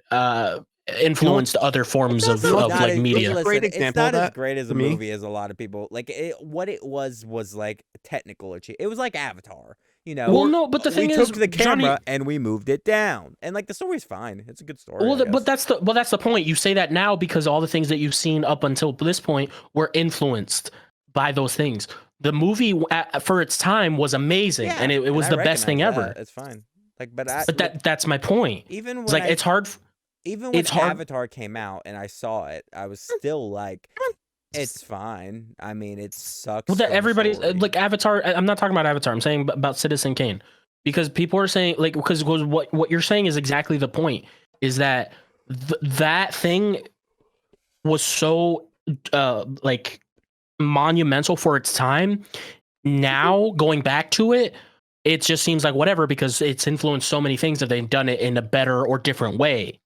Speaker 3: influenced other forms of
Speaker 1: also
Speaker 3: like
Speaker 1: as-
Speaker 3: media.
Speaker 1: Listen,
Speaker 2: Great
Speaker 1: it's
Speaker 2: example
Speaker 1: not
Speaker 2: of
Speaker 1: as
Speaker 2: that
Speaker 1: great as
Speaker 2: to
Speaker 1: a
Speaker 2: me.
Speaker 1: movie as a lot of people like. What it was like technical achievement. It was like Avatar. You know,
Speaker 3: Well, no, but the thing
Speaker 1: we
Speaker 3: is,
Speaker 1: took the
Speaker 3: Johnny-
Speaker 1: camera and we moved it down, and like the story's fine. It's a good story.
Speaker 3: Well,
Speaker 1: I
Speaker 3: but
Speaker 1: guess.
Speaker 3: that's the point. You say that now because all the things that you've seen up until this point were influenced by those things. The movie for its time was amazing,
Speaker 1: Yeah,
Speaker 3: and it was
Speaker 1: I
Speaker 3: the best thing
Speaker 1: recognize
Speaker 3: ever.
Speaker 1: that. It's fine. Like,
Speaker 3: But
Speaker 1: like,
Speaker 3: that's my point.
Speaker 1: even when
Speaker 3: It's like it's hard.
Speaker 1: Even when
Speaker 3: it's hard-
Speaker 1: Avatar came out and I saw it, I was still like, it's fine. I mean, it sucks.
Speaker 3: Well, that
Speaker 1: from
Speaker 3: everybody's
Speaker 1: story.
Speaker 3: like Avatar. I'm not talking about Avatar. I'm saying about Citizen Kane, because people are saying like because what you're saying is exactly the point. Is that that thing was so like monumental for its time. Now going back to it, it just seems like whatever because it's influenced so many things that they've done it in a better or different way.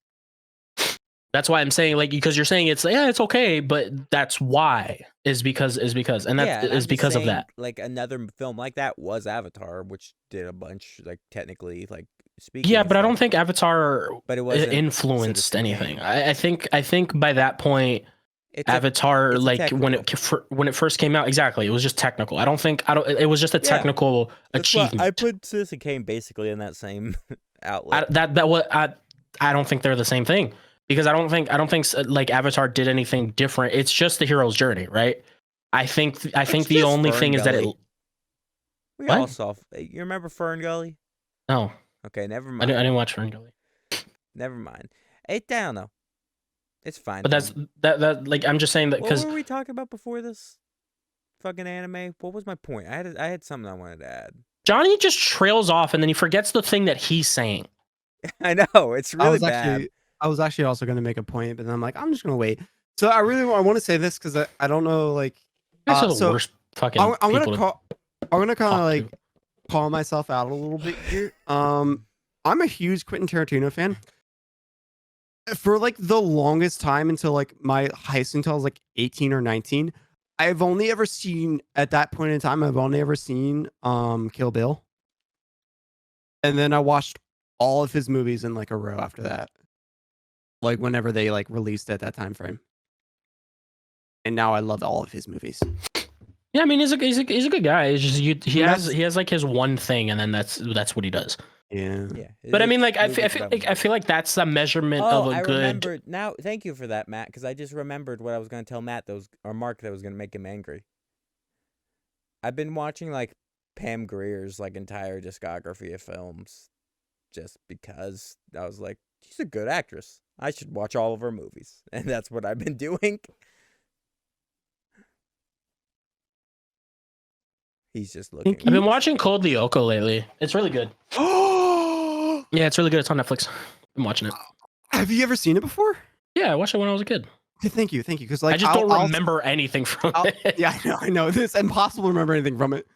Speaker 3: That's why I'm saying like because you're saying it's it's okay, but that's why is because and that
Speaker 1: and I'm
Speaker 3: is
Speaker 1: just
Speaker 3: because of
Speaker 1: saying,
Speaker 3: that.
Speaker 1: Like another film like that was Avatar, which did a bunch like technically like speaking.
Speaker 3: Yeah,
Speaker 1: and
Speaker 3: but I don't
Speaker 1: stuff,
Speaker 3: think Avatar
Speaker 1: but it wasn't
Speaker 3: influenced
Speaker 1: Citizen
Speaker 3: anything.
Speaker 1: Kane.
Speaker 3: I think by that point,
Speaker 1: It's a-
Speaker 3: Avatar
Speaker 1: it's a
Speaker 3: like when it first came out, exactly, it was just technical. I don't. It was just a
Speaker 1: Yeah.
Speaker 3: technical
Speaker 1: That's why
Speaker 3: achievement.
Speaker 1: I put Citizen Kane basically in that same outlet.
Speaker 3: I don't think they're the same thing because I don't think like Avatar did anything different. It's just the hero's journey, right? I think the
Speaker 1: just
Speaker 3: only thing is that it.
Speaker 1: Ferngully. We
Speaker 3: What?
Speaker 1: all saw. You remember Fern Gully?
Speaker 3: No,
Speaker 1: Okay, never
Speaker 3: I
Speaker 1: mind.
Speaker 3: didn't watch Ferngully.
Speaker 1: Never mind. It down though. It's fine.
Speaker 3: But that's
Speaker 1: fine.
Speaker 3: that like I'm just saying that
Speaker 1: What
Speaker 3: because
Speaker 1: were we talking about before this? Fucking anime. What was my point? I had something I wanted to add.
Speaker 3: Johnny just trails off and then he forgets the thing that he's saying.
Speaker 1: I know it's really bad.
Speaker 2: I was actually also going to make a point, but then I'm like, I'm just going to wait. So I want to say this because I don't know, like,
Speaker 3: You guys are the
Speaker 2: so
Speaker 3: worst fucking
Speaker 2: I'm
Speaker 3: people
Speaker 2: gonna
Speaker 3: to
Speaker 2: call. I'm gonna kind
Speaker 3: talk
Speaker 2: of like
Speaker 3: to.
Speaker 2: call myself out a little bit here. I'm a huge Quentin Tarantino fan. For like the longest time until like my high school until I was like 18 or 19, I've only ever seen at that point in time. I've only ever seen Kill Bill, and then I watched all of his movies in like a row after that. Like whenever they like released at that time frame, and now I love all of his movies.
Speaker 3: Yeah, I mean he's a good guy. It's just he
Speaker 2: That's-
Speaker 3: has like his one thing and then that's what he does.
Speaker 2: Yeah.
Speaker 1: Yeah.
Speaker 3: But I mean like I
Speaker 1: movies
Speaker 3: feel
Speaker 1: about-
Speaker 3: I feel like that's the measurement
Speaker 1: Oh,
Speaker 3: of a
Speaker 1: I
Speaker 3: good.
Speaker 1: remembered now. Thank you for that, Matt, because I just remembered what I was going to tell Matt or Mark that was going to make him angry. I've been watching like Pam Grier's like entire discography of films, just because I was like, she's a good actress. I should watch all of her movies, and that's what I've been doing. He's just looking.
Speaker 3: I've been watching Cold Lyoko lately. It's really good. Yeah, it's really good. It's on Netflix. I'm watching it.
Speaker 2: Have you ever seen it before?
Speaker 3: Yeah, I watched it when I was a kid.
Speaker 2: Okay, thank you. Because like
Speaker 3: I just
Speaker 2: I'll-
Speaker 3: don't remember anything from it.
Speaker 2: Yeah, I know. It's impossible to remember anything from it.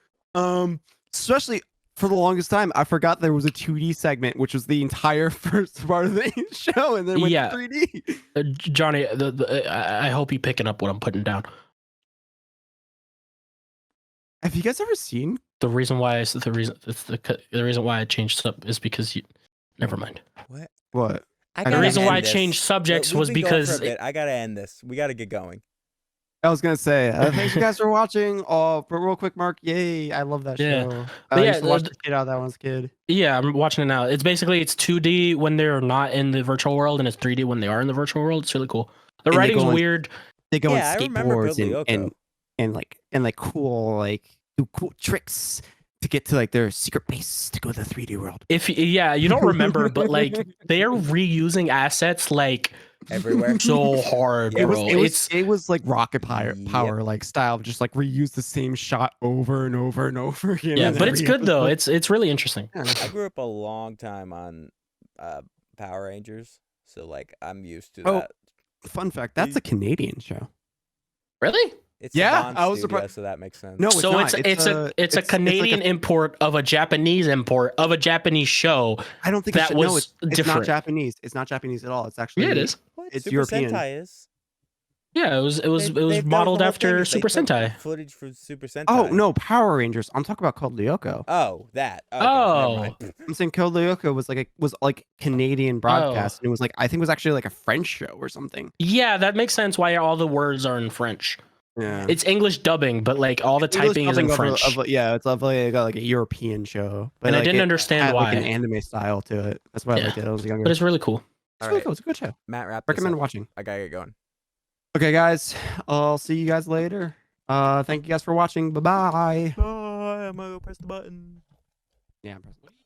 Speaker 2: Especially for the longest time, I forgot there was a 2D segment, which was the entire first part of the show, and then went
Speaker 3: Yeah.
Speaker 2: to 3D.
Speaker 3: Johnny, I hope you're picking up what I'm putting down.
Speaker 2: Have you guys ever seen
Speaker 3: the reason why the reason why I changed up is because you. Never mind.
Speaker 2: What?
Speaker 1: I
Speaker 3: The reason why I
Speaker 1: end this.
Speaker 3: changed subjects
Speaker 1: We've
Speaker 3: was
Speaker 1: been going for a
Speaker 3: because
Speaker 1: bit. I gotta end this. We gotta get going.
Speaker 2: I was gonna say, thanks you guys for watching. Oh, but real quick, Mark, yay! I love that
Speaker 3: Yeah.
Speaker 2: show.
Speaker 3: But
Speaker 2: I
Speaker 3: yeah,
Speaker 2: used to watch the kid out of that one as a kid.
Speaker 3: yeah, I'm watching it now. It's 2D when they're not in the virtual world, and it's 3D when they are in the virtual world. It's really cool. The
Speaker 2: And they
Speaker 3: writing's
Speaker 2: go on-
Speaker 3: weird.
Speaker 2: They go
Speaker 1: Yeah, I
Speaker 2: on
Speaker 1: remember
Speaker 2: skateboards
Speaker 1: Code Lyoko.
Speaker 2: and like cool do cool tricks to get to like their secret base to go to the 3D world.
Speaker 3: You don't remember, but like they're reusing assets like
Speaker 1: Everywhere.
Speaker 3: so hard,
Speaker 1: Yeah,
Speaker 3: bro.
Speaker 2: It was like rocket power
Speaker 1: Yep.
Speaker 2: like style, just like reuse the same shot over and over and over again.
Speaker 3: Yeah,
Speaker 2: in
Speaker 3: but it's
Speaker 2: every
Speaker 3: good though.
Speaker 2: episode.
Speaker 3: It's really interesting.
Speaker 1: I grew up a long time on Power Rangers, so like I'm used to
Speaker 2: Oh,
Speaker 1: that.
Speaker 2: Fun fact: that's a Canadian show.
Speaker 3: Really?
Speaker 1: It's
Speaker 2: Yeah,
Speaker 1: Saban
Speaker 2: I was
Speaker 1: Studio,
Speaker 2: surprised.
Speaker 1: so that makes sense.
Speaker 2: No, it's
Speaker 3: So
Speaker 2: not.
Speaker 3: it's a Canadian import of a Japanese import of a Japanese show.
Speaker 2: I don't think
Speaker 3: that was
Speaker 2: it's not
Speaker 3: different.
Speaker 2: Japanese. It's not Japanese at all. It's actually
Speaker 3: Yeah, it is.
Speaker 1: What?
Speaker 2: It's
Speaker 1: Super
Speaker 2: European.
Speaker 1: Sentai is.
Speaker 3: Yeah, it was
Speaker 1: That was
Speaker 3: modeled
Speaker 1: the whole
Speaker 3: after
Speaker 1: thing, is they
Speaker 3: Super
Speaker 1: took
Speaker 3: Sentai.
Speaker 1: footage for Super Sentai.
Speaker 2: Oh no, Power Rangers. I'm talking about Code Lyoko.
Speaker 1: Oh, that. Okay,
Speaker 3: Oh.
Speaker 1: never mind.
Speaker 2: I'm saying Code Lyoko was like Canadian broadcast, and it was like I think it was actually like a French show or something.
Speaker 3: Yeah, that makes sense why all the words are in French.
Speaker 2: Yeah,
Speaker 3: It's English dubbing, but like all the typing is in French.
Speaker 2: Yeah, it's like a European show, but
Speaker 3: And I
Speaker 2: like,
Speaker 3: didn't
Speaker 2: it
Speaker 3: understand
Speaker 2: had, like, an
Speaker 3: why.
Speaker 2: anime style to it. That's why I
Speaker 3: Yeah.
Speaker 2: liked it. I was younger.
Speaker 3: But it's really cool.
Speaker 2: It's
Speaker 1: All
Speaker 2: really
Speaker 1: right,
Speaker 2: cool. It's a good show.
Speaker 1: Matt, wrap this
Speaker 2: Recommend
Speaker 1: up.
Speaker 2: watching.
Speaker 1: I gotta get going.
Speaker 2: Okay, guys. I'll see you guys later. Thank you guys for watching. Bye bye.
Speaker 1: Bye. I'm gonna go press the button.
Speaker 2: Yeah.